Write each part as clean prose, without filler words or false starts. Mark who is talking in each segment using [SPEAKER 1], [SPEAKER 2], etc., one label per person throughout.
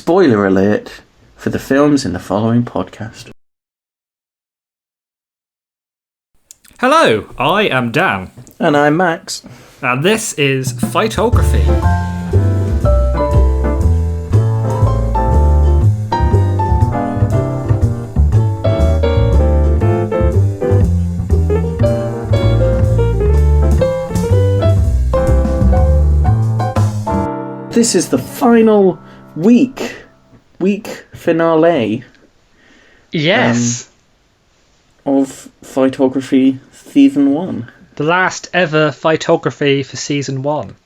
[SPEAKER 1] spoiler alert for the films in the following podcast.
[SPEAKER 2] Hello, I am Dan.
[SPEAKER 1] And I'm Max.
[SPEAKER 2] And this is Fightography.
[SPEAKER 1] This is the final week finale.
[SPEAKER 2] Yes.
[SPEAKER 1] Of Fightography Season 1.
[SPEAKER 2] The last ever Fightography for Season 1.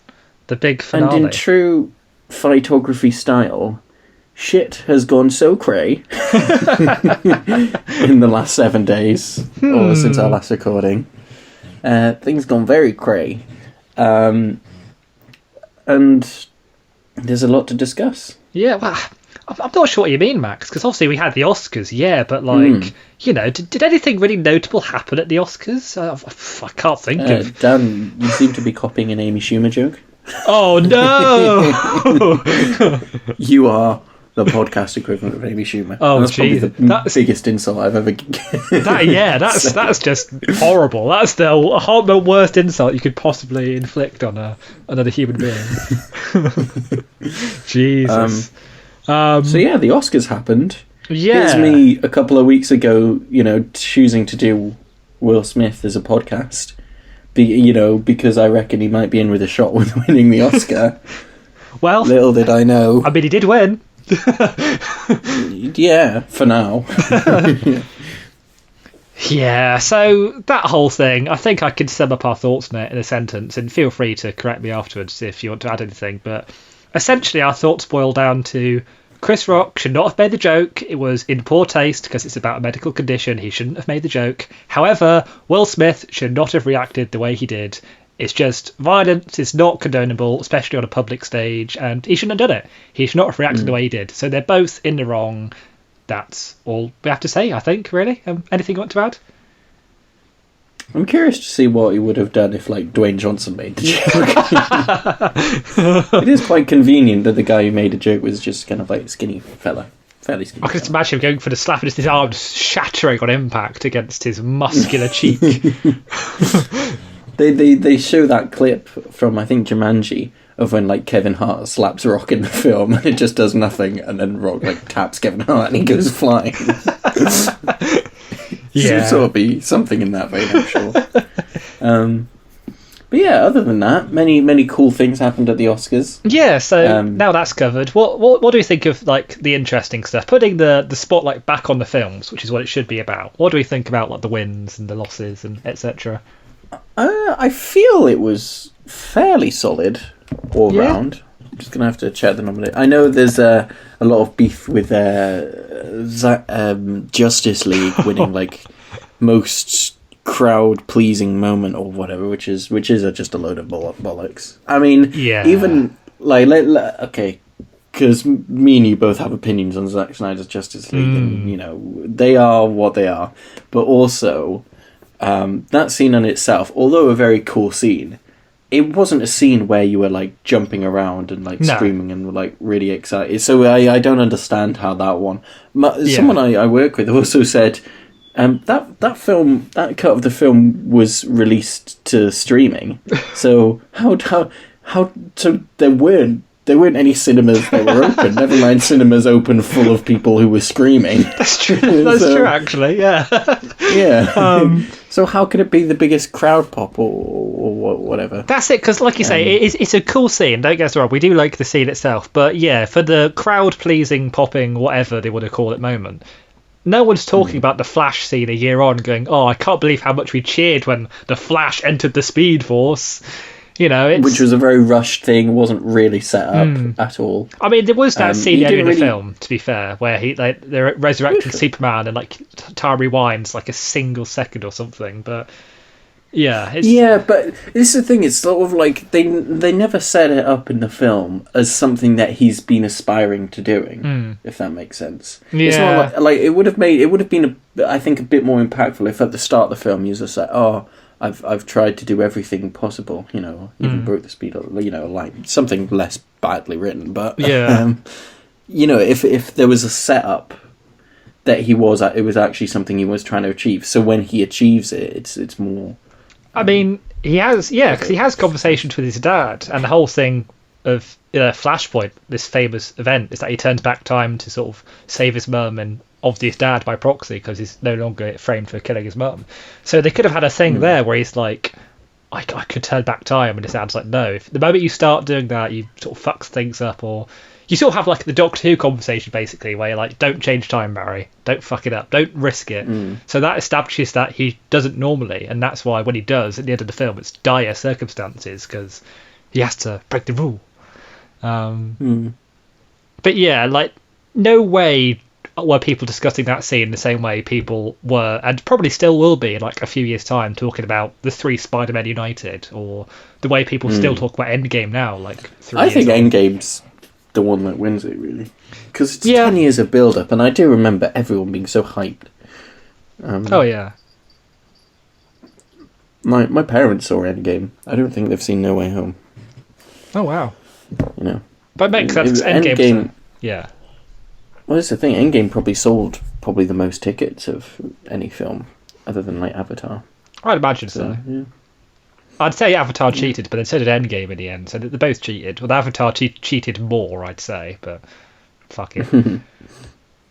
[SPEAKER 2] The big finale.
[SPEAKER 1] And in true Fightography style, shit has gone so cray in the last 7 days, or since our last recording. Things gone very cray. And there's a lot to discuss.
[SPEAKER 2] Yeah, well, I'm not sure what you mean, Max, because obviously we had the Oscars, yeah, but, like, you know, did anything really notable happen at the Oscars? I can't think of...
[SPEAKER 1] Dan, you seem to be copying an Amy Schumer joke.
[SPEAKER 2] Oh, no!
[SPEAKER 1] You are the podcast equivalent of Amy Schumer.
[SPEAKER 2] Oh,
[SPEAKER 1] that's
[SPEAKER 2] geez.
[SPEAKER 1] Probably the biggest insult I've ever given.
[SPEAKER 2] That's just horrible. That's the worst insult you could possibly inflict on another human being. Jesus.
[SPEAKER 1] So yeah, the Oscars happened.
[SPEAKER 2] Yeah.
[SPEAKER 1] Here's me a couple of weeks ago, you know, choosing to do Will Smith as a podcast, because I reckon he might be in with a shot with winning the Oscar.
[SPEAKER 2] Well,
[SPEAKER 1] little did I know.
[SPEAKER 2] I mean, he did win.
[SPEAKER 1] Yeah, for now.
[SPEAKER 2] Yeah, so that whole thing, I think I can sum up our thoughts on it in a sentence, and feel free to correct me afterwards if you want to add anything, but essentially our thoughts boil down to Chris Rock should not have made the joke. It was in poor taste because it's about a medical condition. He shouldn't have made the joke. However, Will Smith should not have reacted the way he did. It's just violence is not condonable, especially on a public stage, and he shouldn't have done it. He should not have reacted the way he did. So they're both in the wrong. That's all we have to say, I think, really. Anything you want to add?
[SPEAKER 1] I'm curious to see what he would have done if, like, Dwayne Johnson made the joke. It is quite convenient that the guy who made the joke was just kind of like a skinny fella. Fairly skinny.
[SPEAKER 2] I can just imagine him going for the slap and just his arms shattering on impact against his muscular cheek.
[SPEAKER 1] They show that clip from, I think, Jumanji, of when, like, Kevin Hart slaps Rock in the film and it just does nothing, and then Rock, like, taps Kevin Hart and he goes flying.
[SPEAKER 2] Yeah.
[SPEAKER 1] Should sort of be something in that vein, I'm sure. But yeah, other than that, many cool things happened at the Oscars.
[SPEAKER 2] Yeah, so now that's covered. What do we think of, like, the interesting stuff? Putting the spotlight back on the films, which is what it should be about. What do we think about, like, the wins and the losses and etc.?
[SPEAKER 1] I feel it was fairly solid all round. I'm just gonna have to check the nomination. I know there's a lot of beef with Justice League winning like most crowd pleasing moment or whatever, which is just a load of bollocks. I mean, even like okay, because me and you both have opinions on Zack Snyder's Justice League, and you know they are what they are, but also. That scene on itself, although a very cool scene, it wasn't a scene where you were like jumping around and like screaming and were like really excited. So I don't understand how that one. Someone I work with also said that film, that cut of the film was released to streaming. So how so there weren't any cinemas that were open. Never mind cinemas open full of people who were screaming.
[SPEAKER 2] That's true. That's true, actually. Yeah.
[SPEAKER 1] Yeah. So how could it be the biggest crowd pop or whatever?
[SPEAKER 2] That's it, because like you say, it's a cool scene. Don't get us wrong. We do like the scene itself, but yeah, for the crowd pleasing, popping, whatever they want to call it moment. No one's talking about the Flash scene a year on, going, "Oh, I can't believe how much we cheered when the Flash entered the Speed Force." You know, which was
[SPEAKER 1] a very rushed thing, wasn't really set up at all.
[SPEAKER 2] I mean, there was that scene earlier in the film, to be fair, where they're resurrecting Superman and like time rewinds like a single second or something. But yeah,
[SPEAKER 1] but this is the thing. It's sort of like they never set it up in the film as something that he's been aspiring to doing. If that makes sense. Yeah. It's not like it would have been I think a bit more impactful if at the start of the film you just like, oh. I've tried to do everything possible, even broke the speed, like something less badly written, but if there was a setup that it was actually something he was trying to achieve. So when he achieves it, it's more.
[SPEAKER 2] I mean, he has, because he has conversations with his dad, and the whole thing of Flashpoint, this famous event, is that he turns back time to sort of save his mum and obviously his dad by proxy because he's no longer framed for killing his mum. So they could have had a thing there where he's like, I could turn back time, and his dad's like, no. If the moment you start doing that, you sort of fucks things up, or you sort of have like the Doctor Who conversation basically, where you're like, don't change time, Barry, don't fuck it up, don't risk it. So that establishes that he doesn't normally, and that's why when he does at the end of the film, it's dire circumstances because he has to break the rule. But yeah, like, no way were people discussing that scene the same way people were, and probably still will be in like a few years' time, talking about the 3 Spider-Men united, or the way people still talk about Endgame now. Like,
[SPEAKER 1] I think Endgame's the one that wins it, really, because it's 10 years of build-up, and I do remember everyone being so hyped.
[SPEAKER 2] Oh yeah.
[SPEAKER 1] My parents saw Endgame. I don't think they've seen No Way Home.
[SPEAKER 2] Oh wow.
[SPEAKER 1] But
[SPEAKER 2] it makes sense. Endgame. Yeah.
[SPEAKER 1] Well, that's the thing. Endgame probably sold the most tickets of any film, other than like Avatar.
[SPEAKER 2] I'd imagine so. Yeah. I'd say Avatar cheated, but then so did Endgame in the end. So they both cheated. Well, Avatar cheated more, I'd say, but fuck it.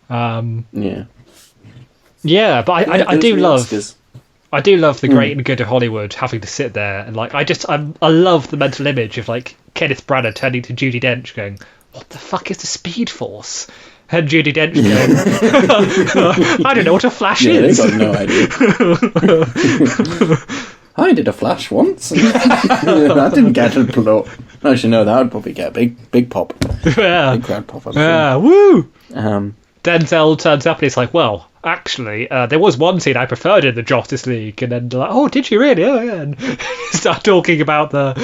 [SPEAKER 1] Yeah.
[SPEAKER 2] Yeah, but I do love. I do love the great and good of Hollywood having to sit there and like I love the mental image of like Kenneth Branagh turning to Judi Dench going, "What the fuck is the Speed Force?" And Judi Dench going, "I don't know what a flash is."
[SPEAKER 1] They got no idea. I did a flash once. I didn't get a plot. Actually, no, that would probably get a big pop.
[SPEAKER 2] Yeah,
[SPEAKER 1] big crowd pop.
[SPEAKER 2] Yeah, woo. Denzel turns up and he's like, well, actually, there was one scene I preferred in the Justice League, and then like, oh, did you really? Oh, yeah. And start talking about the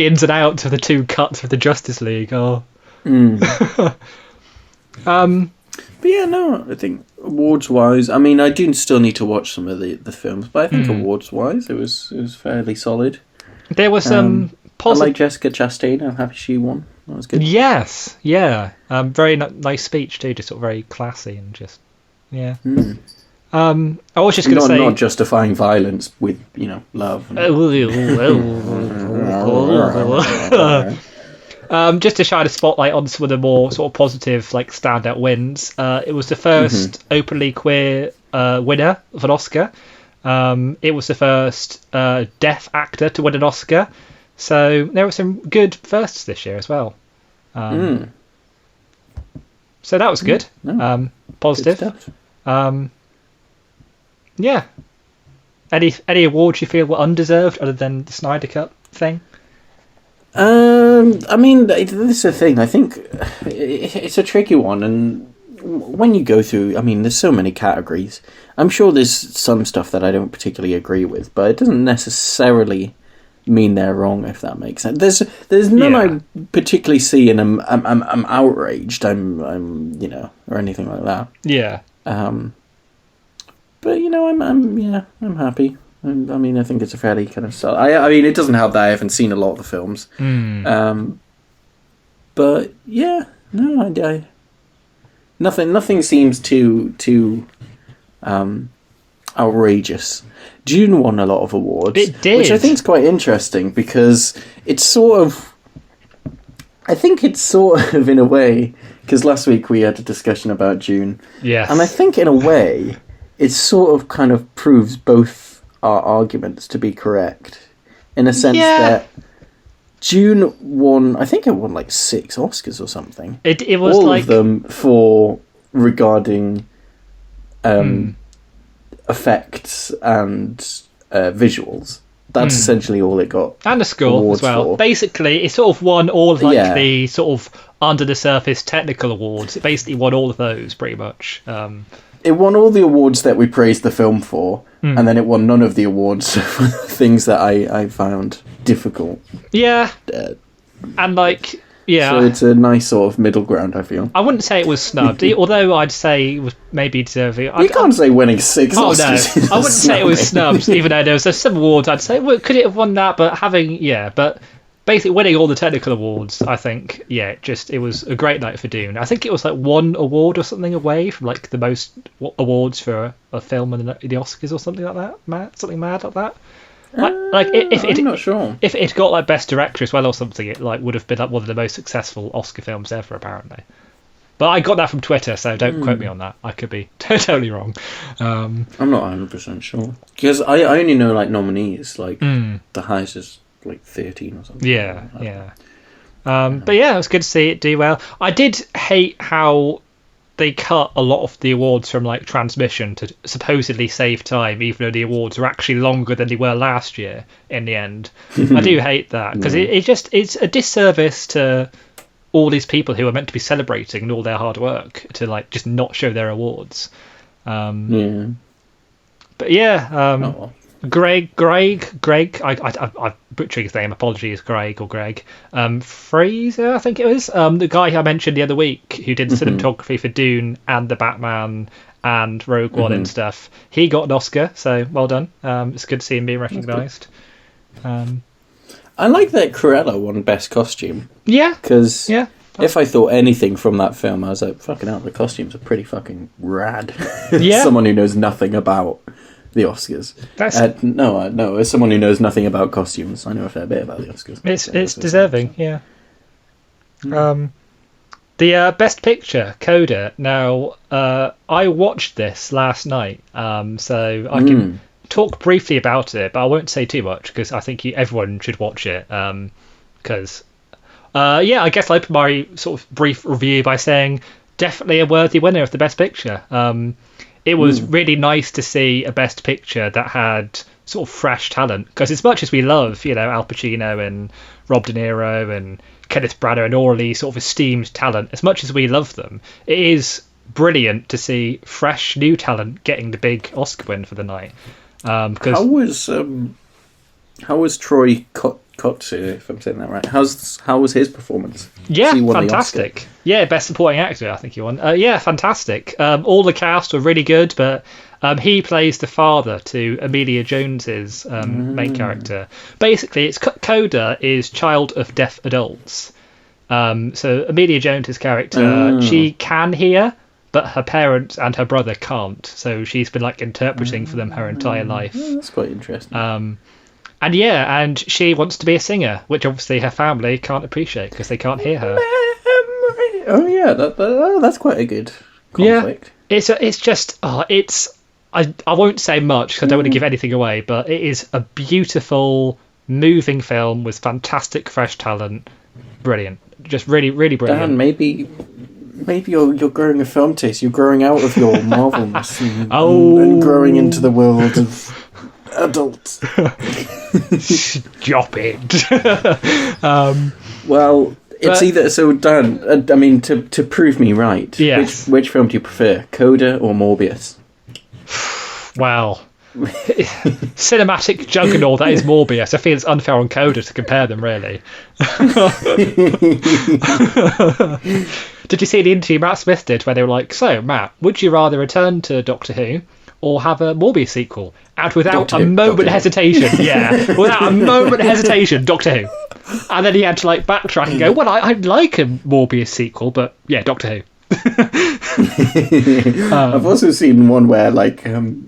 [SPEAKER 2] ins and outs of the 2 cuts of the Justice League. Oh.
[SPEAKER 1] But yeah, no, I think awards-wise, I mean, I do still need to watch some of the films, but I think awards-wise, it was fairly solid.
[SPEAKER 2] There was some
[SPEAKER 1] I like Jessica Chastain. I'm happy she won. That was good.
[SPEAKER 2] Yes, yeah. Very nice speech too, just sort of very classy and just, yeah. I was just going to say...
[SPEAKER 1] Not justifying violence with, love.
[SPEAKER 2] Just to shine a spotlight on some of the more sort of positive, like, standout wins. It was the first openly queer winner of an Oscar. It was the first deaf actor to win an Oscar. So there were some good firsts this year as well. So that was good. Positive.
[SPEAKER 1] Good stuff.
[SPEAKER 2] Yeah. Any awards you feel were undeserved other than the Snyder Cut thing?
[SPEAKER 1] I mean, this is the thing. I think it's a tricky one, and when you go through, I mean, there's so many categories. I'm sure there's some stuff that I don't particularly agree with, but it doesn't necessarily mean they're wrong, if that makes sense. There's none I particularly see, and I'm outraged. I'm or anything like that.
[SPEAKER 2] Yeah.
[SPEAKER 1] But I'm happy. I mean, I think it's a fairly kind of solid. I mean, it doesn't help that I haven't seen a lot of the films. But yeah, no, nothing seems too outrageous. Dune won a lot of awards.
[SPEAKER 2] It did,
[SPEAKER 1] which I think is quite interesting because it's sort of in a way, because last week we had a discussion about Dune.
[SPEAKER 2] Yes.
[SPEAKER 1] And I think in a way it sort of kind of proves both our arguments to be correct, in a sense that Dune won, I think it won like 6 Oscars or something.
[SPEAKER 2] It was
[SPEAKER 1] all of them for regarding effects and visuals. That's essentially all it got.
[SPEAKER 2] And a score as well.
[SPEAKER 1] For.
[SPEAKER 2] Basically, it sort of won all of the sort of under the surface technical awards. It basically won all of those pretty much.
[SPEAKER 1] It won all the awards that we praised the film for, and then it won none of the awards for things that I found difficult.
[SPEAKER 2] Yeah. And like, yeah.
[SPEAKER 1] So it's a nice sort of middle ground, I feel.
[SPEAKER 2] I wouldn't say it was snubbed, although I'd say it was maybe deserving.
[SPEAKER 1] You can't say winning 6 Oscars.
[SPEAKER 2] No, I wouldn't say it was snubbed, even though there was some awards I'd say, well, could it have won that? But basically winning all the technical awards. I think, it was a great night for Dune. I think it was like one award or something away from like the most awards for a film in the Oscars or something like that. Something mad like that.
[SPEAKER 1] I'm not sure.
[SPEAKER 2] If it got like best director as well or something, it like would have been like one of the most successful Oscar films ever, apparently. But I got that from Twitter, so don't quote me on that. I could be totally wrong.
[SPEAKER 1] I'm not 100% sure because I only know like nominees. Like the highest is like 13 or something.
[SPEAKER 2] Yeah. But yeah, it was good to see it do well. I did hate how they cut a lot of the awards from like transmission to supposedly save time, even though the awards were actually longer than they were last year in the end. I do hate that because it's a disservice to all these people who are meant to be celebrating all their hard work to like just not show their awards. But yeah, Greg, I'm butchering his name, apologies, Greg or Greg. Fraser, I think it was, the guy I mentioned the other week who did cinematography for Dune and the Batman and Rogue One and stuff. He got an Oscar, so well done. It's good to see him being recognised.
[SPEAKER 1] I like that Cruella won Best Costume.
[SPEAKER 2] Yeah.
[SPEAKER 1] Because if I thought anything from that film, I was like, fucking hell, the costumes are pretty fucking rad.
[SPEAKER 2] Yeah.
[SPEAKER 1] Someone who knows nothing about the Oscars. No, as someone who knows nothing about costumes, I know a fair bit about the Oscars.
[SPEAKER 2] It's deserving, yeah. The Best Picture, Coda. Now, I watched this last night, so I can talk briefly about it, but I won't say too much because I think everyone should watch it. Because, I guess I opened my sort of brief review by saying definitely a worthy winner of the Best Picture. It was really nice to see a Best Picture that had sort of fresh talent, because as much as we love, Al Pacino and Rob De Niro and Kenneth Branagh and all these sort of esteemed talent, as much as we love them, it is brilliant to see fresh new talent getting the big Oscar win for the night.
[SPEAKER 1] How was Troy Kotsur, if I'm saying that right? How was his performance?
[SPEAKER 2] Yeah, fantastic. Yeah, Best Supporting Actor, I think he won. Yeah, fantastic. All the cast were really good, but he plays the father to Emilia Jones's main character. Basically, Coda is child of deaf adults. So Emilia Jones's character, she can hear, but her parents and her brother can't. So she's been like interpreting for them her entire life.
[SPEAKER 1] That's quite interesting.
[SPEAKER 2] And she wants to be a singer, which obviously her family can't appreciate because they can't hear her.
[SPEAKER 1] Oh yeah, that's quite a good conflict.
[SPEAKER 2] Yeah, I won't say much because I don't want to give anything away, but it is a beautiful, moving film with fantastic fresh talent. Brilliant, just really, really brilliant.
[SPEAKER 1] Dan, maybe you're growing a film taste. You're growing out of your Marvelness and growing into the world of adults.
[SPEAKER 2] Stop it.
[SPEAKER 1] Well, it's either so. Dan, I mean, to prove me right,
[SPEAKER 2] yes.
[SPEAKER 1] Which film do you prefer, Coda or Morbius?
[SPEAKER 2] Wow. Cinematic juggernaut that is Morbius. I feel it's unfair on Coda to compare them, really. Did you see the interview Matt Smith did where they were like, so Matt, would you rather return to Doctor Who or have a Morbius sequel? And without a moment hesitation, without a moment hesitation, Doctor Who. And then he had to like backtrack and go, well, I'd like a Morbius sequel, but yeah, Doctor Who.
[SPEAKER 1] I've also seen one where like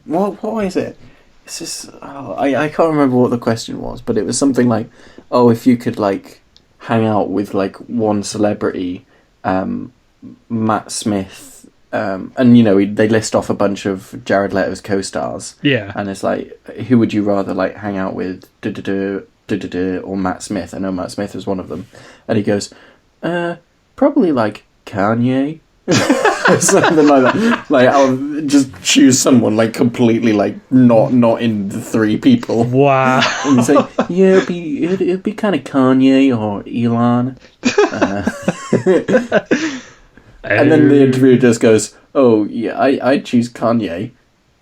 [SPEAKER 1] what is it? It's just I can't remember what the question was, but it was something like, if you could like hang out with like one celebrity, Matt Smith, and they list off a bunch of Jared Leto's co-stars, and it's like, who would you rather like hang out with, or Matt Smith? I know Matt Smith was one of them, and he goes, probably like Kanye. Something like that. Like, I'll just choose someone like completely like not in the three people.
[SPEAKER 2] Wow.
[SPEAKER 1] And he's like, yeah, it'd be kind of Kanye or Elon. And then the interviewer just goes, "Oh yeah, I'd choose Kanye."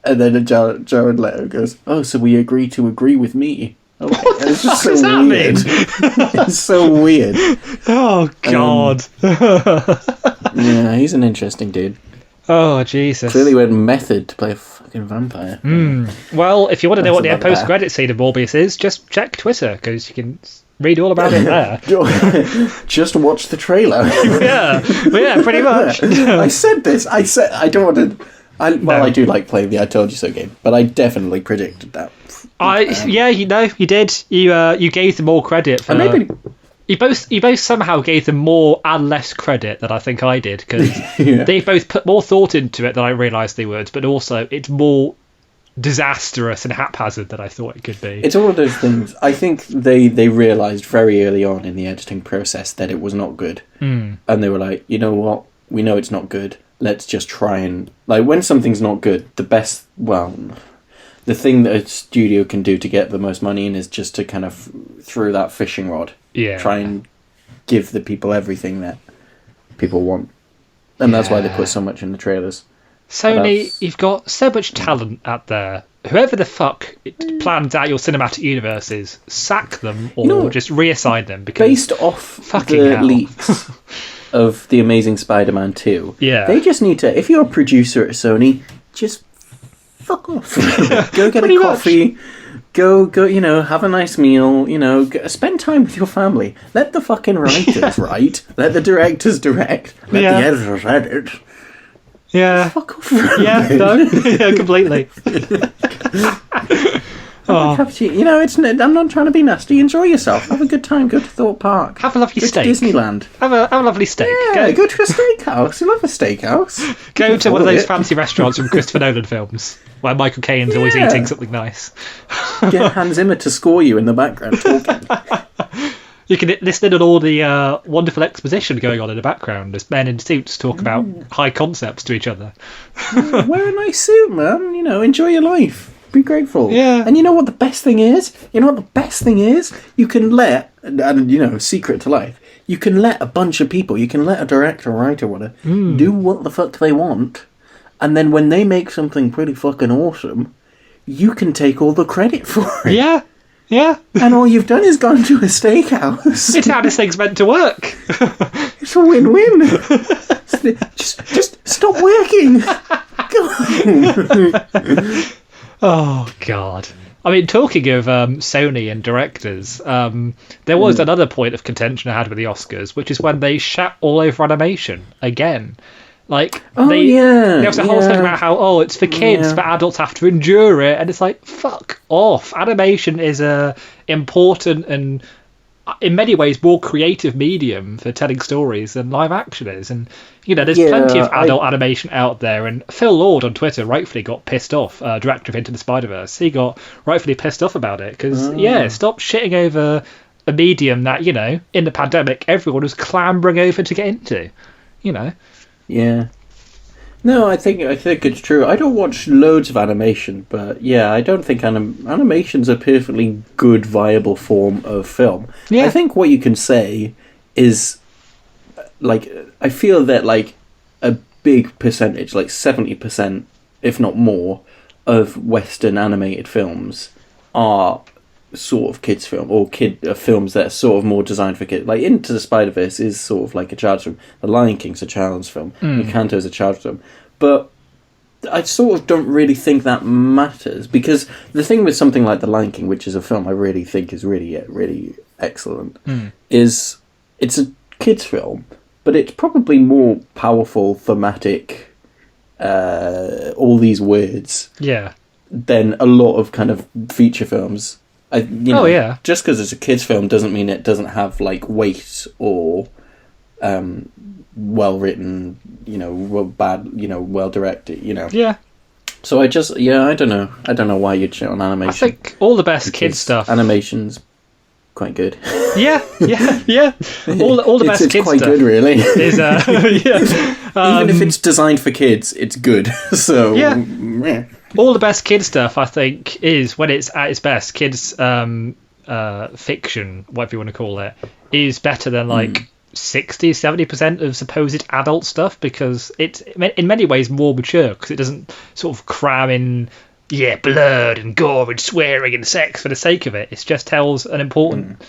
[SPEAKER 1] And then Jared Leto goes, "Oh, so we agree to agree with me." Okay. It's just so weird. It's so weird.
[SPEAKER 2] Oh God.
[SPEAKER 1] Yeah, he's an interesting dude.
[SPEAKER 2] Oh Jesus!
[SPEAKER 1] Clearly went method to play a fucking vampire.
[SPEAKER 2] Well, if you want to know what the post-credit scene of Morbius is, just check Twitter because you can read all about it there.
[SPEAKER 1] Just watch the trailer.
[SPEAKER 2] yeah, pretty much.
[SPEAKER 1] I said this. I don't want to. I do like playing the I Told You So game, but I definitely predicted that.
[SPEAKER 2] You did. You gave them more credit for.
[SPEAKER 1] Maybe
[SPEAKER 2] you both somehow gave them more and less credit than I think I did, because they both put more thought into it than I realised they would, but also it's more disastrous and haphazard than I thought it could be.
[SPEAKER 1] It's all of those things. I think they realised very early on in the editing process that it was not good, and they were like, you know what? We know it's not good. Let's just try and when something's not good, the thing that a studio can do to get the most money in is just to kind of throw that fishing rod. Yeah. Try and give the people everything that people want. And that's why they put so much in the trailers.
[SPEAKER 2] Sony, you've got so much talent out there. Whoever the fuck plans out your cinematic universes, sack them or just reassign them. Because
[SPEAKER 1] based off the leaks of The Amazing Spider-Man 2, they just need to, if you're a producer at Sony, just fuck off. Go get a coffee. Go, have a nice meal, spend time with your family. Let the fucking writers write. Let the directors direct. Let the editors edit.
[SPEAKER 2] Yeah.
[SPEAKER 1] Fuck off.
[SPEAKER 2] Completely.
[SPEAKER 1] I'm not trying to be nasty. Enjoy yourself. Have a good time. Go to Thorpe Park.
[SPEAKER 2] Have a lovely steak.
[SPEAKER 1] Go to Disneyland.
[SPEAKER 2] Have a lovely steak.
[SPEAKER 1] Yeah, go to a steakhouse. You love a steakhouse.
[SPEAKER 2] Go to one of those fancy restaurants from Christopher Nolan films where Michael Caine's always eating something nice.
[SPEAKER 1] Get Hans Zimmer to score you in the background talking.
[SPEAKER 2] You can listen in on all the wonderful exposition going on in the background as men in suits talk about high concepts to each other.
[SPEAKER 1] Wear a nice suit, man. Enjoy your life. Be grateful.
[SPEAKER 2] Yeah.
[SPEAKER 1] And you know what the best thing is? You can let, secret to life, you can let a bunch of people, you can let a director, writer, whatever, do what the fuck they want, and then when they make something pretty fucking awesome, you can take all the credit for it.
[SPEAKER 2] Yeah. Yeah.
[SPEAKER 1] And all you've done is gone to a steakhouse.
[SPEAKER 2] It's how this thing's meant to work.
[SPEAKER 1] It's a win-win. Just stop working. Go.
[SPEAKER 2] Oh, God. I mean, talking of Sony and directors, there was another point of contention I had with the Oscars, which is when they shat all over animation again. There was a whole thing about how, it's for kids, but adults have to endure it. And it's like, fuck off. Animation is a important and, in many ways, more creative medium for telling stories than live action is. And, there's plenty of adult animation out there. And Phil Lord on Twitter rightfully got pissed off, director of Into the Spider-Verse. He got rightfully pissed off about it. Because, stop shitting over a medium that, in the pandemic, everyone was clambering over to get into,
[SPEAKER 1] Yeah. No, I think it's true. I don't watch loads of animation, but I don't think animation's a perfectly good, viable form of film. Yeah. I think what you can say is, I feel that, a big percentage, 70%, if not more, of Western animated films are sort of kids film or films that are sort of more designed for kids. Into the Spider-Verse is sort of like a child's film. The Lion King's a child's film. Encanto's a child's film. But I sort of don't really think that matters, because the thing with something like The Lion King, which is a film I really think is really, really excellent, is it's a kids film, but it's probably more powerful, thematic, all these words, than a lot of kind of feature films. Just because it's a kids' film doesn't mean it doesn't have weight or well written, well directed,
[SPEAKER 2] Yeah.
[SPEAKER 1] So I don't know. I don't know why you'd shit on animation.
[SPEAKER 2] I think all the best kids stuff.
[SPEAKER 1] Animation's quite good.
[SPEAKER 2] Yeah. All the best
[SPEAKER 1] it's
[SPEAKER 2] kids
[SPEAKER 1] quite
[SPEAKER 2] stuff
[SPEAKER 1] good, really.
[SPEAKER 2] Is
[SPEAKER 1] even if it's designed for kids, it's good. So
[SPEAKER 2] all the best kids stuff, I think, is when it's at its best. Kids fiction, whatever you want to call it, is better than 60-70% of supposed adult stuff, because it's in many ways more mature, because it doesn't sort of cram in blood and gore and swearing and sex for the sake of it. It just tells an important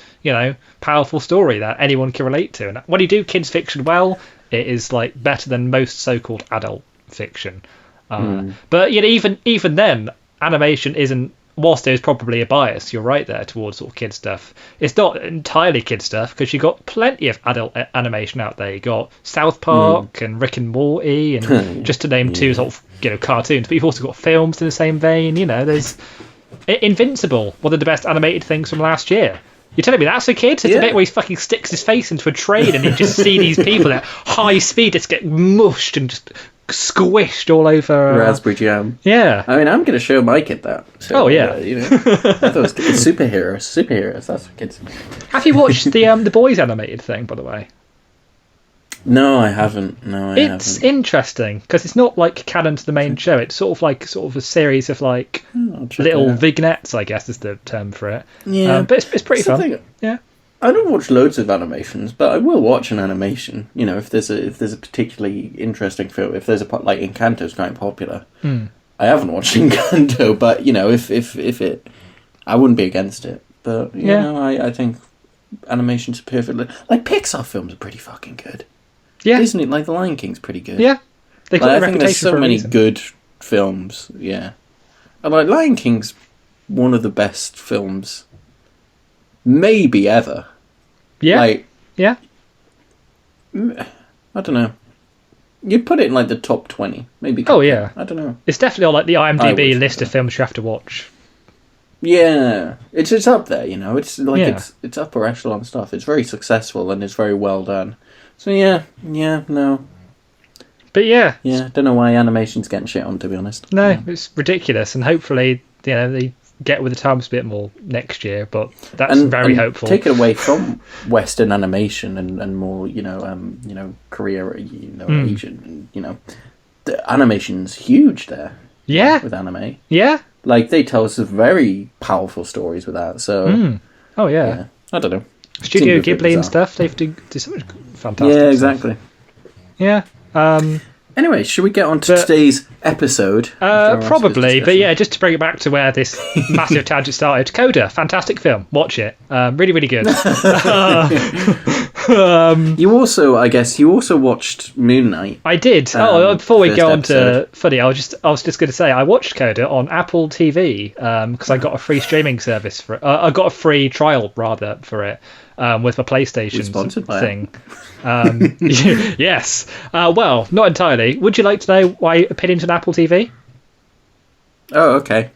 [SPEAKER 2] powerful story that anyone can relate to. And when you do kids fiction well, it is better than most so-called adult fiction. But even then, animation isn't whilst there's probably a bias, you're right there towards sort of kid stuff. It's not entirely kid stuff because you got plenty of adult animation out there. You got South Park and Rick and Morty, and just to name two sort of cartoons. But you've also got films in the same vein. There's Invincible, one of the best animated things from last year. You're telling me that's a kid? It's a bit where he fucking sticks his face into a train and you just see these people at high speed just get mushed and just squished all over
[SPEAKER 1] raspberry jam.
[SPEAKER 2] Yeah.
[SPEAKER 1] I mean, I'm going to show my kid that. So,
[SPEAKER 2] I
[SPEAKER 1] thought it was good. Superheroes. That's what kids.
[SPEAKER 2] Have you watched the Boys animated thing, by the way?
[SPEAKER 1] No, I haven't.
[SPEAKER 2] It's interesting because it's not like canon to the main show. It's sort of a series of like little vignettes, I guess is the term for it.
[SPEAKER 1] Yeah,
[SPEAKER 2] but it's pretty fun. Yeah,
[SPEAKER 1] I don't watch loads of animations, but I will watch an animation. If there's a particularly interesting film, if there's like Encanto's quite popular. I haven't watched Encanto, but if it, I wouldn't be against it. But I think animations are perfectly like Pixar films are pretty fucking good.
[SPEAKER 2] Yeah,
[SPEAKER 1] Disney, like The Lion King's pretty good.
[SPEAKER 2] Yeah, they got
[SPEAKER 1] I think there's so many good films. Yeah, and like Lion King's one of the best films, maybe ever.
[SPEAKER 2] Yeah, I
[SPEAKER 1] don't know. You'd put it in like the top 20, maybe.
[SPEAKER 2] Oh yeah,
[SPEAKER 1] I don't know.
[SPEAKER 2] It's definitely on like the IMDb list of films you have to watch.
[SPEAKER 1] Yeah, it's up there. It's like it's upper echelon stuff. It's very successful and it's very well done. So no. But
[SPEAKER 2] yeah,
[SPEAKER 1] don't know why animation's getting shit on, to be honest.
[SPEAKER 2] No, it's ridiculous, and hopefully they get with the times a bit more next year. But that's very hopeful.
[SPEAKER 1] Take it away from Western animation and more, Korea, Asian. The animation's huge there.
[SPEAKER 2] Yeah,
[SPEAKER 1] with anime.
[SPEAKER 2] Yeah,
[SPEAKER 1] like they tell us very powerful stories with that. So,
[SPEAKER 2] yeah.
[SPEAKER 1] I don't know.
[SPEAKER 2] Studio Ghibli and stuff, they do so much fantastic
[SPEAKER 1] stuff. Exactly.
[SPEAKER 2] Yeah.
[SPEAKER 1] Anyway, should we get on to today's episode?
[SPEAKER 2] Probably, but just to bring it back to where this massive tangent started. Coda, fantastic film. Watch it. Really, really good.
[SPEAKER 1] You also watched Moon Knight.
[SPEAKER 2] I did. Before we go on to funny, I was just going to say I watched Coda on Apple TV because I got a free streaming service for it. I got a free trial rather for it. With my PlayStation thing. Yes. Well, not entirely. Would you like to know my opinions on Apple TV?
[SPEAKER 1] Oh, okay.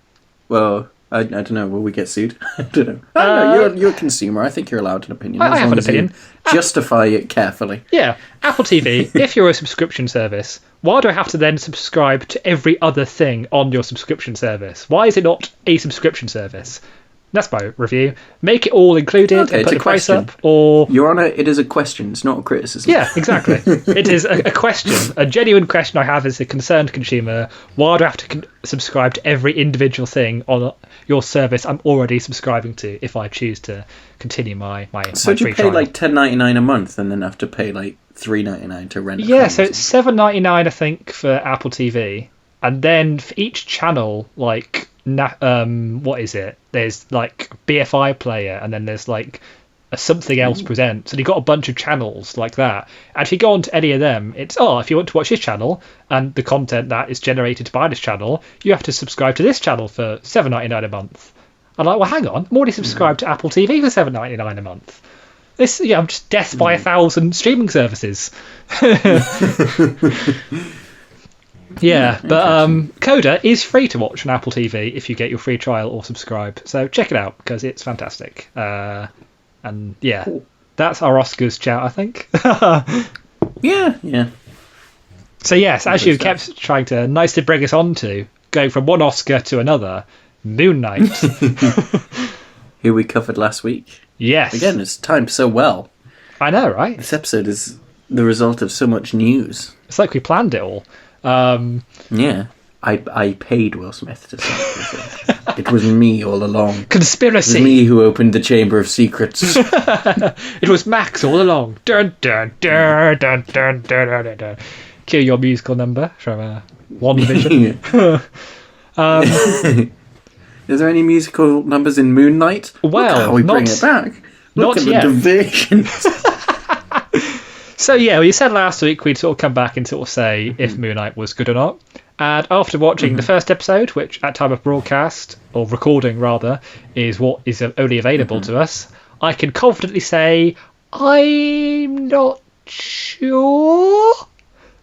[SPEAKER 1] Well, I don't know. Will we get sued? I don't know. No, you're a consumer. I think you're allowed an opinion.
[SPEAKER 2] I have an opinion.
[SPEAKER 1] Justify it carefully.
[SPEAKER 2] Yeah. Apple TV, if you're a subscription service, why do I have to then subscribe to every other thing on your subscription service? Why is it not a subscription service? That's my review. Make it all included and put the price up, or...
[SPEAKER 1] Your Honour, it is a question, it's not a criticism.
[SPEAKER 2] Yeah, exactly. It is a question, a genuine question I have as a concerned consumer. Why do I have to subscribe to every individual thing on your service I'm already subscribing to if I choose to continue my
[SPEAKER 1] So do you pay
[SPEAKER 2] trial?
[SPEAKER 1] like $10.99 a month and then have to pay like $3.99 to rent?
[SPEAKER 2] Yeah, so it's $7.99 I think for Apple TV, and then for each channel, like... what is it? There's like BFI player, and then there's like a something else presents, and you've got a bunch of channels like that. And if you go on to any of them, it's if you want to watch this channel and the content that is generated by this channel, you have to subscribe to this channel for $7.99 a month. I'm like, well, hang on, I'm already subscribed to Apple TV for $7.99 a month. I'm just death by 1,000 streaming services. Yeah, but Coda is free to watch on Apple TV if you get your free trial or subscribe. So check it out because it's fantastic. And yeah, that's our Oscars chat, I think.
[SPEAKER 1] Yeah.
[SPEAKER 2] So yes, as you kept trying to nicely bring us on to, going from one Oscar to another, Moon Knight.
[SPEAKER 1] Who we covered last week.
[SPEAKER 2] Yes.
[SPEAKER 1] Again, it's timed so well.
[SPEAKER 2] I know, right?
[SPEAKER 1] This episode is the result of so much news.
[SPEAKER 2] It's like we planned it all.
[SPEAKER 1] Yeah, I paid Will Smith to say it. It was me all along.
[SPEAKER 2] Conspiracy.
[SPEAKER 1] It was me who opened the Chamber of Secrets.
[SPEAKER 2] It was Max all along. Dun dun dun dun dun dun dun dun. Cue your musical number from WandaVision.
[SPEAKER 1] Is there any musical numbers in Moon Knight?
[SPEAKER 2] Well,
[SPEAKER 1] look how we bring it back. Look
[SPEAKER 2] not
[SPEAKER 1] at
[SPEAKER 2] yet.
[SPEAKER 1] the divisions.
[SPEAKER 2] So yeah, we said last week we'd sort of come back and sort of say if Moon Knight was good or not. And after watching the first episode, which at time of broadcast, or recording rather, is what is only available to us, I can confidently say I'm not sure.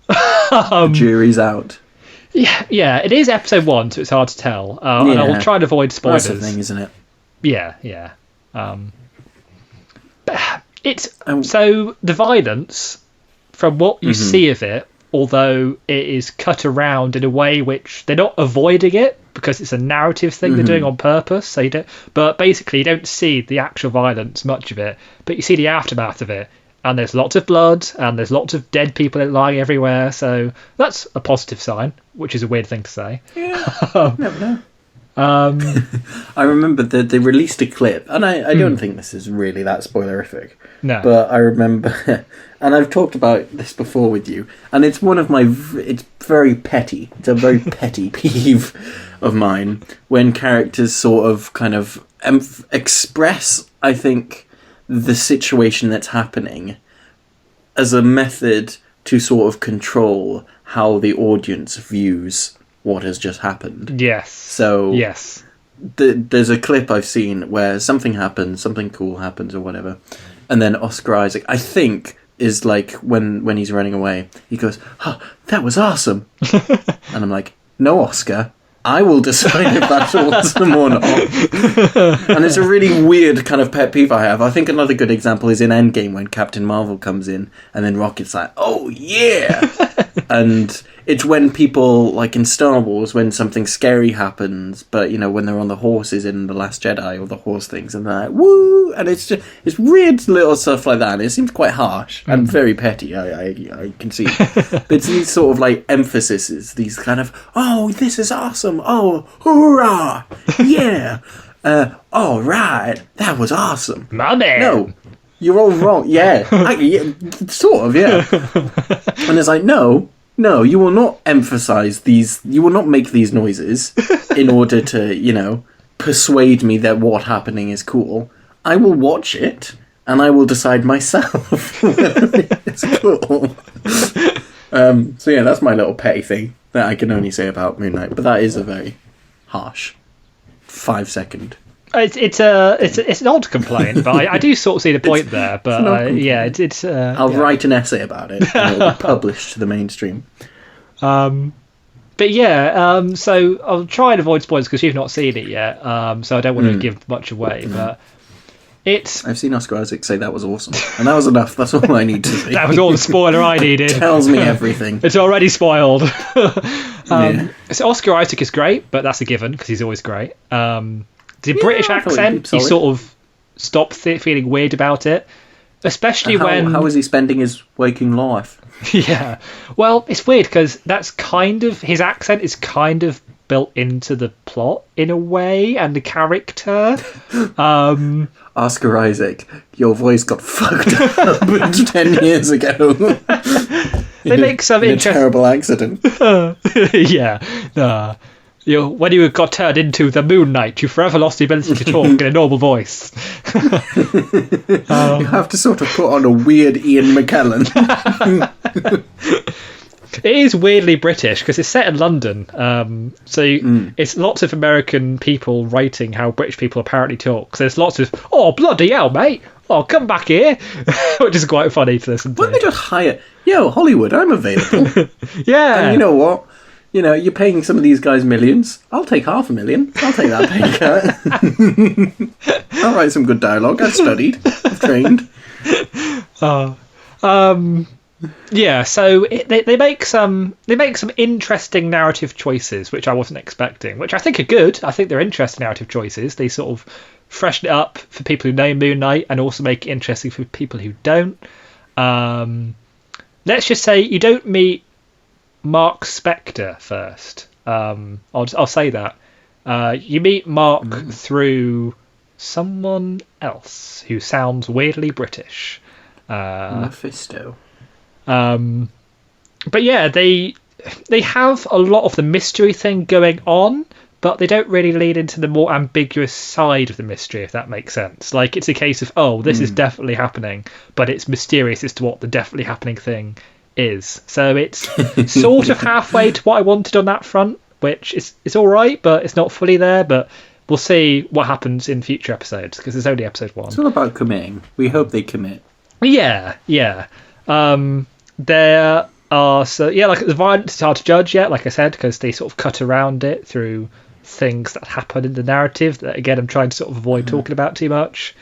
[SPEAKER 1] The jury's out.
[SPEAKER 2] Yeah, it is episode 1, so it's hard to tell. And I'll try and avoid spoilers.
[SPEAKER 1] That's the thing, isn't it?
[SPEAKER 2] Yeah. So the violence, from what you see of it, although it is cut around in a way which they're not avoiding it because it's a narrative thing they're doing on purpose. So you don't, but basically you don't see the actual violence, much of it, but you see the aftermath of it. And there's lots of blood, and there's lots of dead people lying everywhere. So that's a positive sign, which is a weird thing to say.
[SPEAKER 1] Yeah, never know. I remember that they released a clip, and I don't think this is really that spoilerific.
[SPEAKER 2] No.
[SPEAKER 1] But I remember, and I've talked about this before with you, and it's one of my, it's very petty. It's a very petty peeve of mine when characters sort of kind of express, I think, the situation that's happening as a method to sort of control how the audience views what has just happened.
[SPEAKER 2] Yes.
[SPEAKER 1] So
[SPEAKER 2] yes,
[SPEAKER 1] there's a clip I've seen where something happens, something cool happens or whatever, and then Oscar Isaac, I think, is like when he's running away, he goes, "Oh, that was awesome," and I'm like, "No, Oscar. I will decide if that's awesome or not." And it's a really weird kind of pet peeve I have. I think another good example is in Endgame when Captain Marvel comes in and then Rocket's like, "Oh yeah!" And it's when people, like in Star Wars, when something scary happens, but you know, when they're on the horses in The Last Jedi or the horse things, and they're like, "Woo!" And it's just, it's weird little stuff like that. And it seems quite harsh and very petty. I can see, but it's these sort of like emphases, these kind of, "Oh, this is awesome! Oh, hoorah! Yeah! All right, that was awesome."
[SPEAKER 2] My man.
[SPEAKER 1] No, you're all wrong. Yeah, sort of. Yeah. And it's like, no, you will not emphasize these. You will not make these noises in order to, you know, persuade me that what happening is cool. I will watch it and I will decide myself whether it's cool. So yeah, that's my little petty thing that I can only say about Moon Knight. But that is a very harsh 5-second.
[SPEAKER 2] It's an odd complaint, but I do sort of see the point there. But it's
[SPEAKER 1] I'll write an essay about it and it'll be published to the mainstream.
[SPEAKER 2] But yeah, so I'll try and avoid spoilers because you've not seen it yet. So I don't want to give much away. But I've
[SPEAKER 1] seen Oscar Isaac say that was awesome, and that was enough. That's all I need to see.
[SPEAKER 2] That was all the spoiler I needed.
[SPEAKER 1] Tells me everything.
[SPEAKER 2] It's already spoiled. So Oscar Isaac is great, but that's a given because he's always great. The British accent, he sort of stopped feeling weird about it, especially when...
[SPEAKER 1] How is he spending his waking life?
[SPEAKER 2] Yeah, well, it's weird because that's kind of... His accent is kind of built into the plot in a way, and the character.
[SPEAKER 1] Oscar Isaac, your voice got fucked up 10 years ago.
[SPEAKER 2] They make some
[SPEAKER 1] interesting... a terrible accident.
[SPEAKER 2] Yeah, when you got turned into the Moon Knight, you forever lost the ability to talk in a normal voice.
[SPEAKER 1] You have to sort of put on a weird Ian McKellen.
[SPEAKER 2] It is weirdly British because it's set in London. It's lots of American people writing how British people apparently talk. So there's lots of, "Oh, bloody hell, mate. Oh, come back here," which is quite funny to listen to.
[SPEAKER 1] Why don't they just hire... Yo, Hollywood, I'm available.
[SPEAKER 2] Yeah.
[SPEAKER 1] And you know what? You know, you're paying some of these guys millions. I'll take $500,000. I'll take that pay cut. I'll write some good dialogue. I've studied. I've trained.
[SPEAKER 2] Yeah, so they make some interesting narrative choices, which I wasn't expecting, which I think are good. I think they're interesting narrative choices. They sort of freshen it up for people who know Moon Knight and also make it interesting for people who don't. Let's just say you don't meet Mark Spector first. I'll say that. You meet Mark through someone else who sounds weirdly British.
[SPEAKER 1] Mephisto.
[SPEAKER 2] But yeah, they have a lot of the mystery thing going on, but they don't really lead into the more ambiguous side of the mystery, if that makes sense. Like, it's a case of, oh, this is definitely happening, but it's mysterious as to what the definitely happening thing is. So it's sort of halfway to what I wanted on that front, which is all right, but it's not fully there. But we'll see what happens in future episodes, because it's only episode 1.
[SPEAKER 1] It's all about committing. We hope they commit.
[SPEAKER 2] Yeah. There are, so yeah, like the violence is hard to judge yet, like I said, because they sort of cut around it through things that happen in the narrative that, again, I'm trying to sort of avoid talking about too much.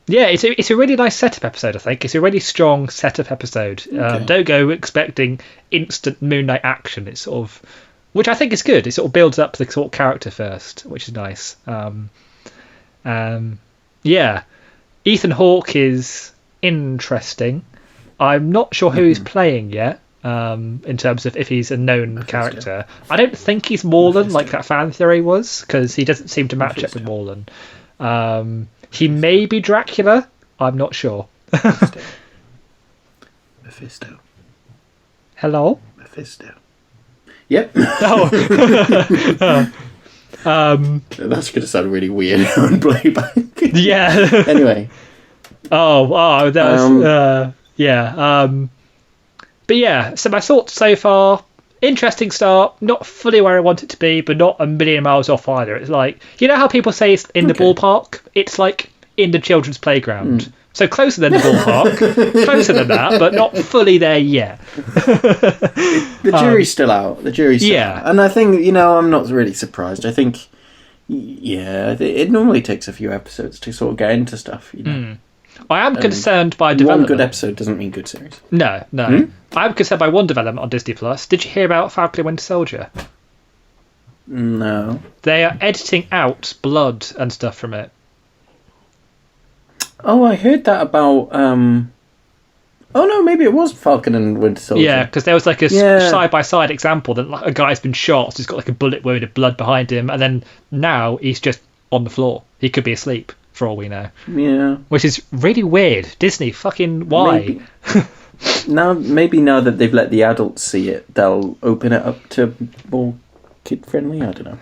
[SPEAKER 2] Yeah, it's a really nice setup episode, I think. It's a really strong setup episode. Okay. Don't go expecting instant Moon Knight action. It's sort of, which I think is good. It sort of builds up the sort of character first, which is nice. Yeah, Ethan Hawke is interesting. I'm not sure who he's playing yet, in terms of if he's a known character. I don't think he's Morlan, like that fan theory was, because he doesn't seem to match up with Morlan. He may be Dracula. I'm not sure.
[SPEAKER 1] Mephisto.
[SPEAKER 2] Hello?
[SPEAKER 1] Mephisto. Yep.
[SPEAKER 2] Oh.
[SPEAKER 1] That's going to sound really weird on playback.
[SPEAKER 2] Yeah.
[SPEAKER 1] Anyway.
[SPEAKER 2] Oh, that was... yeah. But yeah, so my thoughts so far... Interesting start, not fully where I want it to be, but not a million miles off either. It's like, you know how people say it's in the ballpark? It's like in the children's playground. So closer than the ballpark, closer than that, but not fully there yet.
[SPEAKER 1] The jury's still out. The jury's still out. And I think, I'm not really surprised. I think, it normally takes a few episodes to sort of get into stuff,
[SPEAKER 2] I am concerned by development.
[SPEAKER 1] One good episode doesn't mean good series.
[SPEAKER 2] No. I'm concerned by one development on Disney Plus. Did you hear about Falcon and Winter Soldier?
[SPEAKER 1] No.
[SPEAKER 2] They are editing out blood and stuff from it.
[SPEAKER 1] Oh, I heard that about... Oh no, maybe it was Falcon and Winter Soldier.
[SPEAKER 2] Yeah, because there was like a side-by-side example that like, a guy's been shot, so he's got like a bullet wound of blood behind him, and then now he's just on the floor. He could be asleep, for all we know.
[SPEAKER 1] Yeah.
[SPEAKER 2] Which is really weird. Disney, fucking why?
[SPEAKER 1] Maybe now that they've let the adults see it, they'll open it up to more kid-friendly? I don't know.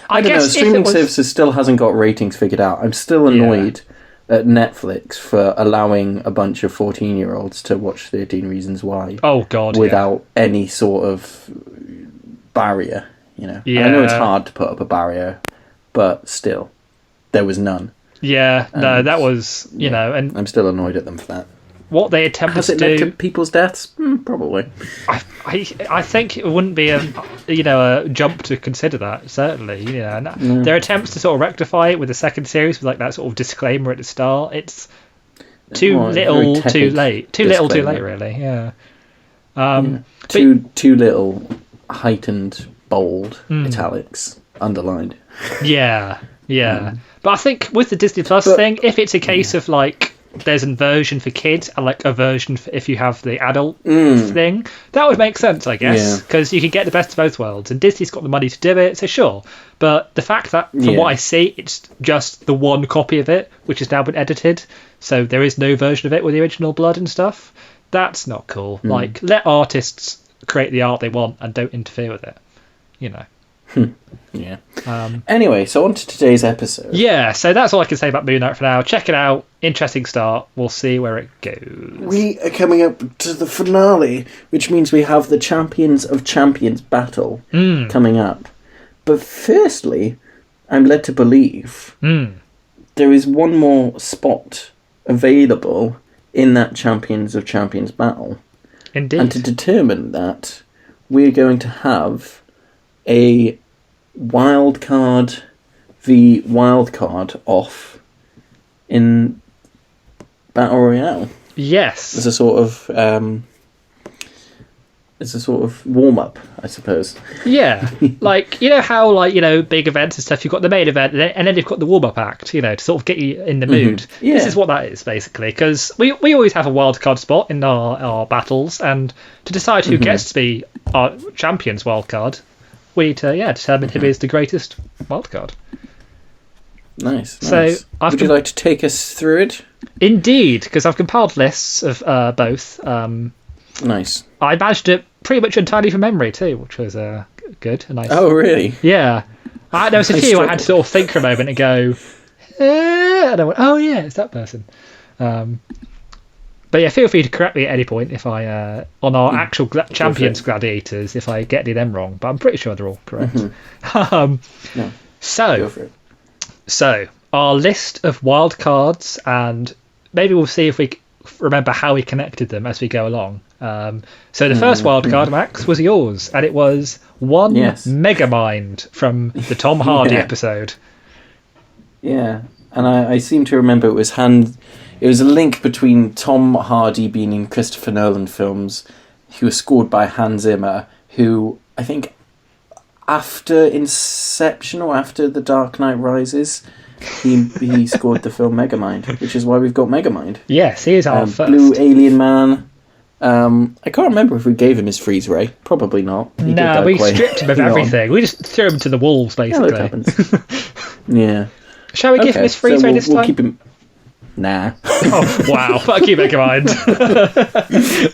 [SPEAKER 2] I
[SPEAKER 1] don't
[SPEAKER 2] guess
[SPEAKER 1] know. Streaming services still hasn't got ratings figured out. I'm still annoyed at Netflix for allowing a bunch of 14-year-olds to watch 13 Reasons Why.
[SPEAKER 2] Oh, God,
[SPEAKER 1] without any sort of barrier, Yeah. I know it's hard to put up a barrier, but still, there was none.
[SPEAKER 2] Yeah, no, that was, and
[SPEAKER 1] I'm still annoyed at them for that.
[SPEAKER 2] What they attempted
[SPEAKER 1] Has it
[SPEAKER 2] to
[SPEAKER 1] led
[SPEAKER 2] do...
[SPEAKER 1] to people's deaths? Probably.
[SPEAKER 2] I think it wouldn't be a jump to consider that, certainly. Their attempts to sort of rectify it with the second series with like that sort of disclaimer at the start, it's too little, too late. Too little, too late, really. Yeah.
[SPEAKER 1] Too little, heightened, bold, italics, underlined.
[SPEAKER 2] Yeah. But I think with the Disney Plus thing, if it's a case of like there's a version for kids and like a version for if you have the adult thing, that would make sense, I guess, because you can get the best of both worlds, and Disney's got the money to do it, so sure. But the fact that from what I see, it's just the one copy of it which has now been edited, so there is no version of it with the original blood and stuff, that's not cool. Like, let artists create the art they want and don't interfere with it,
[SPEAKER 1] Yeah. Anyway, so on to today's episode.
[SPEAKER 2] Yeah, so that's all I can say about Moon Knight for now. Check it out. Interesting start. We'll see where it goes.
[SPEAKER 1] We are coming up to the finale, which means we have the Champions of Champions battle coming up. But firstly, I'm led to believe there is one more spot available in that Champions of Champions battle.
[SPEAKER 2] Indeed.
[SPEAKER 1] And to determine that, we're going to have a wildcard v wildcard off in Battle Royale.
[SPEAKER 2] Yes.
[SPEAKER 1] As a sort of warm up, I suppose.
[SPEAKER 2] Yeah. Like, how big events and stuff, you've got the main event and then you've got the warm up act, to sort of get you in the mood. Yeah. This is what that is, basically, because we always have a wildcard spot in our battles, and to decide who gets to be our champion's wildcard, we need to determine who is the greatest wildcard.
[SPEAKER 1] Nice.
[SPEAKER 2] So
[SPEAKER 1] would you like to take us through it?
[SPEAKER 2] Indeed, because I've compiled lists of both.
[SPEAKER 1] Nice.
[SPEAKER 2] I managed it pretty much entirely from memory too, which was good. A nice.
[SPEAKER 1] Oh, really?
[SPEAKER 2] Yeah. There was a few I had to sort of think for a moment and go, and I went, oh yeah, it's that person. But yeah, feel free to correct me at any point if I on our actual champions gladiators if I get any of them wrong. But I'm pretty sure they're all correct.
[SPEAKER 1] No.
[SPEAKER 2] So our list of wild cards, and maybe we'll see if we remember how we connected them as we go along. So the first wild card, Max, was yours, and it was one Megamind from the Tom Hardy episode.
[SPEAKER 1] Yeah, and I seem to remember it was It was a link between Tom Hardy being in Christopher Nolan films. He was scored by Hans Zimmer, who I think after Inception or after The Dark Knight Rises, he scored the film Megamind, which is why we've got Megamind.
[SPEAKER 2] Yes, he is our first.
[SPEAKER 1] Blue Alien Man. I can't remember if we gave him his freeze ray. Probably not.
[SPEAKER 2] No, we stripped him of everything. We just threw him to the wolves, basically.
[SPEAKER 1] Yeah, that happens. Yeah.
[SPEAKER 2] Shall we give him his freeze ray this time?
[SPEAKER 1] We'll keep him... Nah.
[SPEAKER 2] Oh, wow. Fuck you, Megamind.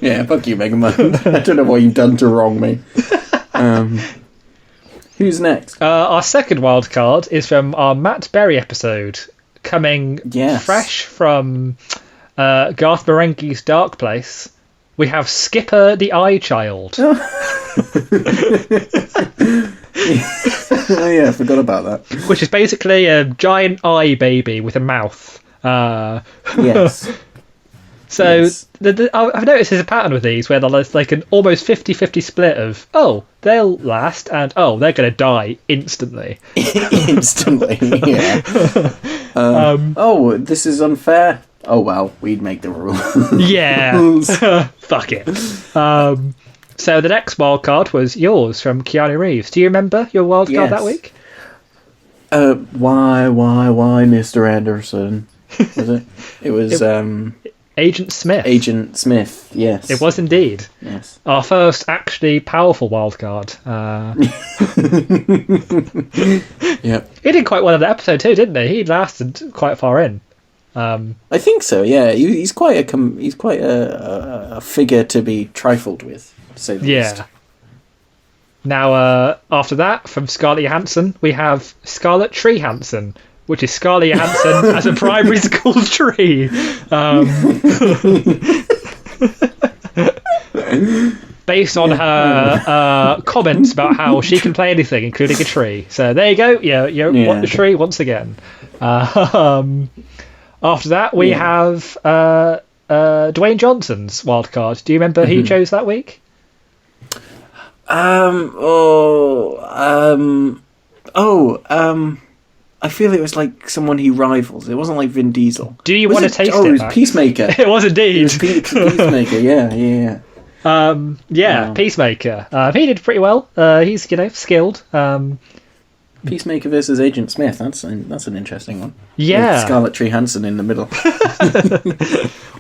[SPEAKER 1] Yeah, fuck you, Megamind. I don't know what you've done to wrong me. Who's next?
[SPEAKER 2] Our second wild card is from our Matt Berry episode, coming fresh from Garth Marenghi's Dark Place. We have Skipper the Eye Child.
[SPEAKER 1] Oh yeah, I forgot about that.
[SPEAKER 2] Which is basically a giant eye baby with a mouth.
[SPEAKER 1] Yes.
[SPEAKER 2] So I've noticed there's a pattern with these where there's like an almost 50-50 split of, they'll last, and they're going to die instantly.
[SPEAKER 1] Instantly, yeah. This is unfair. Oh well, we'd make the rules.
[SPEAKER 2] Yeah. Fuck it. So the next wild card was yours from Keanu Reeves. Do you remember your wild card that week?
[SPEAKER 1] Why, Mr. Anderson? Was it? It was
[SPEAKER 2] Agent Smith.
[SPEAKER 1] Agent Smith, yes.
[SPEAKER 2] It was indeed.
[SPEAKER 1] Yes.
[SPEAKER 2] Our first actually powerful wild card.
[SPEAKER 1] Yeah.
[SPEAKER 2] He did quite well in the episode too, didn't he? He lasted quite far in.
[SPEAKER 1] I think so. Yeah, he's quite a figure to be trifled with, to say the least.
[SPEAKER 2] Now, after that, from Scarlett Johansson, we have Scarlett Tree Hansen, which is Scarlett Johansson as a primary school tree. Based on her comments about how she can play anything, including a tree. So there you go. You want the tree once again. After that, we have Dwayne Johnson's wild card. Do you remember who you chose that week?
[SPEAKER 1] I feel it was like someone he rivals. It wasn't like Vin Diesel.
[SPEAKER 2] Do you want to taste it?
[SPEAKER 1] Oh, it was Peacemaker.
[SPEAKER 2] It was indeed.
[SPEAKER 1] It was Peacemaker, yeah.
[SPEAKER 2] Peacemaker. He did pretty well. He's, skilled.
[SPEAKER 1] Peacemaker versus Agent Smith. That's an interesting one.
[SPEAKER 2] Yeah.
[SPEAKER 1] With Scarlett Tree Hansen in the middle.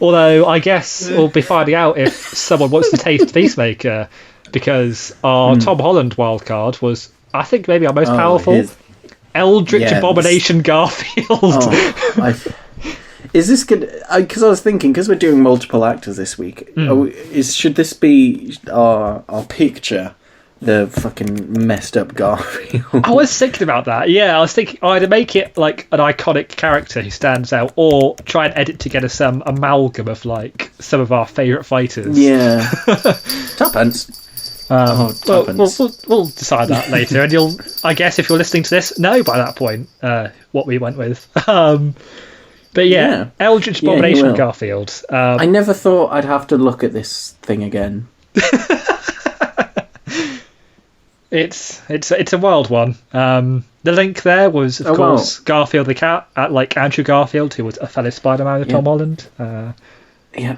[SPEAKER 2] Although I guess we'll be finding out if someone wants to taste Peacemaker, because our Tom Holland wildcard was, I think, maybe our most powerful. Eldritch Abomination Garfield.
[SPEAKER 1] Is this good? Because I was thinking, because we're doing multiple actors this week, should this be our picture? The fucking messed up Garfield.
[SPEAKER 2] I was thinking about that. Yeah, I was thinking either make it like an iconic character who stands out, or try and edit together some amalgam of like some of our favourite fighters.
[SPEAKER 1] Yeah. Tuppence.
[SPEAKER 2] We'll decide that later, and you'll, I guess, if you're listening to this, know by that point what we went with. But yeah, Eldritch Abomination Garfield.
[SPEAKER 1] I never thought I'd have to look at this thing again.
[SPEAKER 2] It's a wild one. The link there was, of course, Garfield the cat, at like Andrew Garfield, who was a fellow Spiderman with Tom Holland.
[SPEAKER 1] Yeah.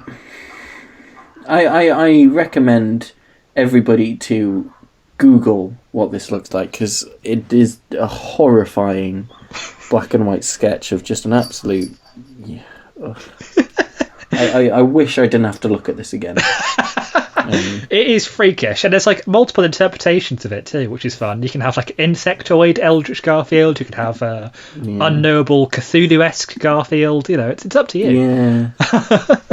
[SPEAKER 1] I recommend everybody to Google what this looks like, because it is a horrifying black and white sketch of just an absolute... I wish I didn't have to look at this again.
[SPEAKER 2] It is freakish, and there's like multiple interpretations of it too, which is fun. You can have like insectoid Eldritch Garfield, you can have unknowable Cthulhu-esque Garfield. It's up to you.
[SPEAKER 1] Yeah.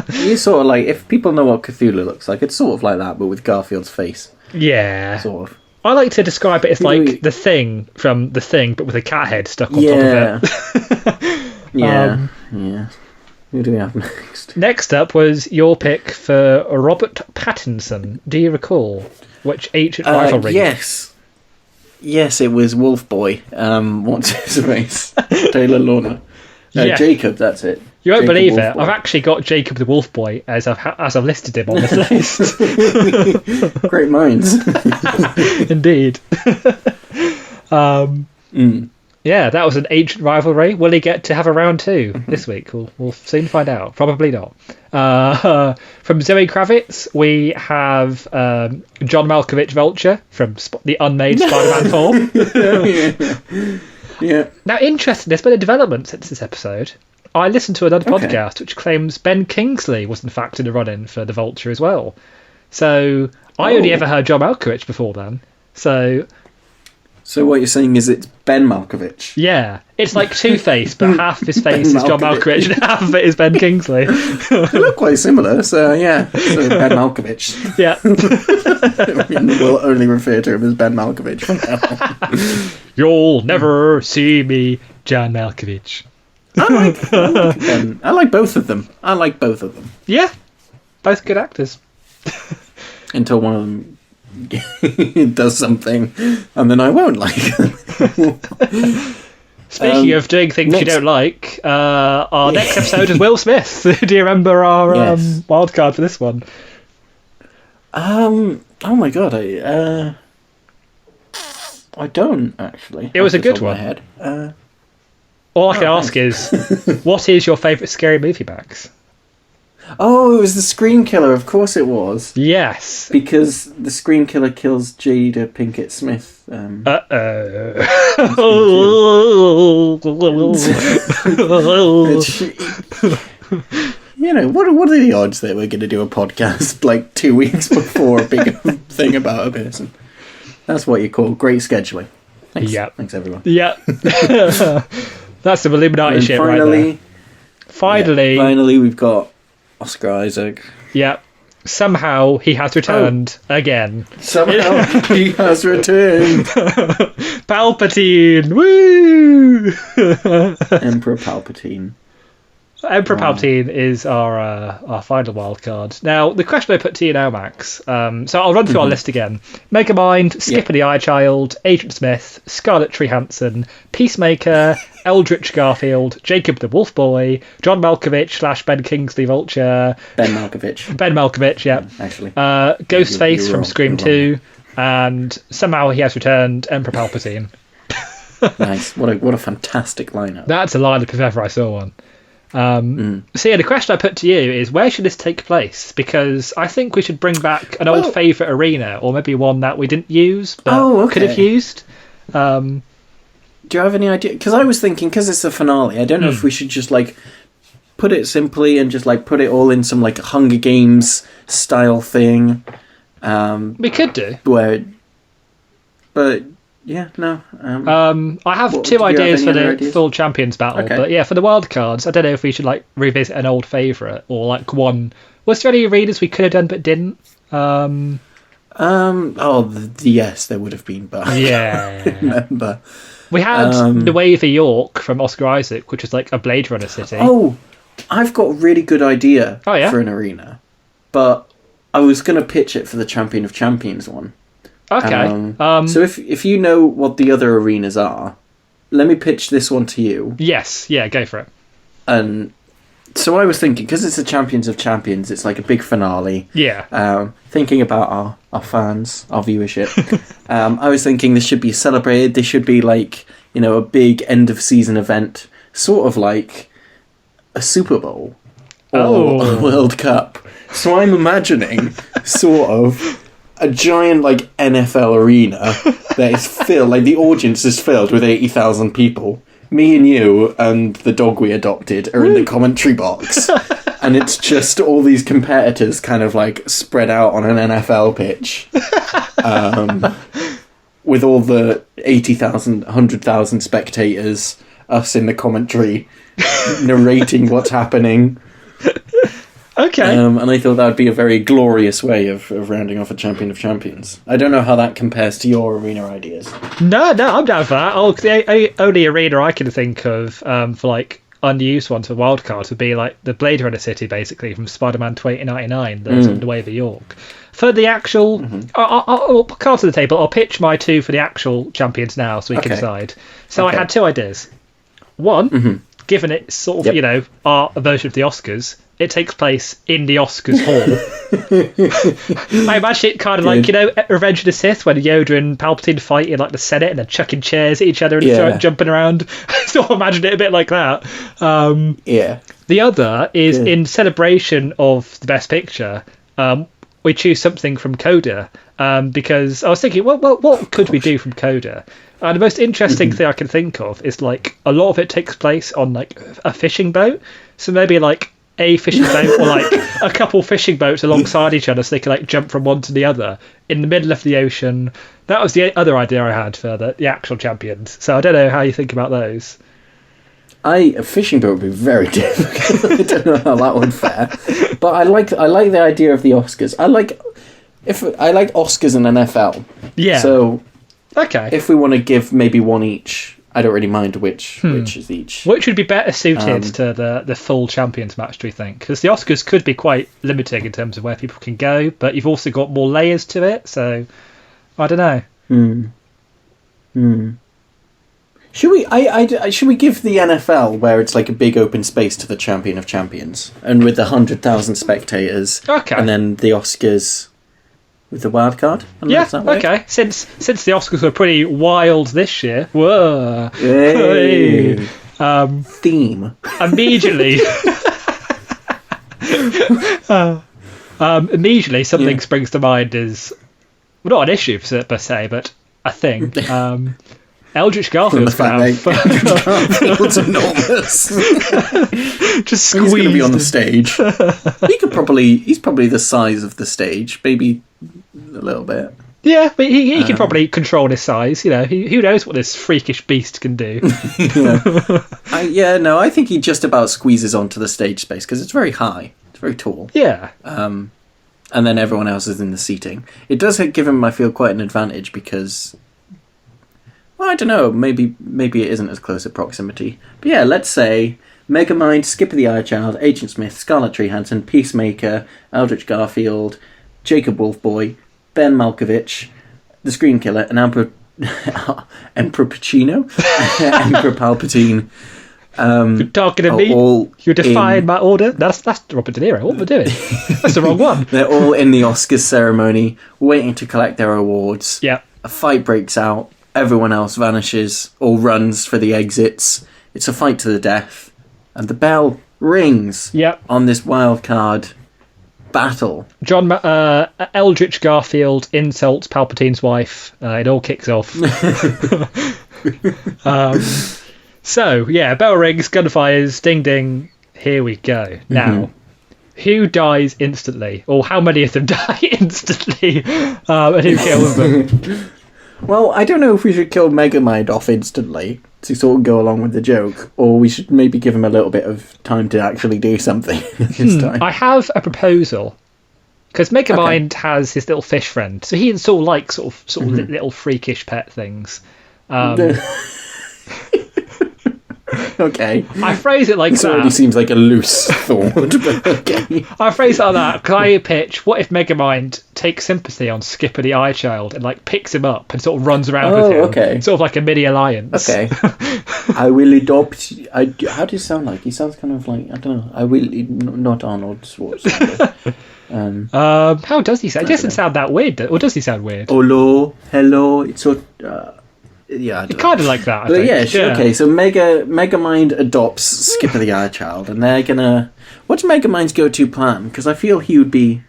[SPEAKER 1] You sort of like, if people know what Cthulhu looks like, it's sort of like that, but with Garfield's face.
[SPEAKER 2] Yeah.
[SPEAKER 1] Sort of.
[SPEAKER 2] I like to describe it as like the Thing from The Thing, but with a cat head stuck on top of it.
[SPEAKER 1] Yeah. Who do we have next?
[SPEAKER 2] Next up was your pick for Robert Pattinson. Do you recall which ancient rivalry?
[SPEAKER 1] Yes, it was Wolf Boy. What's his face? Taylor Lautner. Jacob, that's it.
[SPEAKER 2] You won't
[SPEAKER 1] Jacob
[SPEAKER 2] believe
[SPEAKER 1] Wolf
[SPEAKER 2] it.
[SPEAKER 1] Boy.
[SPEAKER 2] I've actually got Jacob the Wolf Boy as I've listed him on this list.
[SPEAKER 1] Great minds.
[SPEAKER 2] Indeed. Yeah, that was an ancient rivalry. Will he get to have a round 2 this week? We'll soon find out. Probably not. From Zoe Kravitz, we have John Malkovich Vulture from the unmade Spider-Man 4.
[SPEAKER 1] Yeah.
[SPEAKER 2] Now, interesting, there's been a development since this episode. I listened to another podcast which claims Ben Kingsley was in fact in the run-in for the Vulture as well. So I only ever heard John Malkovich before then. So
[SPEAKER 1] what you're saying is it's Ben Malkovich?
[SPEAKER 2] Yeah, it's like Two-Face, but half of his face is John Malkovich and half of it is Ben Kingsley.
[SPEAKER 1] They look quite similar, so yeah. So Ben Malkovich.
[SPEAKER 2] Yeah.
[SPEAKER 1] We'll only refer to him as Ben Malkovich from now on.
[SPEAKER 2] You'll never see me, John Malkovich.
[SPEAKER 1] I like both of them.
[SPEAKER 2] Yeah, both good actors.
[SPEAKER 1] Until one of them does something, and then I won't like them.
[SPEAKER 2] Speaking of doing things you don't like, our next episode is Will Smith. Do you remember our wild card for this one?
[SPEAKER 1] Oh my god, I don't actually.
[SPEAKER 2] It was a good one. All I can ask is, what is your favourite scary movie, Max?
[SPEAKER 1] Oh, it was the Scream Killer. Of course it was.
[SPEAKER 2] Yes.
[SPEAKER 1] Because the Scream Killer kills Jada Pinkett Smith. You know, what are the odds that we're going to do a podcast like 2 weeks before a big thing about a person? That's what you call great scheduling. Thanks.
[SPEAKER 2] Yep.
[SPEAKER 1] Thanks, everyone.
[SPEAKER 2] Yep. That's some Illuminati shit right there. Finally,
[SPEAKER 1] we've got Oscar Isaac.
[SPEAKER 2] Yeah. Somehow he has returned again.
[SPEAKER 1] Somehow he has returned.
[SPEAKER 2] Palpatine! Woo!
[SPEAKER 1] Emperor Palpatine.
[SPEAKER 2] Emperor Palpatine is our final wild card. Now, the question I put to you now, Max. So I'll run through our list again. Megamind, Skipper the Eye Child, Agent Smith, Scarlet Tree Hansen, Peacemaker, Eldritch Garfield, Jacob the Wolf Boy, John Malkovich / Ben Kingsley Vulture.
[SPEAKER 1] Ben Malkovich.
[SPEAKER 2] Ben Malkovich, yeah.
[SPEAKER 1] Actually.
[SPEAKER 2] Ghostface
[SPEAKER 1] you're
[SPEAKER 2] from
[SPEAKER 1] wrong,
[SPEAKER 2] Scream 2. And somehow he has returned, Emperor Palpatine.
[SPEAKER 1] Nice. What a fantastic lineup.
[SPEAKER 2] That's a lineup if ever I saw one. So yeah, the question I put to you is, where should this take place? Because I think we should bring back an old favourite arena, or maybe one that we didn't use but could have used.
[SPEAKER 1] Do you have any idea? Because I was thinking, because it's the finale, I don't know if we should just like put it simply and just like put it all in some like Hunger Games style thing.
[SPEAKER 2] We could do.
[SPEAKER 1] But yeah, no.
[SPEAKER 2] I have two ideas for the full champions battle, but yeah, for the wild cards, I don't know if we should like revisit an old favourite or like one. Was there any arenas we could have done but didn't?
[SPEAKER 1] Yes, there would have been, but
[SPEAKER 2] yeah,
[SPEAKER 1] I remember.
[SPEAKER 2] We had the Wave of York from Oscar Isaac, which is like a Blade Runner city.
[SPEAKER 1] Oh, I've got a really good idea for an arena, but I was going to pitch it for the Champion of Champions one.
[SPEAKER 2] Okay.
[SPEAKER 1] So if you know what the other arenas are, let me pitch this one to you.
[SPEAKER 2] Yes, yeah, go for it.
[SPEAKER 1] And so I was thinking, because it's the Champions of Champions, it's like a big finale.
[SPEAKER 2] Yeah.
[SPEAKER 1] Thinking about our fans, our viewership, I was thinking this should be celebrated. This should be like, you know, a big end of season event, sort of like a Super Bowl or a World Cup. So I'm imagining sort of a giant like NFL arena that is filled, like the audience is filled with 80,000 people. Me and you and the dog we adopted are in the commentary box, and it's just all these competitors kind of like spread out on an NFL pitch, with all the 80,000, 100,000 spectators, us in the commentary narrating what's happening.
[SPEAKER 2] Okay.
[SPEAKER 1] And I thought that would be a very glorious way of rounding off a Champion of Champions. I don't know how that compares to your arena ideas.
[SPEAKER 2] No, I'm down for that. The only arena I can think of for like unused ones for wildcards would be like the Blade Runner City, basically, from Spider-Man 2099, that's underway for York. For the actual... I'll cards to the table. I'll pitch my two for the actual champions now so we can decide. So I had two ideas. One, given it's sort of, our version of the Oscars, it takes place in the Oscars hall. I imagine it kind of like, Revenge of the Sith, when Yoda and Palpatine fight in like the Senate and they're chucking chairs at each other and jumping around. So I imagine it a bit like that. The other is in celebration of the Best Picture, we choose something from Coda, because I was thinking, what could we do from Coda? And the most interesting thing I can think of is like a lot of it takes place on like a fishing boat. So maybe like a fishing boat or like a couple fishing boats alongside each other so they can like jump from one to the other in the middle of the ocean. That was the other idea I had for the actual champions. So I don't know how you think about those.
[SPEAKER 1] A fishing boat would be very difficult. I don't know how that would fare. But I like the idea of the Oscars. I like Oscars and NFL.
[SPEAKER 2] Yeah.
[SPEAKER 1] So
[SPEAKER 2] okay.
[SPEAKER 1] If we want to give maybe one each, I don't really mind which is each.
[SPEAKER 2] Which would be better suited to the full Champions match, do you think? Because the Oscars could be quite limiting in terms of where people can go, but you've also got more layers to it, so I don't know.
[SPEAKER 1] Should we give the NFL, where it's like a big open space, to the Champion of Champions, and with the 100,000 spectators, and then the Oscars with the wild card?
[SPEAKER 2] Okay. Since the Oscars were pretty wild this year, whoa,
[SPEAKER 1] hey. Theme
[SPEAKER 2] immediately. Immediately, something springs to mind is not an issue per se, but a thing. Eldritch Garfield's
[SPEAKER 1] Garfield's enormous.
[SPEAKER 2] Just squeezed.
[SPEAKER 1] He's going to be on the stage. He's probably the size of the stage, maybe a little bit.
[SPEAKER 2] Yeah, but he can probably control his size. Who knows what this freakish beast can do?
[SPEAKER 1] I think he just about squeezes onto the stage space because it's very high. It's very tall.
[SPEAKER 2] Yeah.
[SPEAKER 1] And then everyone else is in the seating. It does give him, I feel, quite an advantage because... Well, I don't know. Maybe it isn't as close a proximity. But yeah, let's say Megamind, Skipper the Eye-Child, Agent Smith, Scarlet Tree Hansen, Peacemaker, Eldritch Garfield, Jacob Wolfboy, Ben Malkovich, the Screen Killer, and Emperor Pacino, Emperor Palpatine.
[SPEAKER 2] You're talking to me? You're defying my order? That's Robert De Niro. What am I doing? That's the wrong one.
[SPEAKER 1] They're all in the Oscars ceremony, waiting to collect their awards.
[SPEAKER 2] Yeah.
[SPEAKER 1] A fight breaks out. Everyone else vanishes or runs for the exits. It's a fight to the death. And the bell rings on this wild card battle.
[SPEAKER 2] Eldritch Garfield insults Palpatine's wife. It all kicks off. Bell rings, gunfires, ding ding. Here we go. Now, who dies instantly? Or how many of them die instantly? And who kills them?
[SPEAKER 1] Well, I don't know if we should kill Megamind off instantly to sort of go along with the joke, or we should maybe give him a little bit of time to actually do something this time.
[SPEAKER 2] I have a proposal. Because Megamind has his little fish friend, so he sort of little freakish pet things.
[SPEAKER 1] Okay.
[SPEAKER 2] I phrase it like that.
[SPEAKER 1] It already seems like a loose thought, but okay.
[SPEAKER 2] I phrase it like that. Can I pitch, what if Megamind takes sympathy on Skipper the Eye-Child and like picks him up and sort of runs around with him? Okay. Sort of like a mini alliance. Okay.
[SPEAKER 1] I will adopt... how do you sound like? He sounds kind of like... I don't know. I will... Not Arnold Schwarzenegger.
[SPEAKER 2] How does he sound? He doesn't sound that weird. Or does he sound weird?
[SPEAKER 1] Hello. It's so... yeah,
[SPEAKER 2] kind of like that.
[SPEAKER 1] I think. Okay. So Megamind adopts Skipper the Eye-Child, and they're gonna. What's Megamind's go-to plan? Because I feel he would be.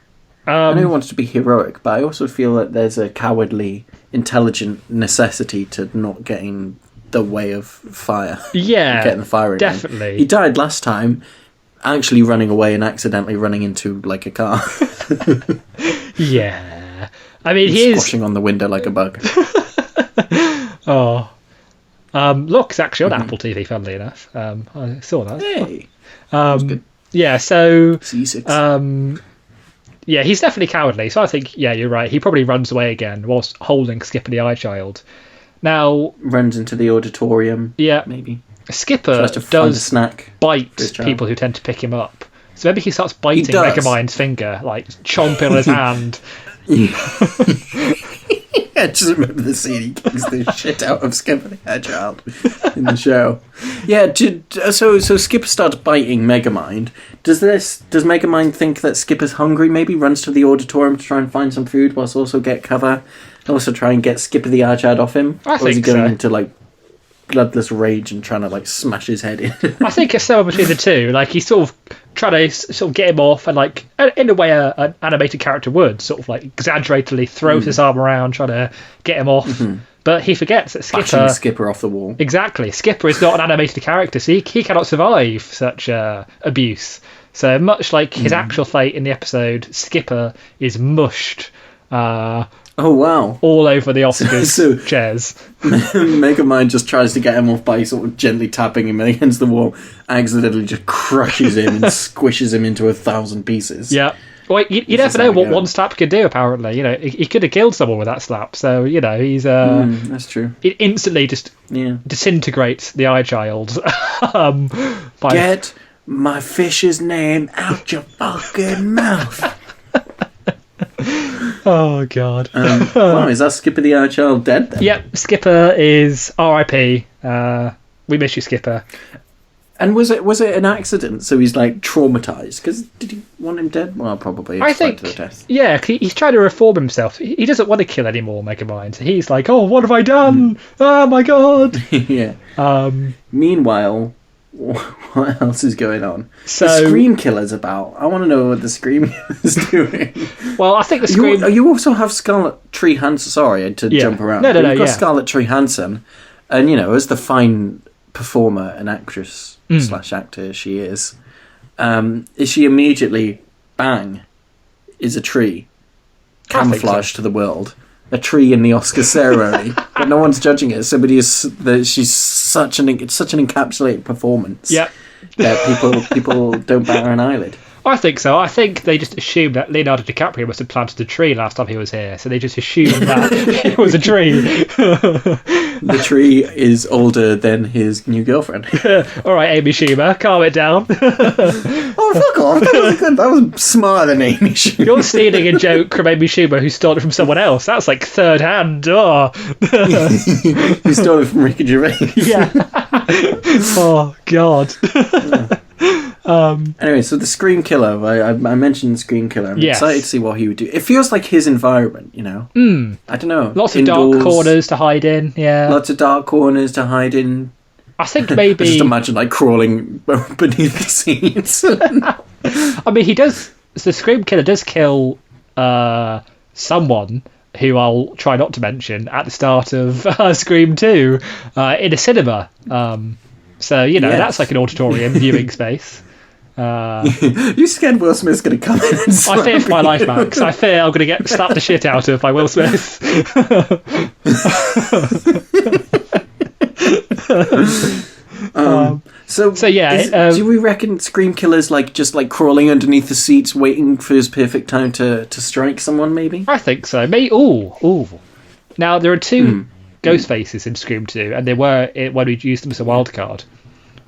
[SPEAKER 1] I know he wants to be heroic, but I also feel that there's a cowardly, intelligent necessity to not getting the way of fire.
[SPEAKER 2] Yeah,
[SPEAKER 1] getting the fire in.
[SPEAKER 2] Definitely.
[SPEAKER 1] He died last time, actually running away and accidentally running into like a car.
[SPEAKER 2] Yeah, I mean he's
[SPEAKER 1] squashing on the window like a bug.
[SPEAKER 2] Look, it's actually on Apple TV, funnily enough. I saw that.
[SPEAKER 1] Hey.
[SPEAKER 2] Good. Yeah, so...
[SPEAKER 1] C6.
[SPEAKER 2] Yeah, he's definitely cowardly, so I think, yeah, you're right. He probably runs away again whilst holding Skipper the Eyechild. Now...
[SPEAKER 1] Runs into the auditorium,
[SPEAKER 2] yeah,
[SPEAKER 1] maybe.
[SPEAKER 2] Skipper
[SPEAKER 1] Tries to find a snack
[SPEAKER 2] bite people who tend to pick him up. So maybe he starts biting Megamind's finger, like chomping on his hand.
[SPEAKER 1] I just remember the scene he kicks the shit out of Skipper the Eyechild in the show. Yeah, so Skipper starts biting Megamind. Does Megamind think that Skipper's hungry? Maybe runs to the auditorium to try and find some food, whilst also get cover, and also try and get Skipper the Eyechild off him.
[SPEAKER 2] I think so.
[SPEAKER 1] Or is he going into like bloodless rage and trying to like smash his head in?
[SPEAKER 2] I think it's somewhere between the two. Like he's sort of trying to sort of get him off, and like in a way an animated character would sort of like exaggeratedly throws his arm around trying to get him off. But he forgets that
[SPEAKER 1] Skipper off the wall.
[SPEAKER 2] Exactly. Skipper is not an animated character, so he cannot survive such abuse. So much like his actual fate in the episode, Skipper is mushed.
[SPEAKER 1] Oh, wow.
[SPEAKER 2] All over the Oscars chairs.
[SPEAKER 1] Megamind just tries to get him off by sort of gently tapping him against the wall, accidentally just crushes him and squishes him into 1,000 pieces.
[SPEAKER 2] Yeah. Well, you never know what one slap can do, apparently. You know, he could have killed someone with that slap. So, you know, he's...
[SPEAKER 1] that's true.
[SPEAKER 2] It instantly just disintegrates the Eyechild.
[SPEAKER 1] Get my fish's name out your fucking mouth.
[SPEAKER 2] Oh, God.
[SPEAKER 1] Wow, is that Skipper the Eyechild dead then?
[SPEAKER 2] Yep, Skipper is R.I.P. We miss you, Skipper.
[SPEAKER 1] And was it an accident? So he's like traumatized? Because did he want him dead? Well, probably.
[SPEAKER 2] I think.
[SPEAKER 1] To the death.
[SPEAKER 2] Yeah, he's trying to reform himself. He doesn't want to kill anymore, Megamind. He's like, oh, what have I done? Oh my God.
[SPEAKER 1] Yeah. Meanwhile, what else is going on?
[SPEAKER 2] So,
[SPEAKER 1] the Scream Killer's about. I want to know what the Scream Killer's doing.
[SPEAKER 2] Well, I think the Scream.
[SPEAKER 1] You also have Scarlet Tree Hansen. Sorry to jump around.
[SPEAKER 2] No.
[SPEAKER 1] You've got Scarlet Tree Hansen, and you know, as the fine performer and actress / actor she is she immediately is a tree camouflaged to the world, a tree in the Oscar ceremony, but no one's judging it. She's such an encapsulated performance.
[SPEAKER 2] Yeah,
[SPEAKER 1] people don't bat an eyelid.
[SPEAKER 2] I think so. I think they just assumed that Leonardo DiCaprio must have planted a tree last time he was here, so they just assumed that it was a tree.
[SPEAKER 1] The tree is older than his new girlfriend.
[SPEAKER 2] All right, Amy Schumer, calm it down.
[SPEAKER 1] Oh, fuck off. That was smarter than Amy Schumer.
[SPEAKER 2] You're stealing a joke from Amy Schumer who stole it from someone else. That's like third hand. Oh.
[SPEAKER 1] Who stole it from Ricky Gervais.
[SPEAKER 2] Yeah. Oh, God.
[SPEAKER 1] Anyway, so the Scream Killer, I mentioned the Scream Killer. I'm excited to see what he would do. It feels like his environment, you know? I don't know.
[SPEAKER 2] Lots of dark corners to hide in, yeah.
[SPEAKER 1] Lots of dark corners to hide in.
[SPEAKER 2] I think maybe...
[SPEAKER 1] I just imagine, like, crawling beneath the scenes.
[SPEAKER 2] I mean, the Scream Killer does kill someone who I'll try not to mention at the start of Scream 2 in a cinema. So, you know, that's like an auditorium viewing space.
[SPEAKER 1] You scared Will Smith's going to come in and
[SPEAKER 2] I fear for my life, Max. I fear I'm going to get slapped the shit out of by Will Smith. So yeah.
[SPEAKER 1] Do we reckon Scream Killer's like just like crawling underneath the seats, waiting for his perfect time to strike someone? Maybe.
[SPEAKER 2] I think so. Ooh. Now there are two ghost faces in Scream 2, and they were when we used them as a wild card.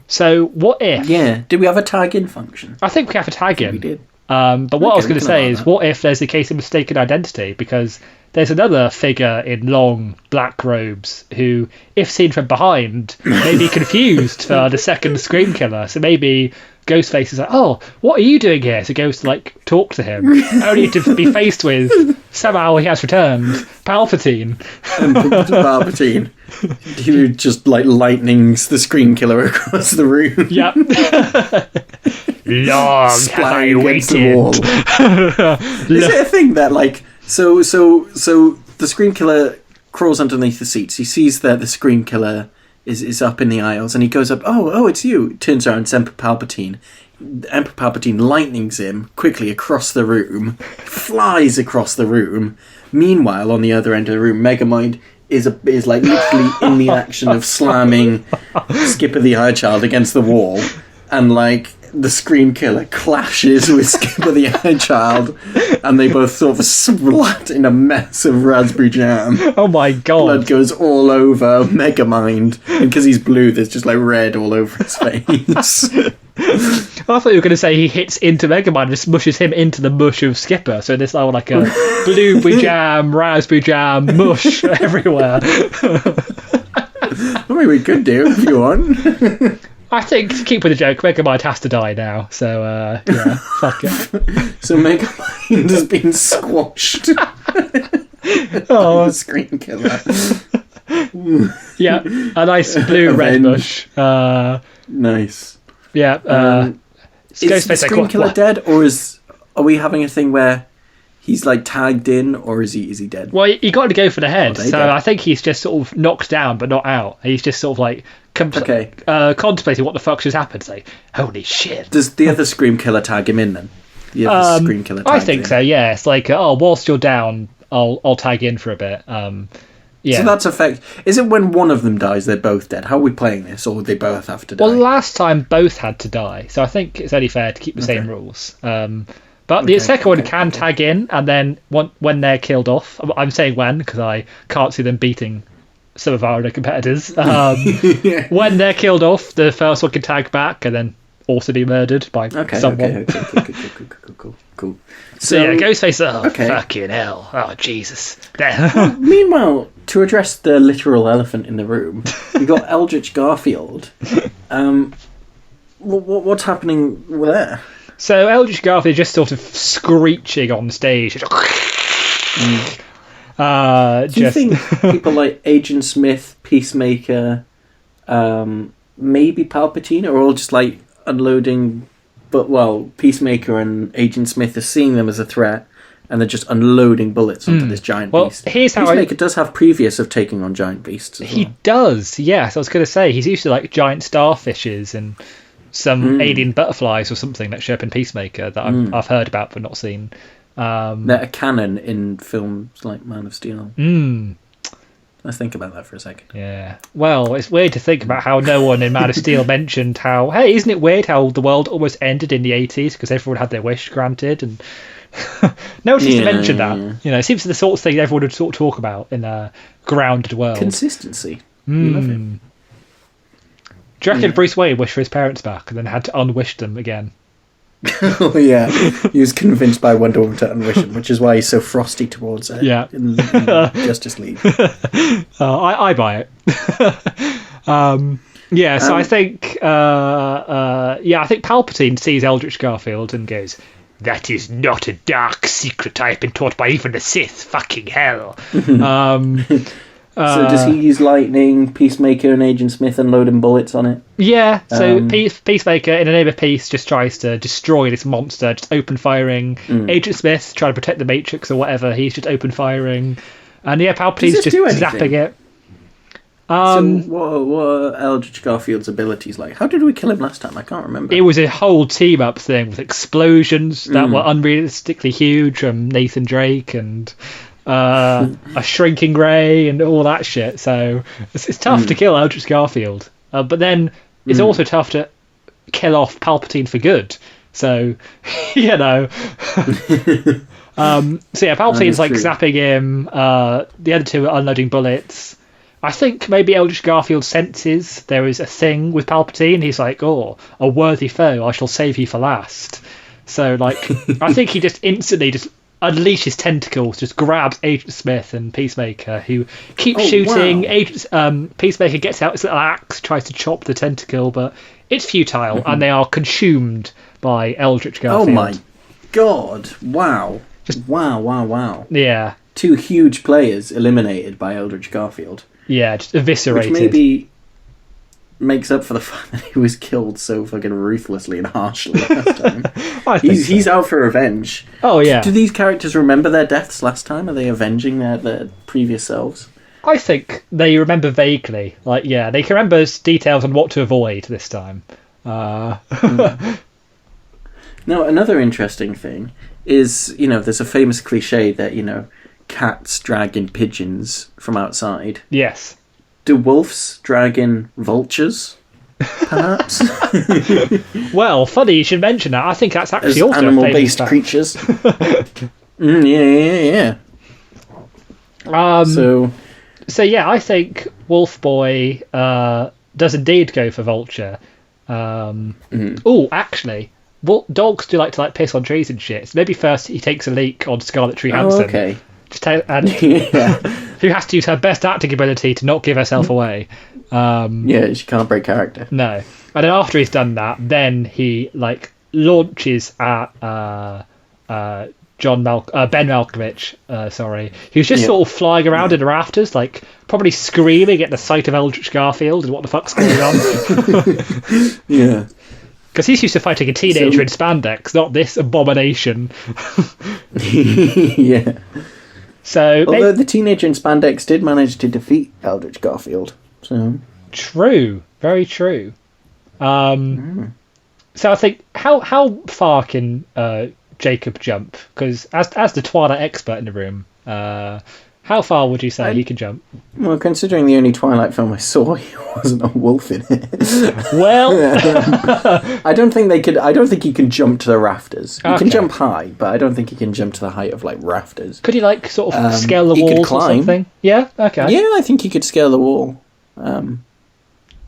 [SPEAKER 2] So what if?
[SPEAKER 1] Yeah. Did we have a tag-in function?
[SPEAKER 2] I think we have a tag-in.
[SPEAKER 1] We did.
[SPEAKER 2] But what I was going to say is, what if there's a case of mistaken identity? Because there's another figure in long black robes who, if seen from behind, may be confused for the second Scream Killer. So maybe Ghostface is like, oh, what are you doing here? So goes to like talk to him, only to be faced with, somehow he has returned, Palpatine.
[SPEAKER 1] Palpatine. Who just like lightnings the Scream Killer across the room.
[SPEAKER 2] Yep. Long have I waited.
[SPEAKER 1] Is it a thing that like so the Scream Killer crawls underneath the seats, he sees that the Scream Killer is up in the aisles, and he goes up, oh it's you, turns around, it's Emperor Palpatine. Emperor Palpatine lightnings him quickly across the room, flies across the room. Meanwhile, on the other end of the room, Megamind is like literally in the action of slamming Skipper the Eyechild against the wall, and like the Scream Killer clashes with Skipper the Eye Child, and they both sort of splat in a mess of raspberry jam.
[SPEAKER 2] Oh my god!
[SPEAKER 1] Blood goes all over Megamind, and because he's blue, there's just like red all over his face.
[SPEAKER 2] I thought you were going to say he hits into Megamind and just mushes him into the mush of Skipper. So there's like a blueberry jam, raspberry jam, mush everywhere.
[SPEAKER 1] I mean, we could do if you want.
[SPEAKER 2] I think, to keep with the joke, Megamind has to die now. So, yeah, fuck it.
[SPEAKER 1] So Megamind has been squashed.
[SPEAKER 2] Oh,
[SPEAKER 1] the Scream Killer.
[SPEAKER 2] Yeah, a nice blue-red mush.
[SPEAKER 1] Nice.
[SPEAKER 2] Yeah.
[SPEAKER 1] Is the Scream Killer dead, or are we having a thing where he's like tagged in, or is he dead?
[SPEAKER 2] Well, he got to go for the head, so I think he's just sort of knocked down but not out. He's just sort of like contemplating what the fuck just happened. Say, holy shit!
[SPEAKER 1] Does the other Scream Killer tag him in then? The other Scream Killer.
[SPEAKER 2] I think so. Yeah, it's like whilst you're down, I'll tag in for a bit. Yeah.
[SPEAKER 1] So that's Is it when one of them dies, they're both dead? How are we playing this, or would they both have to die?
[SPEAKER 2] Well, last time both had to die, so I think it's only fair to keep the same rules. But the second one can tag in, and then when they're killed off, I'm saying when because I can't see them beating some of our other competitors. When they're killed off, the first one can tag back and then also be murdered by someone.
[SPEAKER 1] Okay, cool.
[SPEAKER 2] So yeah, Ghostface. Fucking hell! Oh Jesus!
[SPEAKER 1] Meanwhile, to address the literal elephant in the room, we got Eldritch Garfield. What's happening there?
[SPEAKER 2] So Eldritch Garfield just sort of screeching on stage.
[SPEAKER 1] Do you think people like Agent Smith, Peacemaker, maybe Palpatine are all just like unloading? But Peacemaker and Agent Smith are seeing them as a threat, and they're just unloading bullets onto this giant beast.
[SPEAKER 2] Here's how
[SPEAKER 1] Peacemaker does have previous of taking on giant beasts as well.
[SPEAKER 2] He does, yes. I was going to say he's used to like giant starfishes and some alien butterflies or something that show up in Peacemaker that I've heard about but not seen.
[SPEAKER 1] They're a canon in films like Man of Steel. Let's think about that for a second.
[SPEAKER 2] Yeah. Well, it's weird to think about how no one in Man of Steel mentioned how, hey, isn't it weird how the world almost ended in the 80s because everyone had their wish granted, and no one seems to mention that. You know, it seems to be the sort of thing everyone would sort of talk about in a grounded world.
[SPEAKER 1] Consistency. We love it.
[SPEAKER 2] Do you reckon Bruce Wayne wished for his parents back and then had to unwish them again?
[SPEAKER 1] Oh yeah, he was convinced by Wonder Woman to unwish him, which is why he's so frosty towards it.
[SPEAKER 2] Yeah,
[SPEAKER 1] in Justice League.
[SPEAKER 2] I buy it. So I think, I think Palpatine sees Eldritch Garfield and goes, "That is not a dark secret I have been taught by even the Sith. Fucking hell."
[SPEAKER 1] So does he use lightning, Peacemaker and Agent Smith unloading bullets on it?
[SPEAKER 2] Yeah, so Peacemaker, in the name of peace, just tries to destroy this monster, just open firing. Agent Smith, trying to protect the Matrix or whatever, he's just open firing. And yeah, Palpatine's just zapping it.
[SPEAKER 1] So what are Eldritch Garfield's abilities like? How did we kill him last time? I can't remember.
[SPEAKER 2] It was a whole team-up thing with explosions that were unrealistically huge from Nathan Drake and... a shrinking ray and all that shit, so it's tough to kill Eldritch Garfield, but then it's also tough to kill off Palpatine for good, so you know. Palpatine's like zapping him, the other two are unloading bullets. I think maybe Eldritch Garfield senses there is a thing with Palpatine. He's like, a worthy foe, I shall save you for last. So like I think he just instantly just unleashes tentacles, just grabs Agent Smith and Peacemaker, who keep shooting. Wow. Peacemaker gets out his little axe, tries to chop the tentacle, but it's futile, and they are consumed by Eldritch Garfield.
[SPEAKER 1] Oh my god! Wow! Wow!
[SPEAKER 2] Yeah,
[SPEAKER 1] 2 huge players eliminated by Eldritch Garfield.
[SPEAKER 2] Yeah, just eviscerated.
[SPEAKER 1] Which maybe makes up for the fact that he was killed so fucking ruthlessly and harshly last time. He's out for revenge.
[SPEAKER 2] Oh yeah.
[SPEAKER 1] Do these characters remember their deaths last time? Are they avenging their previous selves?
[SPEAKER 2] I think they remember vaguely. Like, yeah, they can remember details on what to avoid this time.
[SPEAKER 1] Now, another interesting thing is, there's a famous cliche that, cats drag in pigeons from outside.
[SPEAKER 2] Yes.
[SPEAKER 1] Do wolves drag in vultures? perhaps.
[SPEAKER 2] Well, funny you should mention that. I think that's actually
[SPEAKER 1] As
[SPEAKER 2] also
[SPEAKER 1] animal-based creatures. Yeah.
[SPEAKER 2] So yeah, I think Wolf Boy does indeed go for Vulture. Oh, actually, dogs do like to piss on trees and shit. So maybe first he takes a leak on Scarlet Tree Hansen.
[SPEAKER 1] Oh, okay.
[SPEAKER 2] Who has to use her best acting ability to not give herself away.
[SPEAKER 1] Yeah, she can't break character.
[SPEAKER 2] No. And then after he's done that, then he launches at Ben Malkovich, who's just sort of flying around in the rafters, probably screaming at the sight of Eldritch Garfield and what the fuck's going on.
[SPEAKER 1] Yeah.
[SPEAKER 2] Because he's used to fighting a teenager in spandex, not this abomination.
[SPEAKER 1] Yeah. Although the teenager in spandex did manage to defeat Eldritch Garfield. So
[SPEAKER 2] true. Very true. So I think, how far can Jacob jump? Because as the Twilight expert in the room, how far would you say he can jump?
[SPEAKER 1] Well, considering the only Twilight film I saw, he wasn't a wolf in it.
[SPEAKER 2] Well,
[SPEAKER 1] I don't think he can jump to the rafters. He can jump high, but I don't think he can jump to the height of rafters.
[SPEAKER 2] Could he sort of scale the walls or something? Yeah. Okay.
[SPEAKER 1] Yeah, I think he could scale the wall.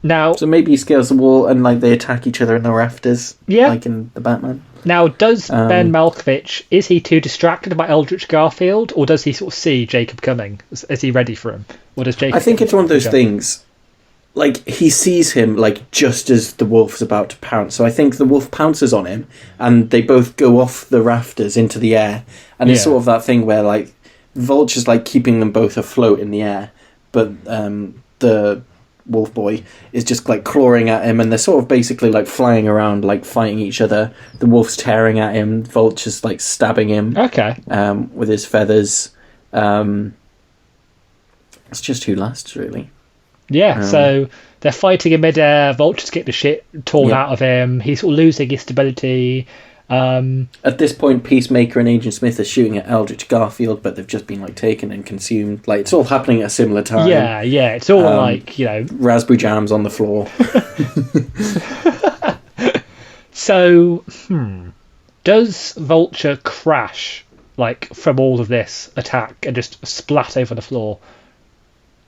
[SPEAKER 2] Now,
[SPEAKER 1] so maybe he scales the wall and they attack each other in the rafters. Yeah, like in the Batman.
[SPEAKER 2] Now, does Ben Malkovich, is he too distracted by Eldritch Garfield, or does he sort of see Jacob coming? Is he ready for him? Or does Jacob?
[SPEAKER 1] I think it's one of those things. He sees him just as the wolf's about to pounce. So I think the wolf pounces on him, and they both go off the rafters into the air. And it's sort of that thing where Vulture's keeping them both afloat in the air, but the Wolf Boy is just clawing at him, and they're sort of basically flying around, fighting each other. The wolf's tearing at him, Vulture's stabbing him.
[SPEAKER 2] Okay.
[SPEAKER 1] With his feathers. It's just who lasts, really.
[SPEAKER 2] Yeah. So they're fighting in midair. Vulture's getting the shit torn out of him. He's sort of losing his stability.
[SPEAKER 1] At this point, Peacemaker and Agent Smith are shooting at Eldritch Garfield, but they've just been taken and consumed. It's all happening at a similar time.
[SPEAKER 2] Yeah. It's all
[SPEAKER 1] raspberry jams on the floor.
[SPEAKER 2] So, does Vulture crash from all of this attack and just splat over the floor?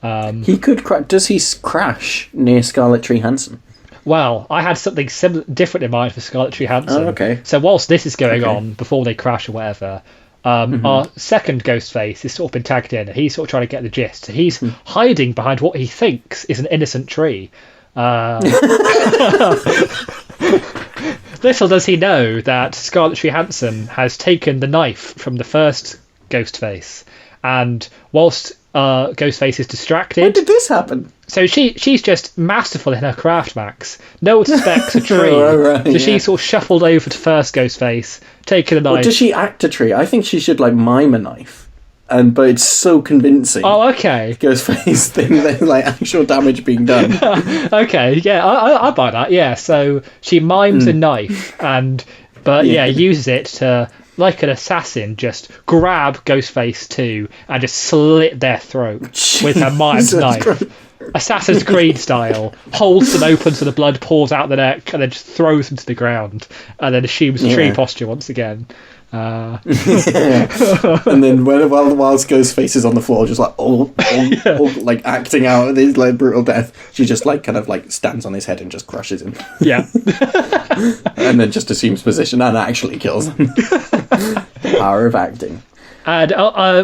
[SPEAKER 1] He could crash. Does he crash near Scarlet Tree Hansen?
[SPEAKER 2] Well, I had something different in mind for Scarlet Tree Hansen.
[SPEAKER 1] Oh, okay.
[SPEAKER 2] So whilst this is going on, before they crash or whatever, our second Ghostface is sort of been tagged in, and he's sort of trying to get the gist. So he's hiding behind what he thinks is an innocent tree. Little does he know that Scarlet Tree Hansen has taken the knife from the first Ghostface, and whilst Ghostface is distracted...
[SPEAKER 1] When did this happen?
[SPEAKER 2] So she's just masterful in her craft, Max. No one suspects a tree. So she sort of shuffled over to first Ghostface, taking a knife.
[SPEAKER 1] Well, does she act a tree? I think she should mime a knife. But it's so convincing.
[SPEAKER 2] Oh, okay.
[SPEAKER 1] Ghostface thing, there's actual damage being done.
[SPEAKER 2] Okay, yeah, I buy that. Yeah, so she mimes a knife, uses it to, like an assassin, just grab Ghostface too and just slit their throat with her mimed knife. Christ. Assassin's Creed style, holds them open so the blood pours out the neck, and then just throws them to the ground, and then assumes tree posture once again. And
[SPEAKER 1] then whilst Ghostface is on the floor, just acting out his brutal death, she just stands on his head and just crushes him.
[SPEAKER 2] Yeah.
[SPEAKER 1] And then just assumes position and actually kills him. The power of acting.
[SPEAKER 2] And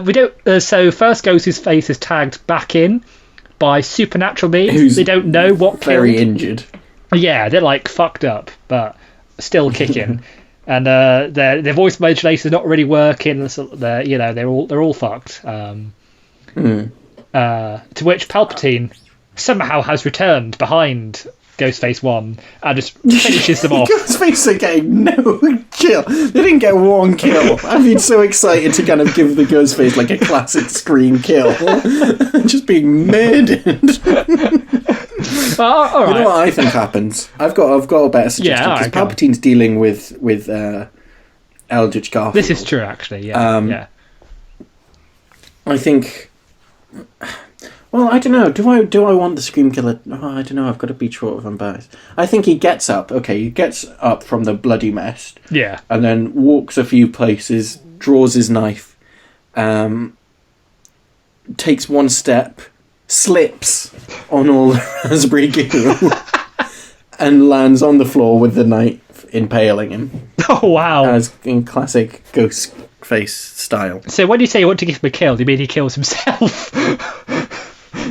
[SPEAKER 2] we don't. So first Ghost's face is tagged back in by supernatural means. They don't know what killed.
[SPEAKER 1] Very injured.
[SPEAKER 2] Yeah, they're fucked up, but still kicking. And their voice modulation is not really working. So they're all fucked. To which Palpatine somehow has returned behind Ghostface 1 and just finishes them off.
[SPEAKER 1] Ghostface are getting no kill. They didn't get one kill. I've been so excited to kind of give the Ghostface a classic Scream kill. Just being murdered.
[SPEAKER 2] All right.
[SPEAKER 1] You know what I think happens? I've got a better suggestion, because Palpatine's dealing with Eldritch Garfield.
[SPEAKER 2] This is true, actually. Yeah.
[SPEAKER 1] I think Well, I don't know. Do I want the Scream Killer? Oh, I don't know. I've got to be short of unbiased. I think he gets up. Okay, he gets up from the bloody mess.
[SPEAKER 2] Yeah.
[SPEAKER 1] And then walks a few places, draws his knife, takes one step, slips on all the raspberry goo, and lands on the floor with the knife impaling him.
[SPEAKER 2] Oh, wow.
[SPEAKER 1] As in classic Ghostface style.
[SPEAKER 2] So when you say you want to give him a kill, do you mean he kills himself?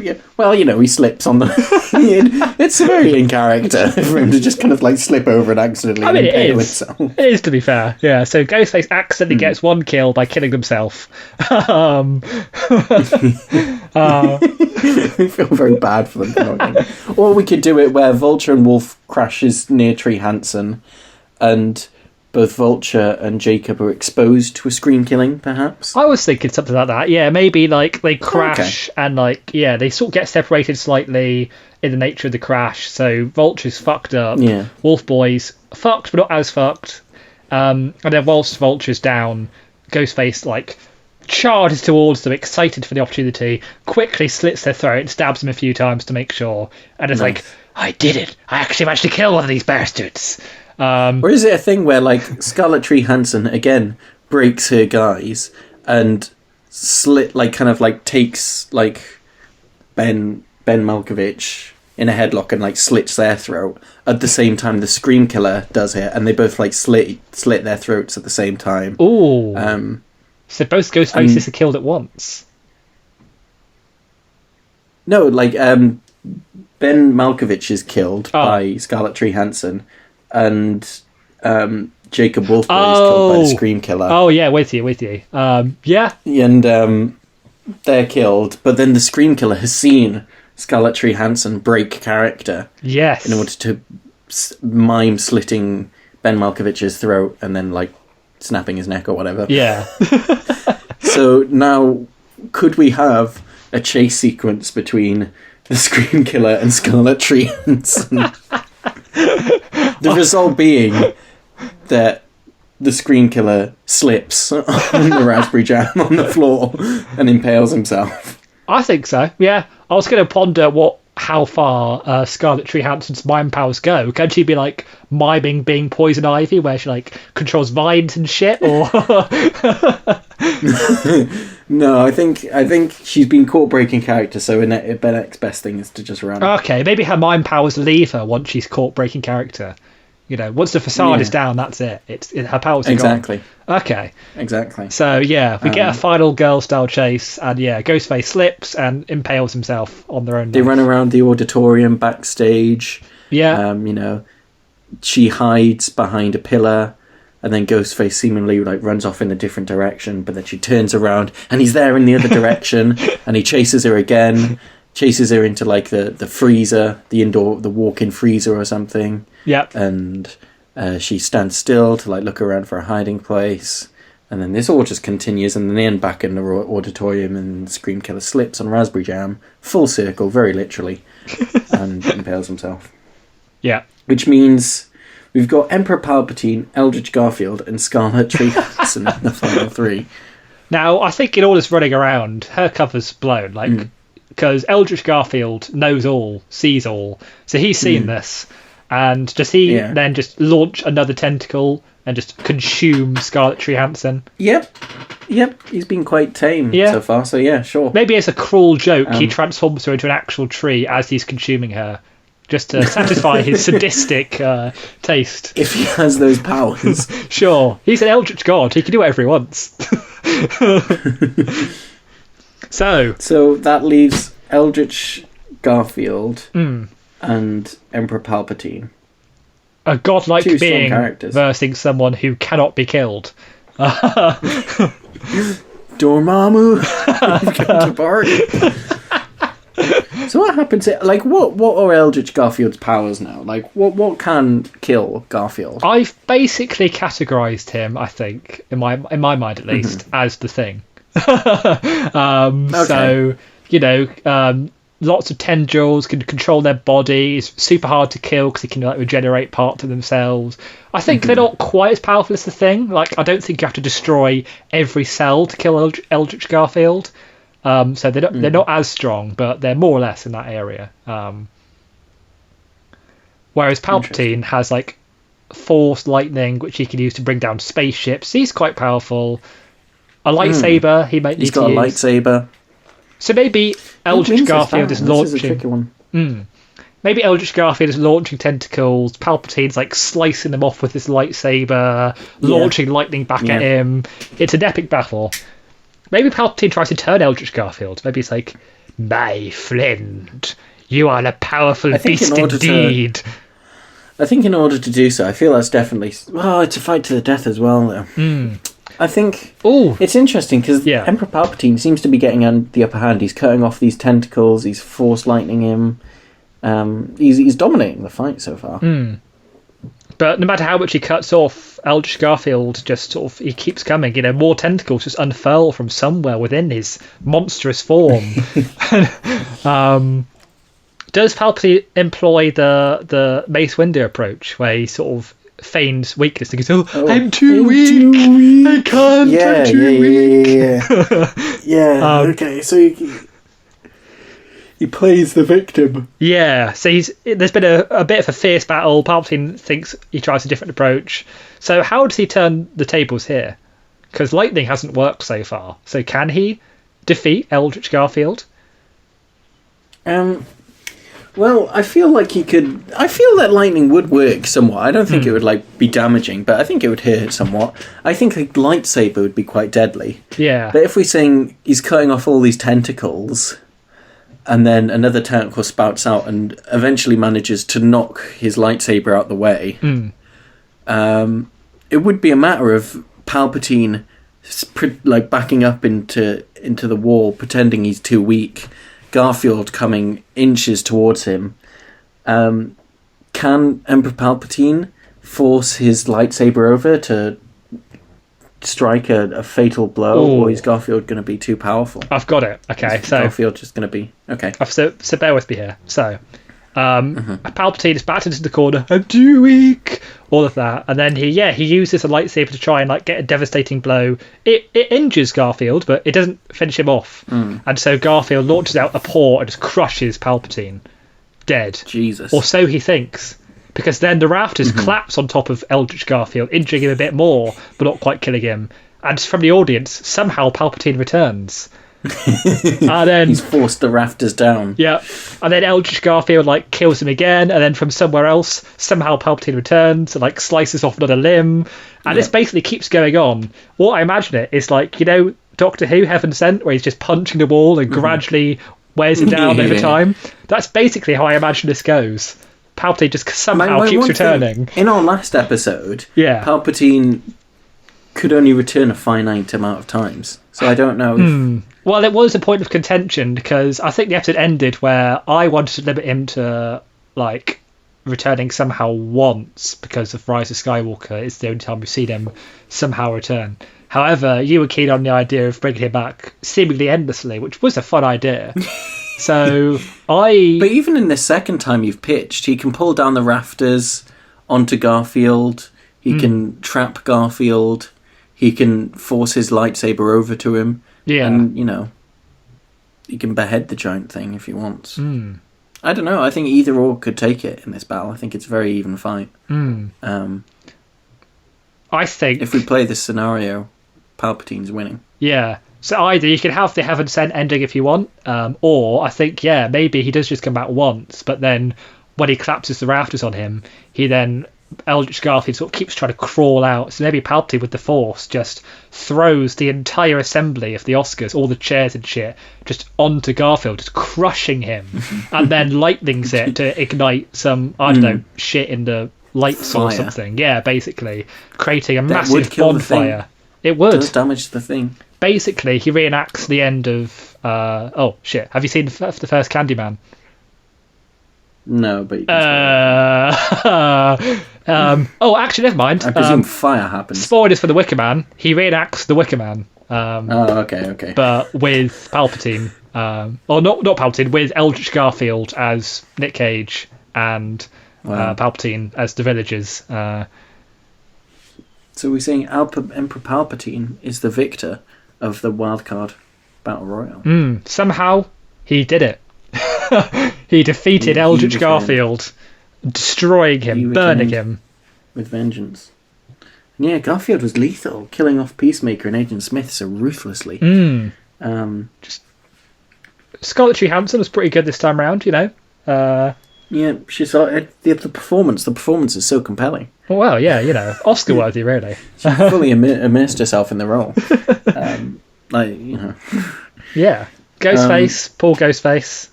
[SPEAKER 1] Yeah. Well, he slips on the... It's very in character for him to just kind of like slip over and accidentally impale himself.
[SPEAKER 2] It is, to be fair. Yeah, so Ghostface accidentally gets one kill by killing himself. I
[SPEAKER 1] feel very bad for them. Or we could do it where Vulture and Wolf crashes near Tree Hansen, and both Vulture and Jacob are exposed to a Scream killing, perhaps.
[SPEAKER 2] I was thinking something like that. Yeah, maybe like they crash and they sort of get separated slightly in the nature of the crash. So Vulture's fucked up.
[SPEAKER 1] Yeah.
[SPEAKER 2] Wolf Boy's fucked, but not as fucked. And then whilst Vulture's down, Ghostface charges towards them, excited for the opportunity, quickly slits their throat, stabs them a few times to make sure, and is like, I did it! I actually managed to kill one of these bastards!
[SPEAKER 1] Or is it a thing where, Scarlet Tree Hansen, again, breaks her guys and takes, Ben Malkovich in a headlock and, slits their throat at the same time the Scream Killer does it, and they both, slit their throats at the same time.
[SPEAKER 2] Ooh. So both Ghostfaces are killed at once?
[SPEAKER 1] No, Ben Malkovich is killed by Scarlet Tree Hansen, and Jacob Wolfboy is killed by the Scream Killer.
[SPEAKER 2] Oh, yeah, with you. Yeah.
[SPEAKER 1] And they're killed, but then the Scream Killer has seen Scarlet Tree Hansen break character.
[SPEAKER 2] Yes.
[SPEAKER 1] In order to mime slitting Ben Malkovich's throat and then, snapping his neck or whatever.
[SPEAKER 2] Yeah.
[SPEAKER 1] So now, could we have a chase sequence between the Scream Killer and Scarlet Tree Hansen? The result being that the Scream Killer slips on the raspberry jam on the floor and impales himself.
[SPEAKER 2] I think so, yeah. I was going to ponder how far Scarlet Tree Hansen's mime powers go. Can she be miming being Poison Ivy, where she controls vines and shit? Or
[SPEAKER 1] no, I think she's been caught breaking character. So Bennett's best thing is to just run.
[SPEAKER 2] Okay, maybe her mime powers leave her once she's caught breaking character. Once the facade is down, that's it. Her powers are
[SPEAKER 1] exactly
[SPEAKER 2] gone. Okay,
[SPEAKER 1] exactly.
[SPEAKER 2] So we get a final girl-style chase, and Ghostface slips and impales himself on their own.
[SPEAKER 1] They run around the auditorium backstage.
[SPEAKER 2] Yeah,
[SPEAKER 1] she hides behind a pillar, and then Ghostface seemingly runs off in a different direction. But then she turns around, and he's there in the other direction, and he chases her again. Chases her into the freezer, the walk-in freezer or something.
[SPEAKER 2] Yep.
[SPEAKER 1] And she stands still to look around for a hiding place, and then this all just continues, and then they end back in the auditorium, and Scream Killer slips on raspberry jam, full circle, very literally, and impales himself.
[SPEAKER 2] Yeah.
[SPEAKER 1] Which means we've got Emperor Palpatine, Eldritch Garfield, and Scarlet Tree Hansen in the final three.
[SPEAKER 2] Now, I think in all this running around, her cover's blown, because Eldritch Garfield knows all, sees all, so he's seen this. And does he then just launch another tentacle and just consume Scarlet Tree Hansen?
[SPEAKER 1] Yep. He's been quite tame so far, so yeah, sure.
[SPEAKER 2] Maybe as a cruel joke, he transforms her into an actual tree as he's consuming her, just to satisfy his sadistic taste.
[SPEAKER 1] If he has those powers.
[SPEAKER 2] Sure. He's an Eldritch god. He can do whatever he wants. So
[SPEAKER 1] that leaves Eldritch Garfield and Emperor Palpatine.
[SPEAKER 2] A godlike being versus someone who cannot be killed.
[SPEAKER 1] Dormammu, we've come to party. So what happens? What are Eldritch Garfield's powers now? What can kill Garfield?
[SPEAKER 2] I've basically categorised him, I think, in my mind at least, as the Thing. So lots of tendrils, can control their body, is super hard to kill because they can regenerate parts of themselves. I think they're not quite as powerful as the Thing. I don't think you have to destroy every cell to kill Eldritch Garfield. So they're not as strong, but they're more or less in that area. Whereas Palpatine has like Force lightning, which he can use to bring down spaceships. He's quite powerful. A lightsaber he might need to use.
[SPEAKER 1] He's got a lightsaber.
[SPEAKER 2] So maybe Eldritch Garfield is launching.
[SPEAKER 1] This is a tricky one.
[SPEAKER 2] Maybe Eldritch Garfield is launching tentacles. Palpatine's like slicing them off with his lightsaber, launching lightning back at him. It's an epic battle. Maybe Palpatine tries to turn Eldritch Garfield. Maybe it's like, my friend, you are a powerful beast indeed.
[SPEAKER 1] I think in order to do so, I feel that's definitely... Well, it's a fight to the death as well, though. I think it's interesting because Emperor Palpatine seems to be getting the upper hand. He's cutting off these tentacles. He's force lightning him. He's dominating the fight so far.
[SPEAKER 2] But no matter how much he cuts off, Eldritch Garfield just sort of he keeps coming. More tentacles just unfurl from somewhere within his monstrous form. Does Palpatine employ the Mace Windu approach, where he sort of feigns weakness? He goes, I'm too weak. I can't. I'm too weak.
[SPEAKER 1] Okay, so he plays the victim.
[SPEAKER 2] Yeah, so there's been a bit of a fierce battle. Palpatine thinks he tries a different approach. So how does he turn the tables here? Because lightning hasn't worked so far. So can he defeat Eldritch Garfield?
[SPEAKER 1] Well, I feel like he could... I feel that lightning would work somewhat. I don't think it would be damaging, but I think it would hurt somewhat. I think a lightsaber would be quite deadly.
[SPEAKER 2] Yeah.
[SPEAKER 1] But if we're saying he's cutting off all these tentacles, and then another tentacle spouts out and eventually manages to knock his lightsaber out the way, it would be a matter of Palpatine backing up into the wall, pretending he's too weak, Garfield coming inches towards him. Can Emperor Palpatine force his lightsaber over to strike a fatal blow, or is Garfield going to be too powerful?
[SPEAKER 2] I've got it. Okay, so
[SPEAKER 1] Garfield just going to be okay.
[SPEAKER 2] So bear with me here. So, Palpatine is backed into the corner. I'm too weak. All of that, and then he uses a lightsaber to try and get a devastating blow. It injures Garfield, but it doesn't finish him off. And so Garfield launches out a paw and just crushes Palpatine, dead.
[SPEAKER 1] Jesus.
[SPEAKER 2] Or so he thinks. Because then the rafters collapse on top of Eldritch Garfield, injuring him a bit more, but not quite killing him. And from the audience, somehow Palpatine returns. And then
[SPEAKER 1] he's forced the rafters down.
[SPEAKER 2] Yeah. And then Eldritch Garfield kills him again, and then from somewhere else, somehow Palpatine returns and slices off another limb. And this basically keeps going on. What I imagine it is Doctor Who, Heaven Sent, where he's just punching the wall and gradually wears it down over time. That's basically how I imagine this goes. Palpatine just somehow keeps returning.
[SPEAKER 1] In our last episode, Palpatine could only return a finite amount of times. So I don't know if...
[SPEAKER 2] Well, it was a point of contention, because I think the episode ended where I wanted to limit him to, returning somehow once, because of Rise of Skywalker. It's the only time we've seen him somehow return. However, you were keen on the idea of bringing him back seemingly endlessly, which was a fun idea. So But
[SPEAKER 1] even in the second time you've pitched, he can pull down the rafters onto Garfield. He can trap Garfield. He can force his lightsaber over to him. Yeah. And, he can behead the giant thing if he wants. I don't know. I think either or could take it in this battle. I think it's a very even fight.
[SPEAKER 2] I think...
[SPEAKER 1] If we play this scenario, Palpatine's winning.
[SPEAKER 2] Yeah. So either you can have the Heaven Sent ending if you want, or I think, maybe he does just come back once, but then when he collapses the rafters on him, he then... Eldritch Garfield sort of keeps trying to crawl out. So maybe Palpatine with the Force just throws the entire assembly of the Oscars, all the chairs and shit, just onto Garfield, just crushing him, and then lightnings it to ignite some, I don't know, shit in the lights or something. Yeah, basically creating a massive bonfire. It would.
[SPEAKER 1] It does damage the thing.
[SPEAKER 2] Basically, he reenacts the end of... oh, shit. Have you seen the first Candyman?
[SPEAKER 1] No, but you
[SPEAKER 2] actually, never mind.
[SPEAKER 1] I presume fire happens.
[SPEAKER 2] Spoilers for the Wicker Man. He reenacts the Wicker Man.
[SPEAKER 1] Okay.
[SPEAKER 2] But with Palpatine, or not Palpatine, with Eldritch Garfield as Nick Cage and Palpatine as the villagers.
[SPEAKER 1] So we're saying Emperor Palpatine is the victor of the wild card. Battle Royale.
[SPEAKER 2] Somehow he did it. He defeated Eldritch Garfield, destroying him, burning him.
[SPEAKER 1] With vengeance. Yeah, Garfield was lethal, killing off Peacemaker and Agent Smith so ruthlessly.
[SPEAKER 2] Scarlett Johansson was pretty good this time around, you know.
[SPEAKER 1] Yeah, she saw the performance. The performance is so compelling.
[SPEAKER 2] Well, yeah, you know, Oscar worthy, really.
[SPEAKER 1] She fully immersed herself in the role.
[SPEAKER 2] Yeah, Ghostface, poor Ghostface.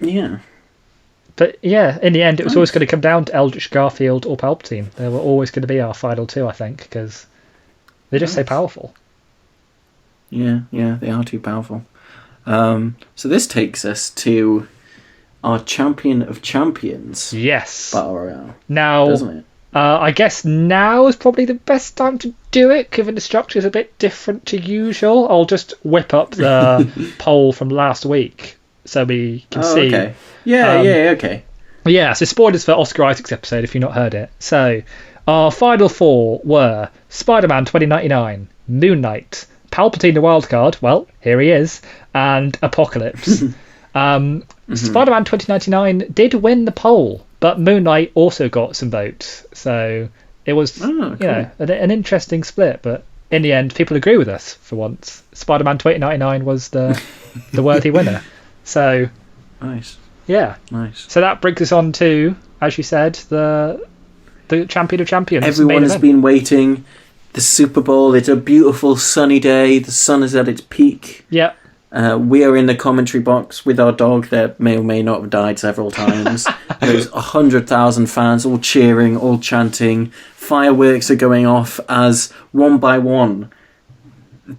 [SPEAKER 1] Yeah.
[SPEAKER 2] But yeah, in the end, it was always going to come down to Eldritch, Garfield, or Palpatine. They were always going to be our final two, I think, because they're just so powerful.
[SPEAKER 1] Yeah, they are too powerful. So this takes us to our Champion of Champions.
[SPEAKER 2] Yes.
[SPEAKER 1] Battle Royale.
[SPEAKER 2] Now,
[SPEAKER 1] doesn't it?
[SPEAKER 2] I guess now is probably the best time to do it, given the structure is a bit different to usual. I'll just whip up the poll from last week so we can see.
[SPEAKER 1] Okay. Okay.
[SPEAKER 2] Yeah, so spoilers for Oscar Isaac's episode if you've not heard it. So, our final four were Spider-Man 2099, Moon Knight, Palpatine the Wildcard, well, here he is, and Apocalypse. Spider-Man 2099 did win the poll, but Moon Knight also got some votes. So it was you know, an interesting split, but in the end, people agree with us for once. Spider-Man 2099 was the worthy winner. So
[SPEAKER 1] nice.
[SPEAKER 2] Yeah.
[SPEAKER 1] Nice.
[SPEAKER 2] So that brings us on to, as you said, the Champion of Champions.
[SPEAKER 1] Everyone has been waiting. The Super Bowl. It's a beautiful sunny day. The sun is at its peak.
[SPEAKER 2] Yeah.
[SPEAKER 1] We are in the commentary box with our dog that may or may not have died several times. There's 100,000 fans all cheering, all chanting. Fireworks are going off as one by one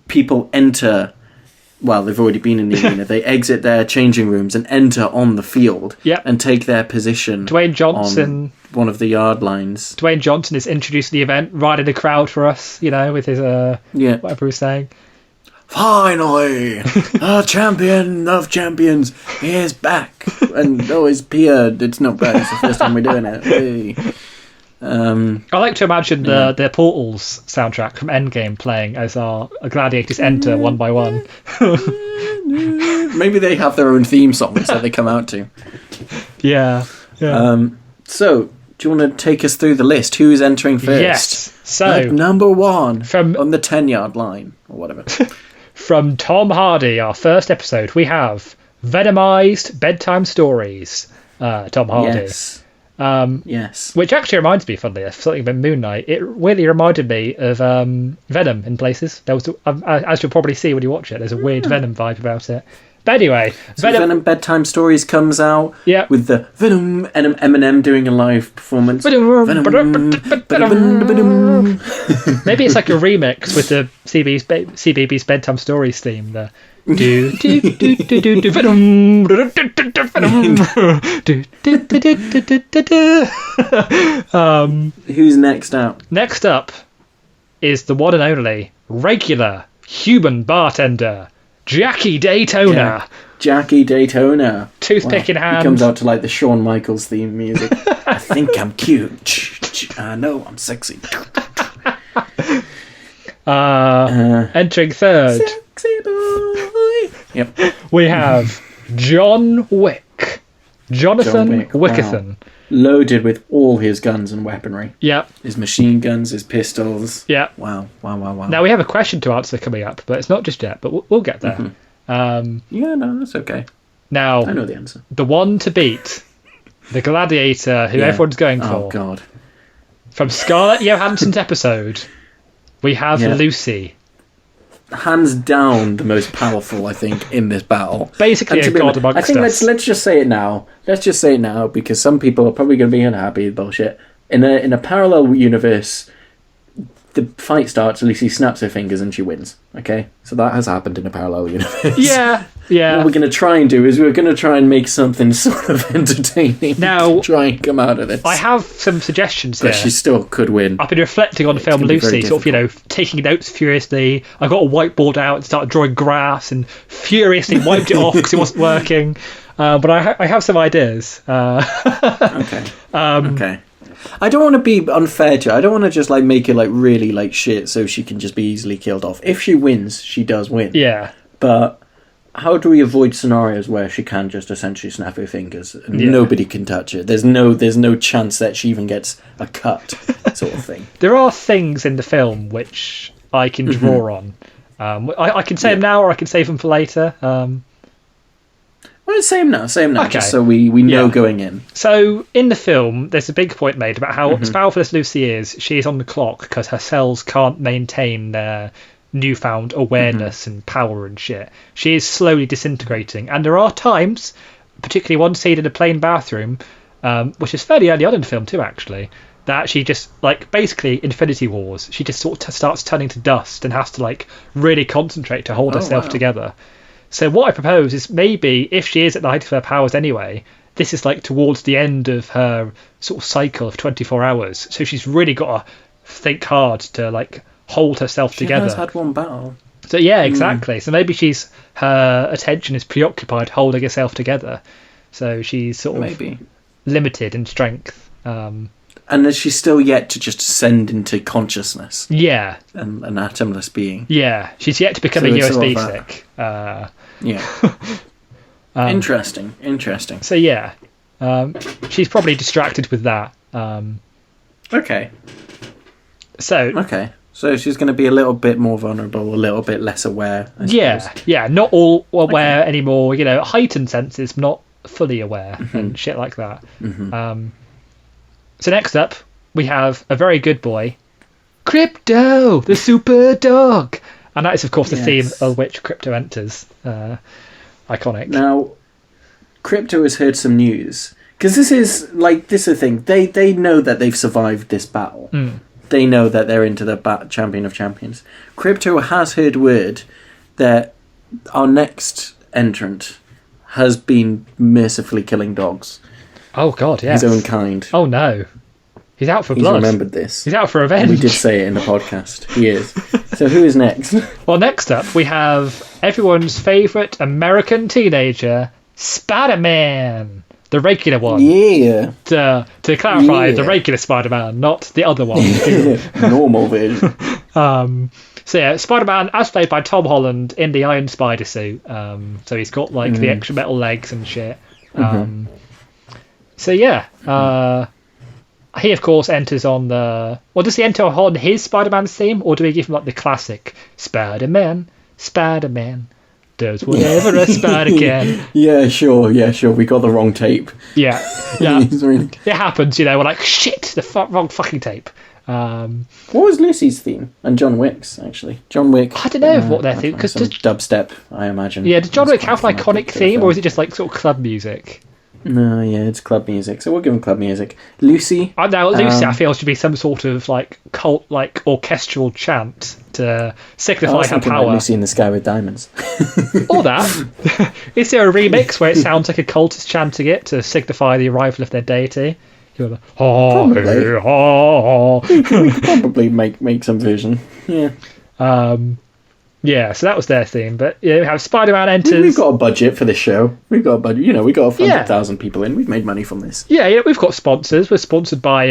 [SPEAKER 1] people enter. Well, they've already been in the arena. They exit their changing rooms and enter on the field and take their position.
[SPEAKER 2] Dwayne Johnson,
[SPEAKER 1] on one of the yard lines.
[SPEAKER 2] Dwayne Johnson is introducing the event, riding the crowd for us, you know, with his whatever he was saying.
[SPEAKER 1] Finally, the champion of champions is back. And his beard, it's not bad. It's the first time we're doing it. Hey.
[SPEAKER 2] I like to imagine the Portals soundtrack from Endgame playing as our gladiators enter one by one.
[SPEAKER 1] Maybe they have their own theme songs that they come out to.
[SPEAKER 2] Yeah.
[SPEAKER 1] So, do you want to take us through the list? Who's entering first?
[SPEAKER 2] Yes. So,
[SPEAKER 1] number one on the 10-yard line or whatever.
[SPEAKER 2] From Tom Hardy, our first episode, we have Venomized Bedtime Stories. Tom Hardy.
[SPEAKER 1] Yes.
[SPEAKER 2] Yes. Which actually reminds me, funnily enough, something about Moon Knight. It really reminded me of Venom in places. There was, as you'll probably see when you watch it, there's a weird Venom vibe about it. But anyway,
[SPEAKER 1] so Venom Bedtime Stories comes out with the Venom and Eminem doing a live performance.
[SPEAKER 2] Maybe it's like a remix with the CBeebies Bedtime Stories theme. The do do do do do do Venom.
[SPEAKER 1] Who's next up?
[SPEAKER 2] Next up is the one and only regular human bartender, Jackie Daytona.
[SPEAKER 1] Yeah. Jackie Daytona.
[SPEAKER 2] Toothpick in hand.
[SPEAKER 1] He comes out to like the Shawn Michaels theme music. I think I'm cute. I know I'm sexy.
[SPEAKER 2] Entering third.
[SPEAKER 1] Sexy boy. Yep.
[SPEAKER 2] We have John Wick. Jonathan Wickerson.
[SPEAKER 1] Wow. Loaded with all his guns and weaponry.
[SPEAKER 2] Yep.
[SPEAKER 1] His machine guns, his pistols.
[SPEAKER 2] Yep.
[SPEAKER 1] Wow.
[SPEAKER 2] Now we have a question to answer coming up, but it's not just yet, but we'll get there.
[SPEAKER 1] Yeah, no, that's okay.
[SPEAKER 2] Now,
[SPEAKER 1] I know the answer.
[SPEAKER 2] The one to beat, the gladiator who everyone's going for.
[SPEAKER 1] Oh, God.
[SPEAKER 2] From Scarlett Johansson's episode, we have Lucy.
[SPEAKER 1] Hands down the most powerful, I think, in this battle.
[SPEAKER 2] Basically a god amongst us.
[SPEAKER 1] I think let's just say it now. Let's just say it now, because some people are probably going to be unhappy with bullshit. In a parallel universe, the fight starts, Lucy snaps her fingers and she wins. Okay? So that has happened in a parallel universe.
[SPEAKER 2] Yeah.
[SPEAKER 1] What we're going to try and do is we're going to try and make something sort of entertaining
[SPEAKER 2] now,
[SPEAKER 1] to try and come out of this.
[SPEAKER 2] I have some suggestions here.
[SPEAKER 1] But she still could win.
[SPEAKER 2] I've been reflecting on the film Lucy, sort of, taking notes furiously. I got a whiteboard out and started drawing grass and furiously wiped it off because it wasn't working. But I have some ideas.
[SPEAKER 1] Okay. I don't want to be unfair to her. I don't want to just like make it like really like shit so she can just be easily killed off. If she wins, she does win.
[SPEAKER 2] Yeah.
[SPEAKER 1] But how do we avoid scenarios where she can just essentially snap her fingers and nobody can touch her? There's no chance that she even gets a cut, sort of thing.
[SPEAKER 2] There are things in the film which I can draw on. I can say them now, or I can save them for later.
[SPEAKER 1] Well, same now,
[SPEAKER 2] okay.
[SPEAKER 1] Just so we know going in.
[SPEAKER 2] So, in the film, there's a big point made about how, as powerful as Lucy is, she is on the clock because her cells can't maintain their newfound awareness and power and shit. She is slowly disintegrating. And there are times, particularly one scene in a plain bathroom, which is fairly early on in the film too, actually, that she just, like, basically Infinity Wars, she just sort of starts turning to dust and has to, like, really concentrate to hold herself together. So what I propose is maybe if she is at the height of her powers anyway, this is like towards the end of her sort of cycle of 24 hours. So she's really got to think hard to like hold herself together.
[SPEAKER 1] She has had one battle.
[SPEAKER 2] So yeah, exactly. So maybe her attention is preoccupied holding herself together. So she's sort of limited in strength.
[SPEAKER 1] And is she still yet to just ascend into consciousness?
[SPEAKER 2] Yeah.
[SPEAKER 1] An atomless being.
[SPEAKER 2] Yeah. She's yet to become a USB stick.
[SPEAKER 1] Interesting.
[SPEAKER 2] So yeah. She's probably distracted with that.
[SPEAKER 1] Okay.
[SPEAKER 2] So
[SPEAKER 1] she's going to be a little bit more vulnerable, a little bit less aware, I suppose.
[SPEAKER 2] Yeah. Not all aware anymore. You know, heightened senses, not fully aware and shit like that. So next up, we have a very good boy, Crypto, the super dog. And that is, of course, the theme of which Crypto enters. Iconic.
[SPEAKER 1] Now, Crypto has heard some news. Because this is the thing. They know that they've survived this battle. They know that they're into the Champion of Champions. Crypto has heard word that our next entrant has been mercifully killing dogs.
[SPEAKER 2] Oh, God, yes.
[SPEAKER 1] His own kind.
[SPEAKER 2] Oh, no. He's out for blood.
[SPEAKER 1] He's remembered this.
[SPEAKER 2] He's out for revenge.
[SPEAKER 1] We did say it in the podcast. He is. So who is next?
[SPEAKER 2] Well, next up, we have everyone's favourite American teenager, Spiderman. The regular one.
[SPEAKER 1] Yeah.
[SPEAKER 2] To clarify, the regular Spider-Man, not the other one.
[SPEAKER 1] Normal version.
[SPEAKER 2] So yeah, Spider-Man, as played by Tom Holland in the Iron Spider suit. So he's got like the extra metal legs and shit. So yeah, he of course enters on the. Well, does he enter on his Spider-Man's theme, or do we give him like the classic Spider-Man does whatever a spider can?
[SPEAKER 1] Yeah, sure. We got the wrong tape.
[SPEAKER 2] Yeah. It happens, you know. We're like, shit, the wrong fucking tape.
[SPEAKER 1] What was Lucy's theme? And John Wick's, actually. John Wick.
[SPEAKER 2] I don't know what their theme, because
[SPEAKER 1] dubstep, I imagine.
[SPEAKER 2] Yeah, does John Wick have an iconic theme, or is it just like sort of club music?
[SPEAKER 1] No, yeah, it's club music, so we'll give him club music. Lucy.
[SPEAKER 2] Lucy, I feel, should be some sort of like cult, like orchestral chant to signify her power.
[SPEAKER 1] Like Lucy in the Sky with Diamonds.
[SPEAKER 2] Or that. Is there a remix where it sounds like a cultist chanting it to signify the arrival of their deity? You're like,
[SPEAKER 1] we could probably make some version. Yeah.
[SPEAKER 2] Yeah, so that was their theme. But yeah, we have Spider-Man enters.
[SPEAKER 1] We've got a budget for this show. We've got a budget. You know, we got 100,000 people in. We've made money from this.
[SPEAKER 2] Yeah, we've got sponsors. We're sponsored by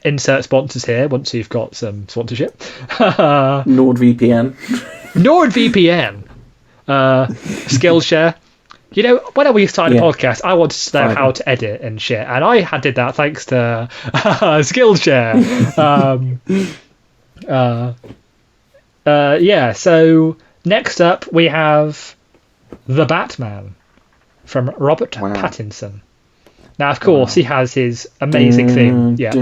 [SPEAKER 2] insert sponsors here. Once you've got some sponsorship,
[SPEAKER 1] NordVPN,
[SPEAKER 2] Skillshare. You know, when we started the podcast, I wanted to know how to edit and shit, and I did that thanks to Skillshare. So next up we have The Batman from Robert Pattinson. Now, of course, he has his amazing theme. Yeah.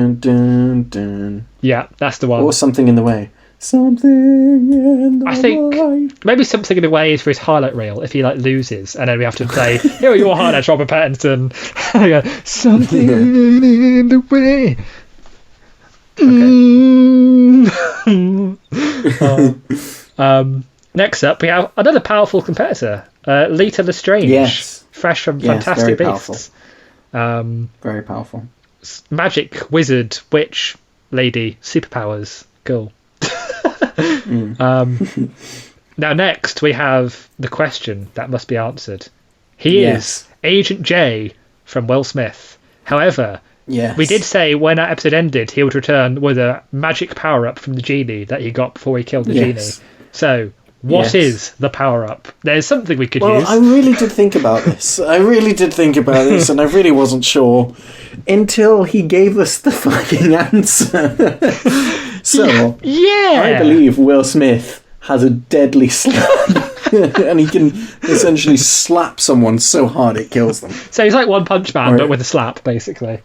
[SPEAKER 2] Yeah, that's the one.
[SPEAKER 1] Or Something in the Way. Something in the way.
[SPEAKER 2] I think maybe Something in the Way is for his highlight reel if he like loses, and then we have to play, here are your highlights, Robert Pattinson. Something in the way. Okay. Next up, we have another powerful competitor, Lita Lestrange, fresh from Fantastic Beasts.
[SPEAKER 1] Very powerful.
[SPEAKER 2] Magic, wizard, witch, lady, superpowers, cool. Now, next we have the question that must be answered. He is Agent J from Will Smith. However,
[SPEAKER 1] Yes.
[SPEAKER 2] We did say when that episode ended, he would return with a magic power-up from the genie that he got before he killed the genie. So, what is the power-up? There's something we could use.
[SPEAKER 1] Well, I really did think about this. And I really wasn't sure until he gave us the fucking answer. So, I believe Will Smith has a deadly slap. And he can essentially slap someone so hard it kills them.
[SPEAKER 2] So he's like One Punch Man, but with a slap, basically.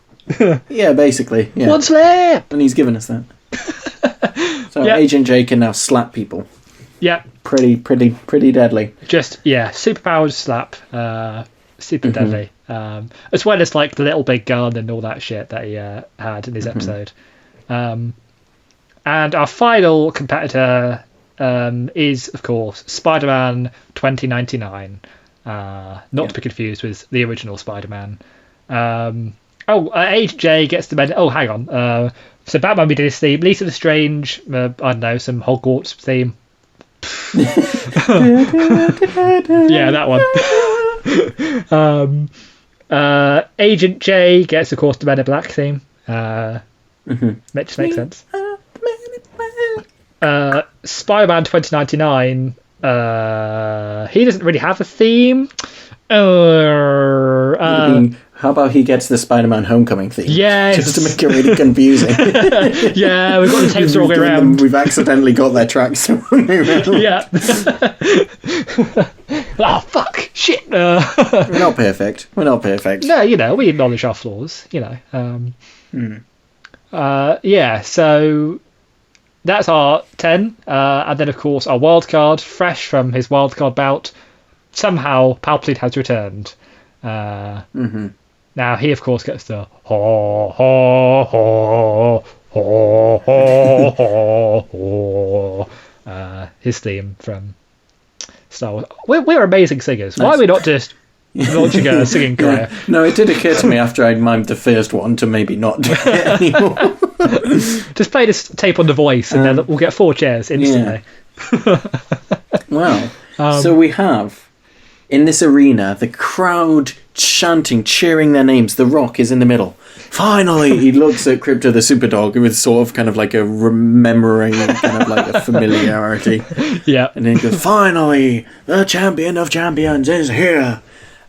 [SPEAKER 1] Yeah, basically. Yeah.
[SPEAKER 2] One slap!
[SPEAKER 1] And he's given us that. So Agent J can now slap people.
[SPEAKER 2] Yeah.
[SPEAKER 1] Pretty deadly.
[SPEAKER 2] Just, superpowered slap. Super deadly. As well as like the little big gun and all that shit that he had in his episode. And our final competitor is, of course, Spider-Man 2099. Not to be confused with the original Spider-Man. Agent J gets the men. Oh, hang on. So Batman we did his theme. Lita Lestrange, I don't know, some Hogwarts theme. Yeah, that one. Agent J gets, of course, the Men in Black theme. Which makes sense. Spider-Man 2099, he doesn't really have a theme.
[SPEAKER 1] How about he gets the Spider-Man Homecoming theme?
[SPEAKER 2] Yes.
[SPEAKER 1] Just to make it really confusing.
[SPEAKER 2] Yeah, we've got the tapes the wrong way around.
[SPEAKER 1] We've accidentally got their tracks the wrong way around.
[SPEAKER 2] Yeah. Oh, fuck. Shit.
[SPEAKER 1] We're not perfect. No,
[SPEAKER 2] we acknowledge our flaws, so that's our 10. And then, of course, our wild card, fresh from his wild card bout. Somehow, Palpatine has returned. Now, he, of course, gets the ho, ho, ho, ho, ho, ho, his theme from Star Wars. We're amazing singers. Nice. Why are we not just launching a singing career?
[SPEAKER 1] Yeah. No, it did occur to me after I'd mimed the first one to maybe not do it anymore.
[SPEAKER 2] Just play this tape on The Voice and then we'll get 4 chairs instantly.
[SPEAKER 1] Yeah. Wow. So we have, in this arena, the crowd chanting, cheering their names. The Rock is in the middle. Finally! He looks at Crypto the Superdog with sort of kind of like a remembering, kind of like a familiarity.
[SPEAKER 2] Yeah.
[SPEAKER 1] And then he goes, finally! The champion of champions is here!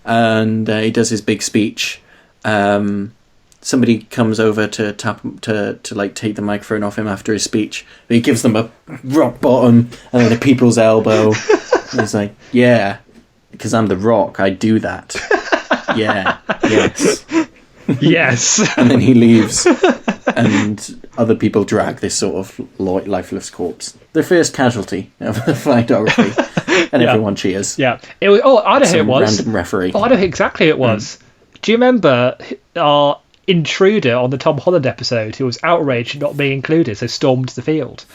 [SPEAKER 1] And he does his big speech. Somebody comes over to like take the microphone off him after his speech. He gives them a rock bottom and then a people's elbow. And he's like, yeah, because I'm the Rock, I do that. Yeah, yes.
[SPEAKER 2] Yes.
[SPEAKER 1] And then he leaves. And other people drag this sort of lifeless corpse. The first casualty of the Fightography. And everyone cheers.
[SPEAKER 2] Yeah. It was, I know who it was.
[SPEAKER 1] Random referee.
[SPEAKER 2] I know exactly who it was. Do you remember our intruder on the Tom Holland episode who was outraged at not being included, so stormed the field?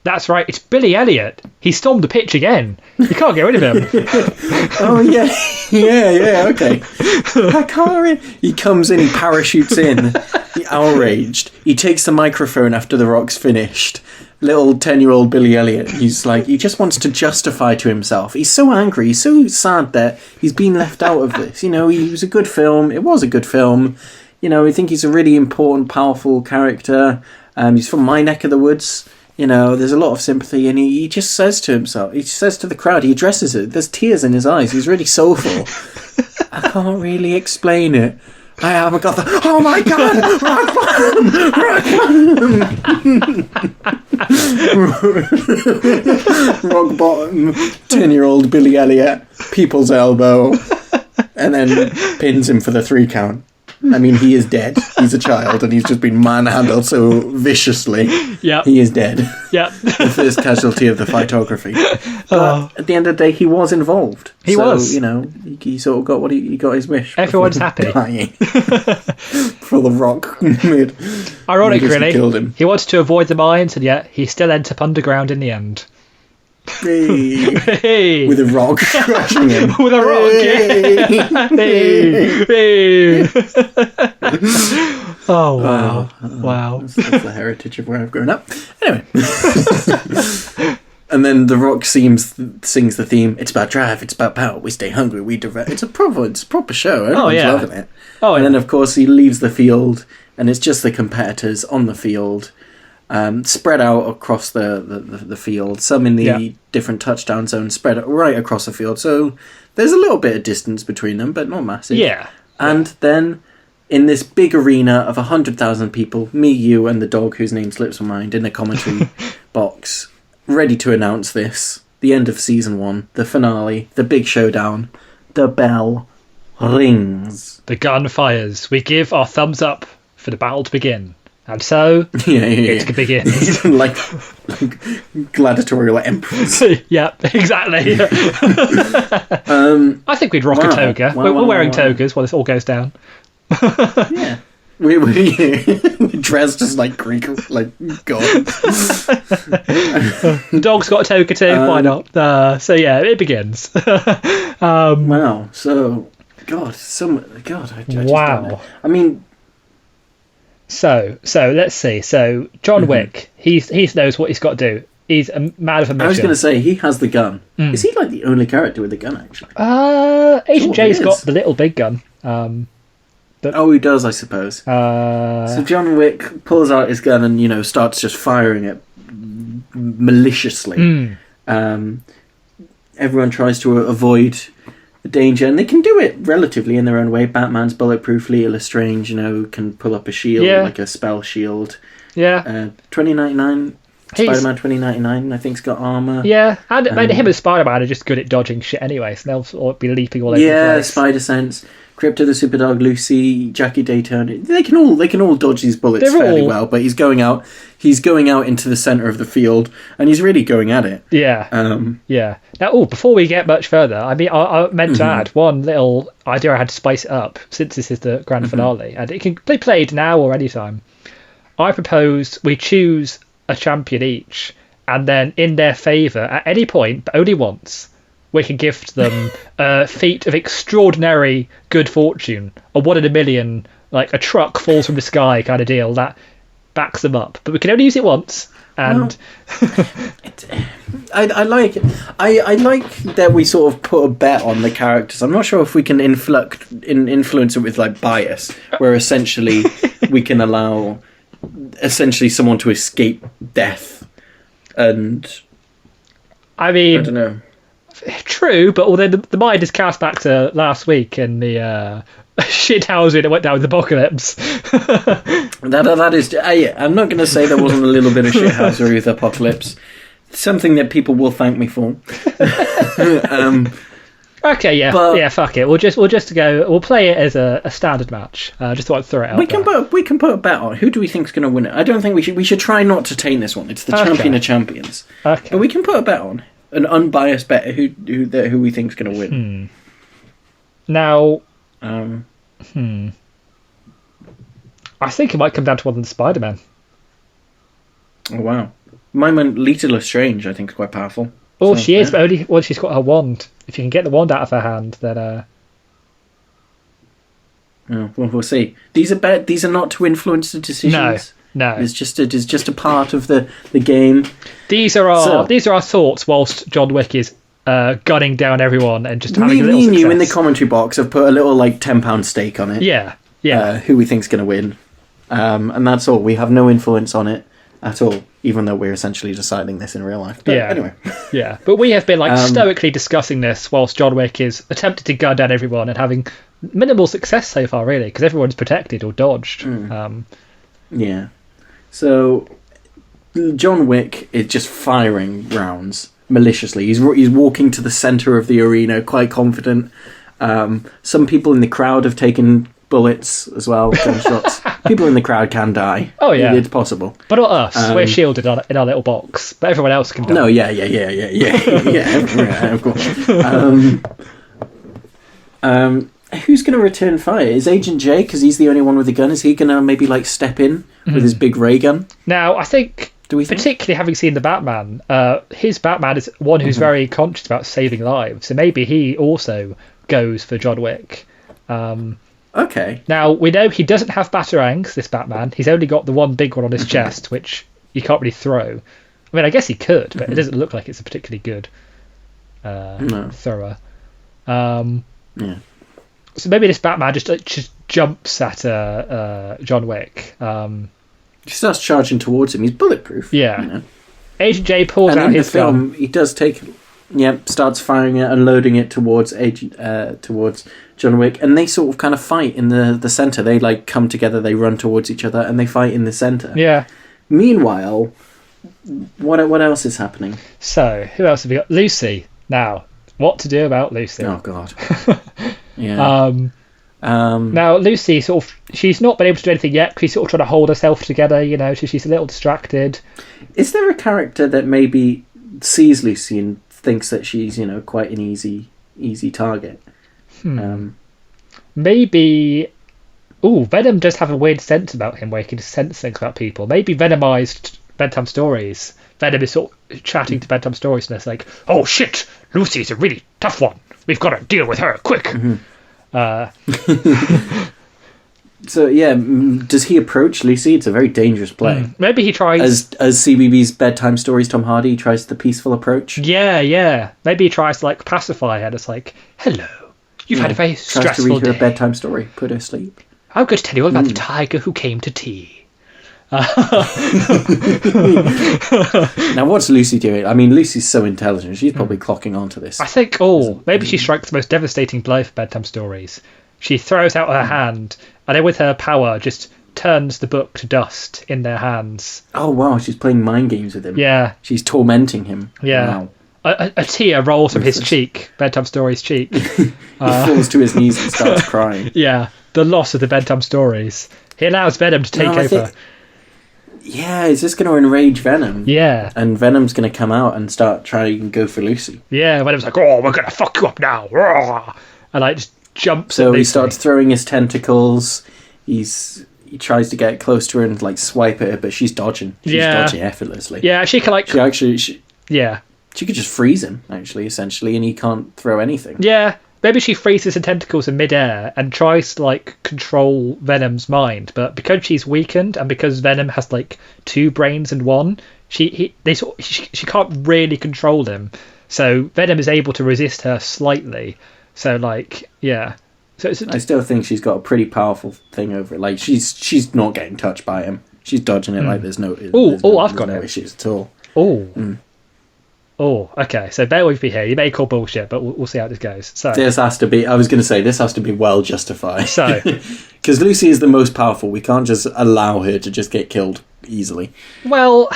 [SPEAKER 2] That's right, it's Billy Elliot. He stormed the pitch again. You can't get rid of him.
[SPEAKER 1] Oh, yeah. Yeah, okay. I can't He comes in, he parachutes in, he outraged. He takes the microphone after The Rock's finished. Little 10-year-old Billy Elliot, he's like, he just wants to justify to himself. He's so angry, he's so sad that he's been left out of this. He was a good film. It was a good film. I think he's a really important, powerful character. He's from my neck of the woods. There's a lot of sympathy, and he just says to himself, he says to the crowd, he addresses it. There's tears in his eyes. He's really soulful. I can't really explain it. I haven't got the... Oh my God! Rock bottom, 10-year-old Billy Elliot, people's elbow, and then pins him for the 3 count. I mean, he is dead. He's a child, and he's just been manhandled so viciously.
[SPEAKER 2] Yeah,
[SPEAKER 1] he is dead.
[SPEAKER 2] Yeah,
[SPEAKER 1] the first casualty of the Fightography. But at the end of the day, he was involved.
[SPEAKER 2] He was.
[SPEAKER 1] He sort of got what he got his wish.
[SPEAKER 2] Everyone's happy.
[SPEAKER 1] For The Rock.
[SPEAKER 2] Ironic, really. Killed him. He wanted to avoid the mines, and yet he still ends up underground in the end.
[SPEAKER 1] Hey. With a rock crushing him.
[SPEAKER 2] With a rock. Oh, wow. Wow.
[SPEAKER 1] That's the heritage of where I've grown up. Anyway. And then The Rock sings the theme. It's about drive. It's about power. We stay hungry. We direct. It's a proper show. Everyone's loving it.
[SPEAKER 2] Oh,
[SPEAKER 1] and then, of course, he leaves the field, and it's just the competitors on the field, spread out across the field. Some in the different touchdown zones, spread right across the field. So there's a little bit of distance between them, but not massive.
[SPEAKER 2] Yeah.
[SPEAKER 1] And then in this big arena of 100,000 people, me, you, and the dog whose name slips my mind in the commentary box, ready to announce this, the end of season 1, the finale, the big showdown, the bell rings.
[SPEAKER 2] The gun fires. We give our thumbs up for the battle to begin. And so, it begins.
[SPEAKER 1] like gladiatorial emperors.
[SPEAKER 2] Yeah, exactly. I think we'd rock a toga. We're wearing togas while this all goes down.
[SPEAKER 1] Yeah. We dressed as like Greek, like God.
[SPEAKER 2] The dog's got a toga too. Why not? So yeah, it begins.
[SPEAKER 1] Wow. So, God. I just don't know. I mean.
[SPEAKER 2] So let's see. So John Wick, he knows what he's got to do. He's a man of a mission.
[SPEAKER 1] I was going to say he has the gun. Is he like the only character with the gun? Actually,
[SPEAKER 2] Agent J's got the little big gun.
[SPEAKER 1] He does, I suppose. So John Wick pulls out his gun and starts just firing it maliciously. Everyone tries to avoid the danger, and they can do it relatively in their own way. Batman's bulletproof. Lita Lestrange, can pull up a shield, like a spell shield.
[SPEAKER 2] Yeah.
[SPEAKER 1] 2099, Spiderman 2099, I think's got armor.
[SPEAKER 2] Yeah, and him and Spiderman are just good at dodging shit anyway, so they'll all be leaping all over the place.
[SPEAKER 1] Yeah, Spider Sense. Crypto the Superdog, Lucy, Jackie Daytona. They can all dodge these bullets fairly well, but he's going out into the centre of the field, and he's really going at it.
[SPEAKER 2] Yeah. Yeah. Now, before we get much further, I mean, I meant to add one little idea I had to spice it up, since this is the grand finale, and it can be played now or anytime. I propose we choose a champion each, and then in their favour, at any point, but only once, we can gift them a feat of extraordinary good fortune, a 1 in a million, like a truck falls from the sky kind of deal that backs them up. But we can only use it once. And
[SPEAKER 1] I like it. I like that we sort of put a bet on the characters. I'm not sure if we can influence it with like bias, where essentially we can allow essentially someone to escape death. And
[SPEAKER 2] I mean,
[SPEAKER 1] I don't know.
[SPEAKER 2] True, but although the mind is cast back to last week and the shithousing that went down with the apocalypse.
[SPEAKER 1] that is. I'm not going to say there wasn't a little bit of shithousery with apocalypse. Something that people will thank me for.
[SPEAKER 2] Okay, yeah, fuck it. We'll just go. We'll play it as a standard match. Just thought I'd throw it out.
[SPEAKER 1] We can put a bet on. Who do we think's going to win it? I don't think we should. We should try not to taint this one. It's the champion of champions.
[SPEAKER 2] Okay,
[SPEAKER 1] but we can put a bet on. An unbiased bet who we think's going to win.
[SPEAKER 2] Now, I think it might come down to one of the Spider-Man.
[SPEAKER 1] Oh wow, mine went Lita Lestrange. I think is quite powerful.
[SPEAKER 2] Oh, so, she is, but only once she's got her wand. If you can get the wand out of her hand, then.
[SPEAKER 1] Well, we'll see. These are not to influence the decisions.
[SPEAKER 2] No,
[SPEAKER 1] it's just a part of the game.
[SPEAKER 2] These are our thoughts whilst John Wick is gunning down everyone and just having a little success.
[SPEAKER 1] You in the commentary box have put a little like £10 stake on it.
[SPEAKER 2] Yeah.
[SPEAKER 1] Who we think's going to win, and that's all. We have no influence on it at all, even though we're essentially deciding this in real life. But anyway.
[SPEAKER 2] Yeah, but we have been like stoically discussing this whilst John Wick is attempting to gun down everyone and having minimal success so far, really, because everyone's protected or dodged.
[SPEAKER 1] Yeah. So John Wick is just firing rounds maliciously. He's walking to the centre of the arena, quite confident. Some people in the crowd have taken bullets as well, gunshots. People in the crowd can die.
[SPEAKER 2] Oh yeah,
[SPEAKER 1] it's possible.
[SPEAKER 2] But not us. We're shielded in our little box. But everyone else can die.
[SPEAKER 1] No, yeah, of course. Who's going to return fire? Is Agent J, because he's the only one with a gun, is he going to maybe like step in with his big ray gun?
[SPEAKER 2] Now, I think, particularly having seen the Batman, his Batman is one who's very conscious about saving lives, so maybe he also goes for John Wick.
[SPEAKER 1] Okay.
[SPEAKER 2] Now, we know he doesn't have batarangs, this Batman. He's only got the one big one on his chest, which you can't really throw. I mean, I guess he could, but it doesn't look like it's a particularly good thrower.
[SPEAKER 1] Yeah.
[SPEAKER 2] So maybe this Batman just jumps at John Wick.
[SPEAKER 1] He starts charging towards him. He's bulletproof.
[SPEAKER 2] Yeah.
[SPEAKER 1] You know?
[SPEAKER 2] Agent J pulls out his gun.
[SPEAKER 1] He does starts firing it and loading it towards John Wick, and they sort of kind of fight in the center. They like come together, they run towards each other, and they fight in the center.
[SPEAKER 2] Yeah.
[SPEAKER 1] Meanwhile, what else is happening?
[SPEAKER 2] So who else have we got? Lucy. Now, what to do about Lucy?
[SPEAKER 1] Oh God. Yeah.
[SPEAKER 2] Now Lucy she's not been able to do anything yet. She's sort of trying to hold herself together, so she's a little distracted. Is
[SPEAKER 1] there a character that maybe sees Lucy and thinks that she's quite an easy target?
[SPEAKER 2] Maybe. Oh, Venom does have a weird sense about him, where he can sense things about people. Maybe Venomized Bedtime Stories. Venom is sort of chatting to Bedtime Stories, and it's like, "Oh shit, Lucy's a really tough one. We've got to deal with her quick."
[SPEAKER 1] Mm-hmm. So yeah, does he approach Lucy? It's a very dangerous play.
[SPEAKER 2] Maybe he tries
[SPEAKER 1] as CBB's Bedtime Stories. Tom Hardy tries the peaceful approach.
[SPEAKER 2] Yeah. Maybe he tries to like pacify her. And it's like, "Hello, you've had a very stressful
[SPEAKER 1] tries to read her
[SPEAKER 2] day.
[SPEAKER 1] A bedtime story, put her to sleep.
[SPEAKER 2] I'm going to tell you all about the tiger who came to tea."
[SPEAKER 1] Now, what's Lucy doing? I mean, Lucy's so intelligent. She's probably clocking onto this.
[SPEAKER 2] I think, maybe she strikes the most devastating blow for Bedtime Stories. She throws out her hand, and then with her power, just turns the book to dust in their hands.
[SPEAKER 1] Oh, wow. She's playing mind games with him.
[SPEAKER 2] Yeah.
[SPEAKER 1] She's tormenting him.
[SPEAKER 2] Yeah. Wow. A tear rolls from his cheek, Bedtime Stories' cheek.
[SPEAKER 1] He falls to his knees and starts crying.
[SPEAKER 2] Yeah. The loss of the Bedtime Stories. He allows Venom to take over.
[SPEAKER 1] Yeah, is this going to enrage Venom?
[SPEAKER 2] Yeah.
[SPEAKER 1] And Venom's going to come out and start trying to go for Lucy.
[SPEAKER 2] Yeah, Venom's like, "Oh, we're going to fuck you up now." And like just jumps at Lucy.
[SPEAKER 1] He starts throwing his tentacles. He tries to get close to her and like swipe at her, but she's dodging. She's dodging effortlessly.
[SPEAKER 2] Yeah, she can like...
[SPEAKER 1] She could just freeze him, actually, essentially, and he can't throw anything.
[SPEAKER 2] Yeah. Maybe she freezes her tentacles in midair and tries to like control Venom's mind, but because she's weakened and because Venom has like two brains and one, she can't really control him. So Venom is able to resist her slightly. So like, yeah. So
[SPEAKER 1] I still think she's got a pretty powerful thing over it. Like she's not getting touched by him. She's dodging it like there's no issues at all.
[SPEAKER 2] Oh, okay. So bear with me here. You may call bullshit, but we'll see how this goes. So
[SPEAKER 1] this has to be well justified.
[SPEAKER 2] So,
[SPEAKER 1] because Lucy is the most powerful, we can't just allow her to just get killed easily.
[SPEAKER 2] Well,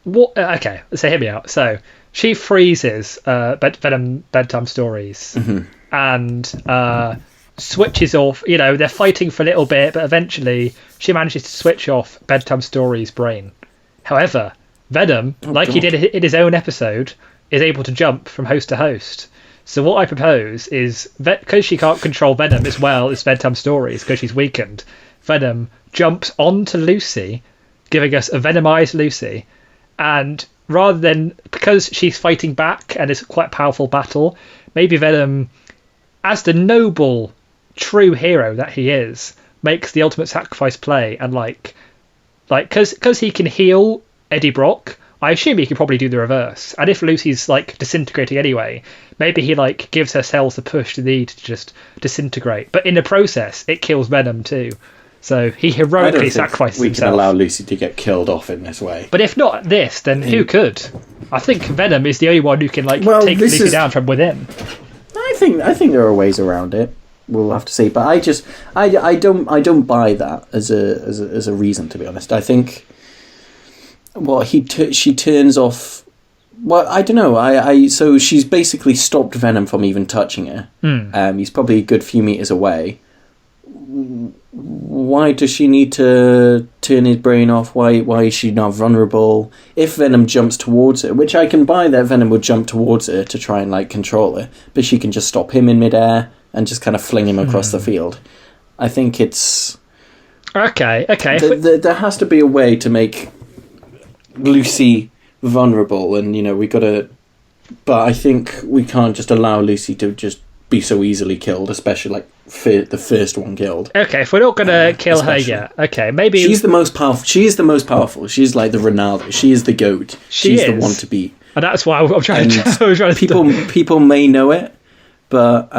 [SPEAKER 2] what? Okay. So hear me out. So she freezes Venom Bedtime Stories and switches off. They're fighting for a little bit, but eventually she manages to switch off Bedtime Stories' brain. However, Venom, he did in his own episode, is able to jump from host to host. So what I propose is, because she can't control Venom as well as Bedtime Stories, because she's weakened, Venom jumps onto Lucy, giving us a Venomized Lucy, and rather than, because she's fighting back and it's quite a powerful battle, maybe Venom, as the noble, true hero that he is, makes the ultimate sacrifice play, and because he can heal Eddie Brock, I assume he could probably do the reverse. And if Lucy's disintegrating anyway, maybe he gives her cells the push they need to just disintegrate. But in the process, it kills Venom too. So he heroically sacrifices himself.
[SPEAKER 1] We can allow Lucy to get killed off in this way.
[SPEAKER 2] But if not this, then who could? I think Venom is the only one who can take Lucy down from within.
[SPEAKER 1] I think there are ways around it. We'll have to see. But I don't buy that as a reason, to be honest. I think. Well, she turns off. Well, I don't know. So she's basically stopped Venom from even touching her. He's probably a good few meters away. Why does she need to turn his brain off? Why is she now vulnerable? If Venom jumps towards her, which I can buy that Venom would jump towards her to try and control her, but she can just stop him in midair and just kind of fling him across the field. I think it's
[SPEAKER 2] okay.
[SPEAKER 1] There has to be a way to make Lucy vulnerable, and we gotta. But I think we can't just allow Lucy to just be so easily killed, especially like the first one killed.
[SPEAKER 2] Okay, if we're not gonna kill her yet, okay, maybe
[SPEAKER 1] she's the most powerful. She is the most powerful. She's like the Ronaldo. She is the GOAT. She's the one to beat.
[SPEAKER 2] And that's why I'm trying to.
[SPEAKER 1] People may know it, but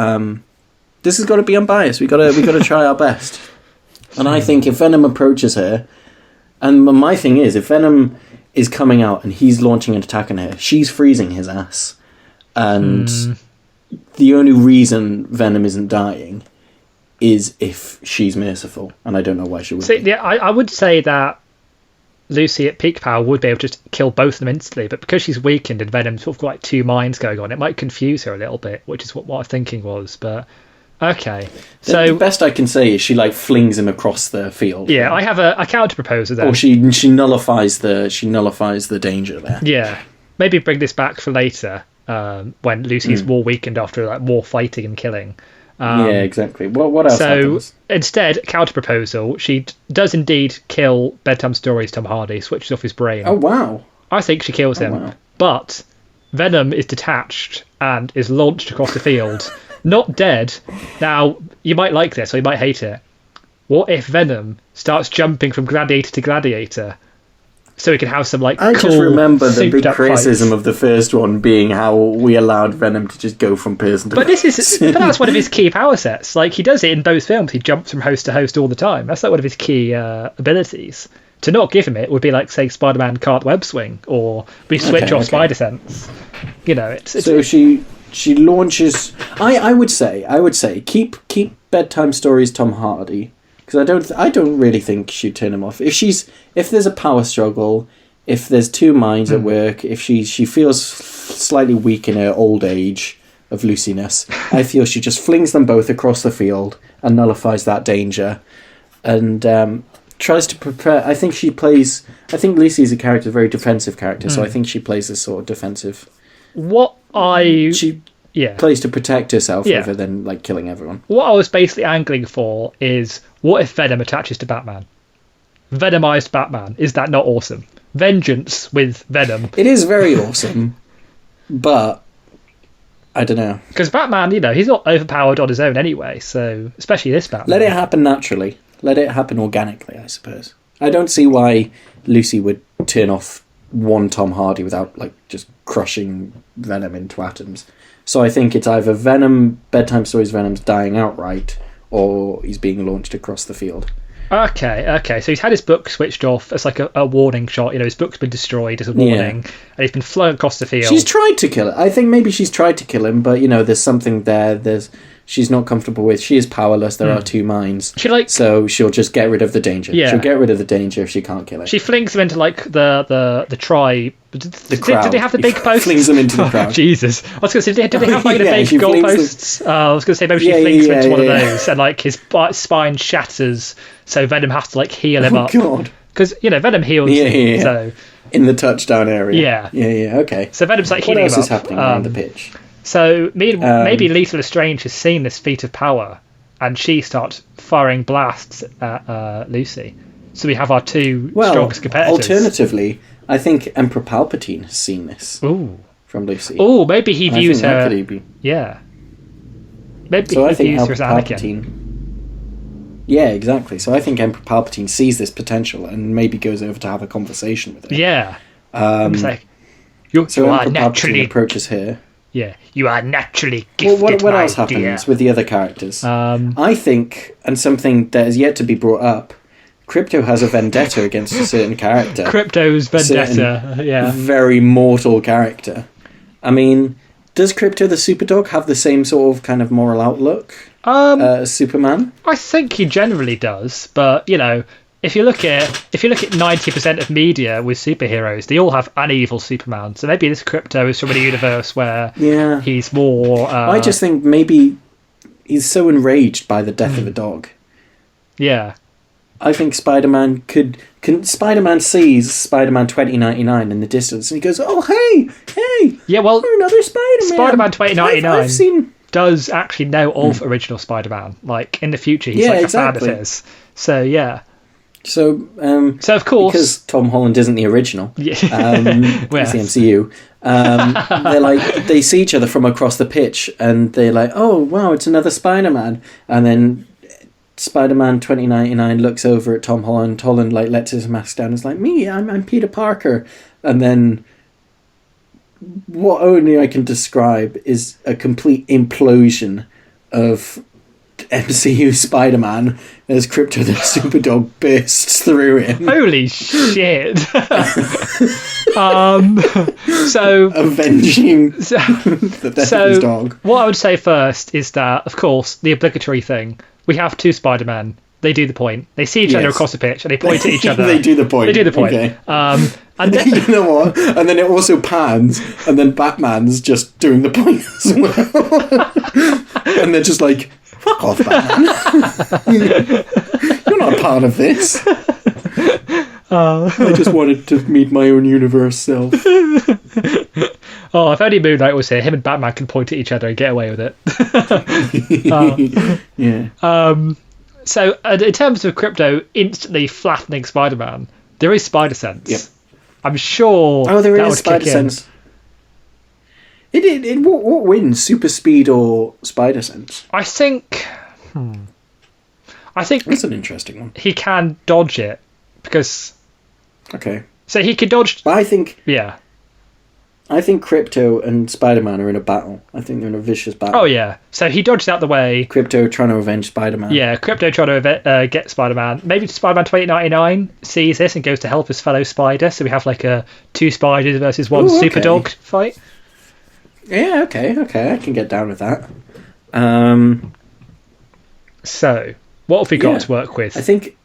[SPEAKER 1] this has got to be unbiased. We got to try our best. And I think if Venom approaches her, and my thing is, if Venom is coming out and he's launching an attack on her, she's freezing his ass, and the only reason Venom isn't dying is if she's merciful, and I don't know why she would.
[SPEAKER 2] See, yeah, I would say that Lucy at peak power would be able to just kill both of them instantly, but because she's weakened and Venom's sort of got like two minds going on, it might confuse her a little bit, which is what my thinking was. But okay, so
[SPEAKER 1] the best I can say is she like flings him across the field.
[SPEAKER 2] Yeah, I have a counter proposal then.
[SPEAKER 1] Or she nullifies the danger there.
[SPEAKER 2] Yeah, maybe bring this back for later when Lucy's more weakened after like more fighting and killing.
[SPEAKER 1] Yeah, exactly. What else happens?
[SPEAKER 2] So instead, counter proposal, she does indeed kill Bedtime Stories Tom Hardy, switches off his brain.
[SPEAKER 1] Oh, wow.
[SPEAKER 2] I think she kills him.
[SPEAKER 1] Wow.
[SPEAKER 2] But Venom is detached and is launched across the field. Not dead. Now, you might like this or you might hate it. What if Venom starts jumping from gladiator to gladiator? So we can have some like.
[SPEAKER 1] I
[SPEAKER 2] cool,
[SPEAKER 1] just remember the big criticism
[SPEAKER 2] fights.
[SPEAKER 1] of the first one being how we allowed Venom to just go from person to.
[SPEAKER 2] But that's one of his key power sets. Like he does it in both films. He jumps from host to host all the time. That's like one of his key abilities. To not give him it would be like saying Spider-Man can't web swing or we switch off spider sense. You know, it's
[SPEAKER 1] so she launches. I would say keep Bedtime Stories Tom Hardy. Because I don't really think she'd turn him off. If there's a power struggle, if there's two minds at work, if she feels slightly weak in her old age of Luciness, I feel she just flings them both across the field and nullifies that danger, and tries to prepare. I think Lucy is a very defensive character, so I think she plays this sort of defensive. She plays to protect herself rather than like killing everyone.
[SPEAKER 2] What I was basically angling for is, what if Venom attaches to Batman? Venomized Batman. Is that not awesome? Vengeance with Venom.
[SPEAKER 1] It is very awesome, but I don't know.
[SPEAKER 2] Because Batman, he's not overpowered on his own anyway, so especially this Batman.
[SPEAKER 1] Let it happen naturally. Let it happen organically, I suppose. I don't see why Lucy would turn off one Tom Hardy without like just crushing Venom into atoms. So I think it's either Bedtime Stories Venom's dying outright, or he's being launched across the field.
[SPEAKER 2] Okay. So he's had his book switched off as like a warning shot. His book's been destroyed as a warning, and he's been flung across the field.
[SPEAKER 1] She's tried to kill it. I think maybe she's tried to kill him, but there's something there. She's not comfortable with. She is powerless. There are two minds. So she'll just get rid of the danger. Yeah. She'll get rid of the danger if she can't kill it.
[SPEAKER 2] She flings him into like the tribe.
[SPEAKER 1] The crowd.
[SPEAKER 2] Did they have the big posts?
[SPEAKER 1] Flings them into the crowd.
[SPEAKER 2] Jesus. I was going to say, did they have like the big goalposts? I was going to say maybe she flings him into one of those, and like his spine shatters, so Venom has to like heal him up.
[SPEAKER 1] Oh God.
[SPEAKER 2] Because Venom heals.
[SPEAKER 1] Yeah.
[SPEAKER 2] So
[SPEAKER 1] in the touchdown area.
[SPEAKER 2] Yeah.
[SPEAKER 1] Okay.
[SPEAKER 2] So Venom's like healing him up.
[SPEAKER 1] What else is happening around the pitch?
[SPEAKER 2] So maybe Lita Lestrange has seen this feat of power, and she starts firing blasts at Lucy. So we have our two strongest competitors.
[SPEAKER 1] Alternatively, I think Emperor Palpatine has seen this from Lucy.
[SPEAKER 2] Oh, maybe he views her. Yeah. Maybe
[SPEAKER 1] so
[SPEAKER 2] he views her as Anakin.
[SPEAKER 1] Palpatine. Yeah, exactly. So I think Emperor Palpatine sees this potential and maybe goes over to have a conversation with her.
[SPEAKER 2] Yeah.
[SPEAKER 1] It's
[SPEAKER 2] like,
[SPEAKER 1] so Emperor Palpatine approaches her.
[SPEAKER 2] Yeah, you are naturally gifted.
[SPEAKER 1] Well, what else happens with the other characters? I think, and something that is yet to be brought up, Crypto has a vendetta against a certain character.
[SPEAKER 2] Crypto's vendetta, yeah.
[SPEAKER 1] Very mortal character. I mean, does Crypto the Superdog have the same sort of kind of moral outlook as Superman?
[SPEAKER 2] I think he generally does, but if you look at 90% of media with superheroes, they all have an evil Superman. So maybe this Crypto is from a universe where he's more.
[SPEAKER 1] I just think maybe he's so enraged by the death of a dog.
[SPEAKER 2] Yeah.
[SPEAKER 1] I think Spider-Man Spider-Man sees Spider-Man 2099 in the distance, and he goes, "Oh, hey!
[SPEAKER 2] Yeah, well,
[SPEAKER 1] another Spider-Man.
[SPEAKER 2] Spider-Man 2099
[SPEAKER 1] I've seen
[SPEAKER 2] does actually know of original Spider-Man. Like in the future, he's like a fan of his. So yeah." So
[SPEAKER 1] of
[SPEAKER 2] course,
[SPEAKER 1] because Tom Holland isn't the original, he's the MCU. They're like, they see each other from across the pitch, and they're like, "Oh wow, it's another Spider-Man." And then Spider-Man 2099 looks over at Tom Holland. Holland like lets his mask down. And is like, "Me, I'm Peter Parker." And then what only I can describe is a complete implosion of MCU Spider-Man as Crypto the Superdog bursts through him.
[SPEAKER 2] Holy shit! So
[SPEAKER 1] avenging the death of his dog.
[SPEAKER 2] What I would say first is that, of course, the obligatory thing. We have two Spider-Men. They do the point. They see each other across the pitch, and they point at each other.
[SPEAKER 1] They do the point. Okay.
[SPEAKER 2] And then,
[SPEAKER 1] you know what? And then it also pans, and then Batman's just doing the point as well. And they're just like, "Fuck off, Batman! You're not a part of this." I just wanted to meet my own universe self.
[SPEAKER 2] Oh, if only Moon Knight was here, him and Batman can point at each other and get away with it.
[SPEAKER 1] Yeah.
[SPEAKER 2] So, in terms of Crypto instantly flattening Spider-Man, there is Spider Sense.
[SPEAKER 1] Yep.
[SPEAKER 2] I'm sure.
[SPEAKER 1] Oh, there is Spider Sense. What wins, Super Speed or Spider Sense?
[SPEAKER 2] I think
[SPEAKER 1] that's an interesting one.
[SPEAKER 2] He can dodge it because.
[SPEAKER 1] Okay.
[SPEAKER 2] So he can dodge.
[SPEAKER 1] But I think.
[SPEAKER 2] Yeah.
[SPEAKER 1] I think Crypto and Spider-Man are in a battle. I think they're in a vicious battle.
[SPEAKER 2] Oh, yeah. So he dodges out the way.
[SPEAKER 1] Crypto trying to avenge Spider-Man.
[SPEAKER 2] Yeah, Crypto trying to get Spider-Man. Maybe Spider-Man 2099 sees this and goes to help his fellow Spider. So we have like a two Spiders versus one Superdog fight.
[SPEAKER 1] Yeah, okay. I can get down with that.
[SPEAKER 2] So, what have we got to work with?
[SPEAKER 1] I think...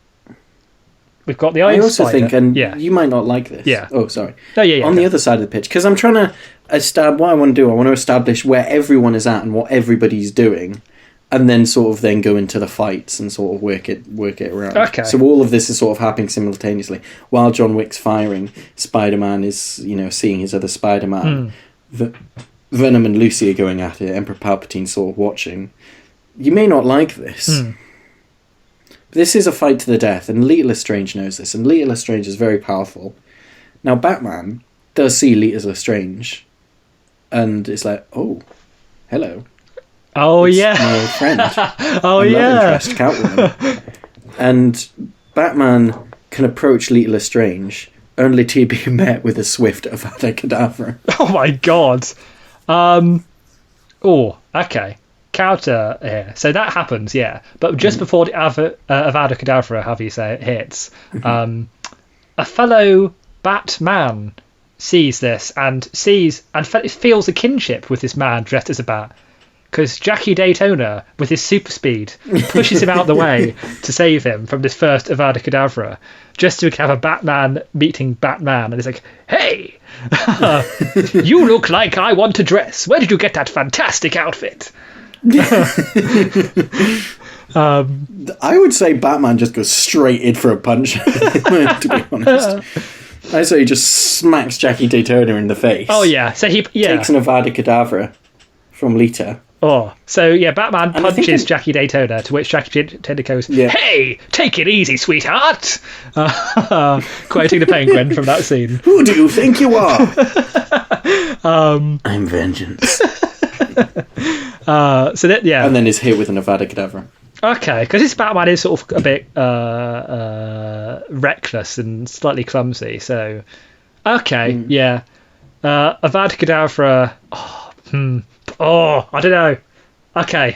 [SPEAKER 2] We've got the Iron Spider.
[SPEAKER 1] I also think, and you might not like this.
[SPEAKER 2] Yeah.
[SPEAKER 1] Oh, sorry.
[SPEAKER 2] No, yeah.
[SPEAKER 1] On the other side of the pitch, because I'm trying to what I want to do, I want to establish where everyone is at and what everybody's doing, and then sort of then go into the fights and sort of work it around.
[SPEAKER 2] Okay.
[SPEAKER 1] So all of this is sort of happening simultaneously. While John Wick's firing, Spider-Man is, seeing his other Spider-Man. Venom and Lucy are going at it, Emperor Palpatine's sort of watching. You may not like this. This is a fight to the death, and Lita Lestrange knows this, and Lita Lestrange is very powerful. Now, Batman does see Lita Lestrange, and it's like, oh, hello.
[SPEAKER 2] Oh,
[SPEAKER 1] it's
[SPEAKER 2] yeah.
[SPEAKER 1] my old friend.
[SPEAKER 2] Oh, yeah.
[SPEAKER 1] Love interest, Catwoman. And Batman can approach Lita Lestrange, only to be met with a swift Avada Kedavra.
[SPEAKER 2] Oh, my God. Oh, okay. Counter here. So that happens, yeah. But just before the Avada Kedavra, however you say it, hits, a fellow Batman sees this and feels a kinship with this man dressed as a bat. Because Jackie Daytona, with his super speed, pushes him out of the way to save him from this first Avada Kedavra, just to have a Batman meeting Batman. And it's like, hey, you look like I want to dress. Where did you get that fantastic outfit?
[SPEAKER 1] I would say Batman just goes straight in for a punch, to be honest. I say he just smacks Jackie Daytona in the face.
[SPEAKER 2] Oh, yeah. So he
[SPEAKER 1] takes an Avada Kedavra from Lita.
[SPEAKER 2] Oh, so yeah, Batman punches Jackie Daytona, to which Jackie Daytona goes, hey, take it easy, sweetheart! Quoting the Penguin from that scene.
[SPEAKER 1] Who do you think you are? I'm vengeance.
[SPEAKER 2] So that, yeah.
[SPEAKER 1] And then is hit with an Avada Kedavra.
[SPEAKER 2] Okay, because this Batman is sort of a bit reckless and slightly clumsy, so... Okay, yeah. Avada Kedavra... Oh, I don't know. Okay,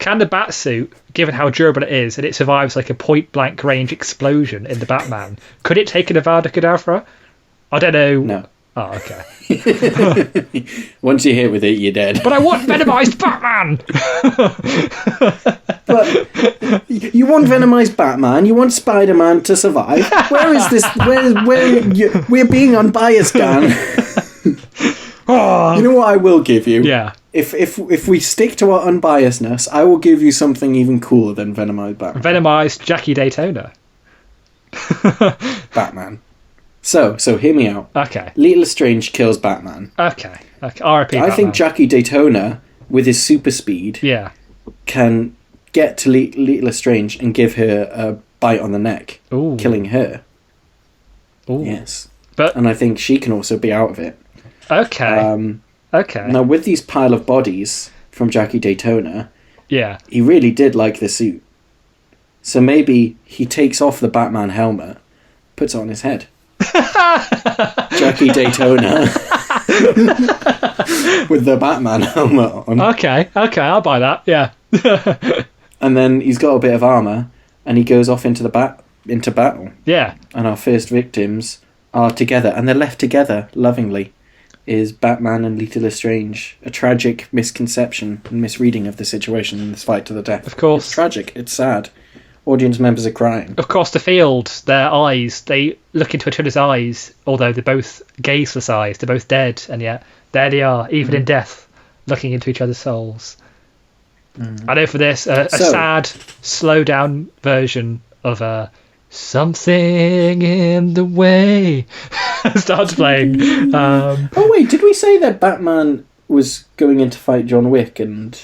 [SPEAKER 2] Can the Batsuit, given how durable it is, and it survives like a point-blank range explosion in the Batman, could it take an Avada Kedavra? I don't know.
[SPEAKER 1] No.
[SPEAKER 2] Oh, okay.
[SPEAKER 1] Once you hit with it, you're dead.
[SPEAKER 2] But I want Venomized Batman!
[SPEAKER 1] But you want Venomized Batman, you want Spider-Man to survive. Where is this? We're being unbiased, Dan. You know what I will give you?
[SPEAKER 2] Yeah.
[SPEAKER 1] If we stick to our unbiasedness, I will give you something even cooler than Venomized Batman.
[SPEAKER 2] Venomized Jackie Daytona.
[SPEAKER 1] Batman. So hear me out.
[SPEAKER 2] Okay.
[SPEAKER 1] Lita Lestrange kills Batman.
[SPEAKER 2] Okay. R.I.P.
[SPEAKER 1] I think Jackie Daytona, with his super speed, can get to Lita Lestrange and give her a bite on the neck, killing her.
[SPEAKER 2] Ooh.
[SPEAKER 1] Yes.
[SPEAKER 2] And
[SPEAKER 1] I think she can also be out of it.
[SPEAKER 2] Okay. Okay.
[SPEAKER 1] Now, with these pile of bodies from Jackie Daytona, he really did like the suit. So maybe he takes off the Batman helmet, puts it on his head. Jackie Daytona with the Batman helmet on.
[SPEAKER 2] Okay, I'll buy that. Yeah.
[SPEAKER 1] And then he's got a bit of armor, and he goes off into battle.
[SPEAKER 2] Yeah.
[SPEAKER 1] And our first victims are together, and they're left together lovingly. Is Batman and Lita Lestrange. A tragic misconception and misreading of the situation in this fight to the death.
[SPEAKER 2] Of course.
[SPEAKER 1] It's tragic. It's sad. Audience members are crying.
[SPEAKER 2] Of course, the field, their eyes, they look into each other's eyes, although they're both gazeless eyes, they're both dead, and yet there they are, even in death, looking into each other's souls. I know for this, a sad, slow-down version of Something in the Way starts playing.
[SPEAKER 1] Oh wait, did we say that Batman was going in to fight John Wick and...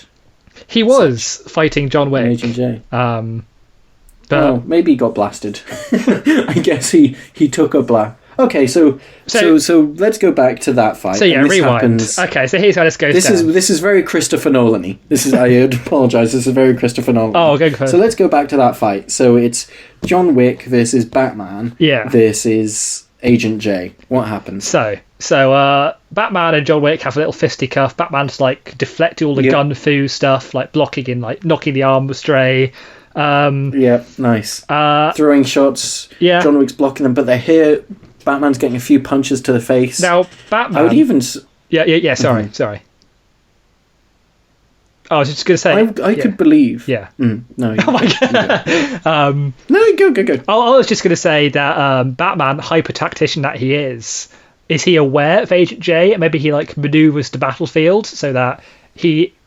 [SPEAKER 2] He was fighting John Wick.
[SPEAKER 1] Agent J.
[SPEAKER 2] But
[SPEAKER 1] maybe he got blasted. I guess he took a blast. Okay, so let's go back to that fight.
[SPEAKER 2] So yeah, rewind. Okay, so here's how this goes.
[SPEAKER 1] This is very Christopher Nolan-y. I apologise. This is very Christopher Nolan.
[SPEAKER 2] Oh, go for it.
[SPEAKER 1] So let's go back to that fight. So it's John Wick versus Batman.
[SPEAKER 2] Yeah.
[SPEAKER 1] Versus Agent J. What happens?
[SPEAKER 2] So Batman and John Wick have a little fisticuff. Batman's like deflecting all the gun foo stuff, like blocking and like knocking the arm astray.
[SPEAKER 1] Nice. Throwing shots.
[SPEAKER 2] Yeah.
[SPEAKER 1] John Wick's blocking them, but they're here. Batman's getting a few punches to the face.
[SPEAKER 2] Now, Batman...
[SPEAKER 1] I would even...
[SPEAKER 2] Yeah, sorry. I was just going to say...
[SPEAKER 1] I could believe...
[SPEAKER 2] Yeah.
[SPEAKER 1] No.
[SPEAKER 2] Oh my God.
[SPEAKER 1] No, go.
[SPEAKER 2] I was just going to say that Batman, hyper-tactician that he is he aware of Agent J? And maybe he, like, manoeuvres the battlefield so that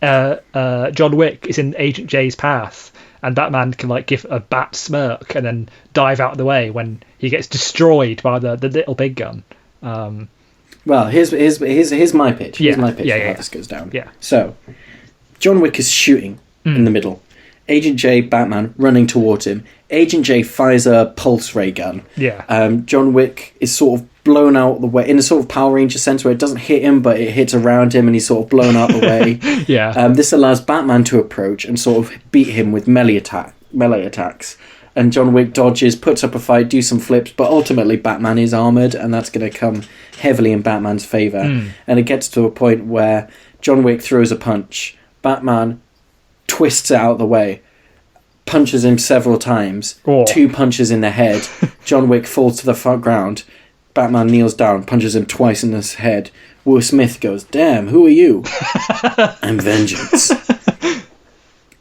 [SPEAKER 2] John Wick is in Agent J's path. And Batman can like give a bat smirk and then dive out of the way when he gets destroyed by the little big gun.
[SPEAKER 1] Well, here's my pitch. Here's my pitch for how this goes down.
[SPEAKER 2] Yeah.
[SPEAKER 1] So, John Wick is shooting in the middle. Agent J, Batman, running towards him. Agent J fires a pulse ray gun.
[SPEAKER 2] Yeah.
[SPEAKER 1] John Wick is sort of blown out the way in a sort of Power Ranger sense where it doesn't hit him but it hits around him and he's sort of blown out the way.
[SPEAKER 2] Yeah.
[SPEAKER 1] This allows Batman to approach and sort of beat him with melee attacks. And John Wick dodges, puts up a fight, do some flips, but ultimately Batman is armoured and that's going to come heavily in Batman's favour. And it gets to a point where John Wick throws a punch. Batman twists it out of the way, punches him several times, 2 punches in the head. John Wick falls to the ground. Batman kneels down, punches him twice in the head. Will Smith goes, "Damn, who are you?" "I'm Vengeance."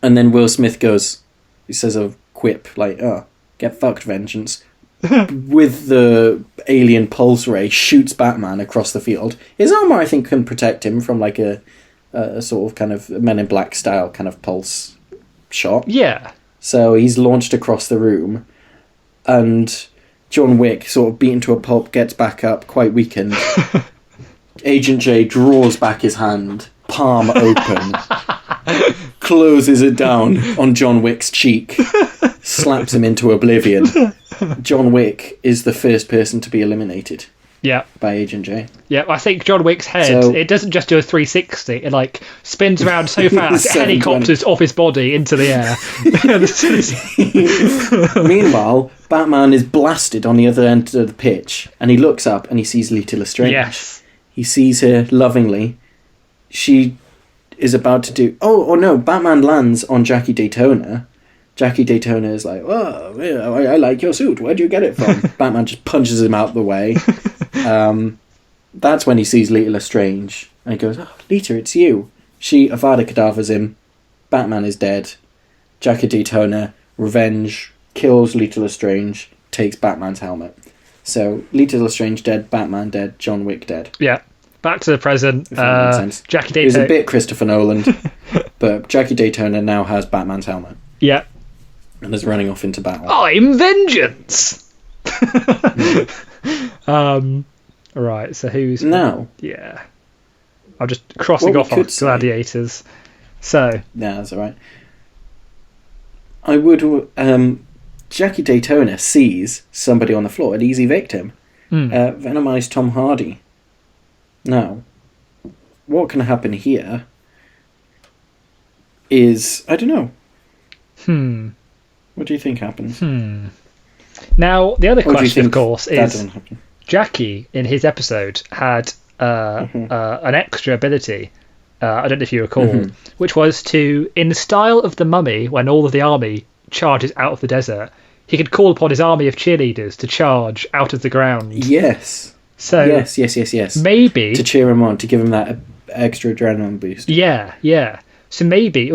[SPEAKER 1] And then Will Smith goes, he says a quip like, "Oh, get fucked, Vengeance." With the alien pulse ray, shoots Batman across the field. His armor, I think, can protect him from like a sort of kind of Men in Black style kind of pulse shot.
[SPEAKER 2] Yeah.
[SPEAKER 1] So he's launched across the room, and John Wick, sort of beaten to a pulp, gets back up, quite weakened. Agent J draws back his hand, palm open, closes it down on John Wick's cheek, slaps him into oblivion. John Wick is the first person to be eliminated.
[SPEAKER 2] Yeah.
[SPEAKER 1] By Agent J.
[SPEAKER 2] Yeah, I think John Wick's head, it doesn't just do a 360, it like spins around so fast, it helicopters off his body into the
[SPEAKER 1] air. Meanwhile, Batman is blasted on the other end of the pitch, and he looks up and he sees Lita Lestrange.
[SPEAKER 2] Yes.
[SPEAKER 1] He sees her lovingly. She is about to do... Oh, no, Batman lands on Jackie Daytona. Jackie Daytona is like, "Oh, I like your suit. Where'd you get it from?" Batman just punches him out the way. That's when he sees Lita Lestrange. And he goes, "Oh, Lita, it's you." She Avada Kedavras him. Batman is dead. Jackie Daytona, revenge, kills Lita Lestrange, takes Batman's helmet. So, Lita Lestrange dead, Batman dead, John Wick dead.
[SPEAKER 2] Yeah. Back to the present. Jackie Daytona...
[SPEAKER 1] It was a bit Christopher Nolan, but Jackie Daytona now has Batman's helmet.
[SPEAKER 2] Yeah.
[SPEAKER 1] And is running off into battle.
[SPEAKER 2] I'm Vengeance! Right, so who's...
[SPEAKER 1] Now.
[SPEAKER 2] Yeah. I'm just crossing off on gladiators. So...
[SPEAKER 1] Yeah, that's alright. I would... Jackie Daytona sees somebody on the floor, an easy victim. Venomized Tom Hardy. Now, what can happen here is, I don't know. What do you think happens?
[SPEAKER 2] Now, the other question, of course, is
[SPEAKER 1] happen?
[SPEAKER 2] Jackie, in his episode, had an extra ability, I don't know if you recall, which was to, in the style of the Mummy, when all of the army charges out of the desert, he could call upon his army of cheerleaders to charge out of the ground.
[SPEAKER 1] Yes.
[SPEAKER 2] So
[SPEAKER 1] yes.
[SPEAKER 2] Maybe
[SPEAKER 1] to cheer him on, to give him that extra adrenaline boost.
[SPEAKER 2] Yeah. So maybe,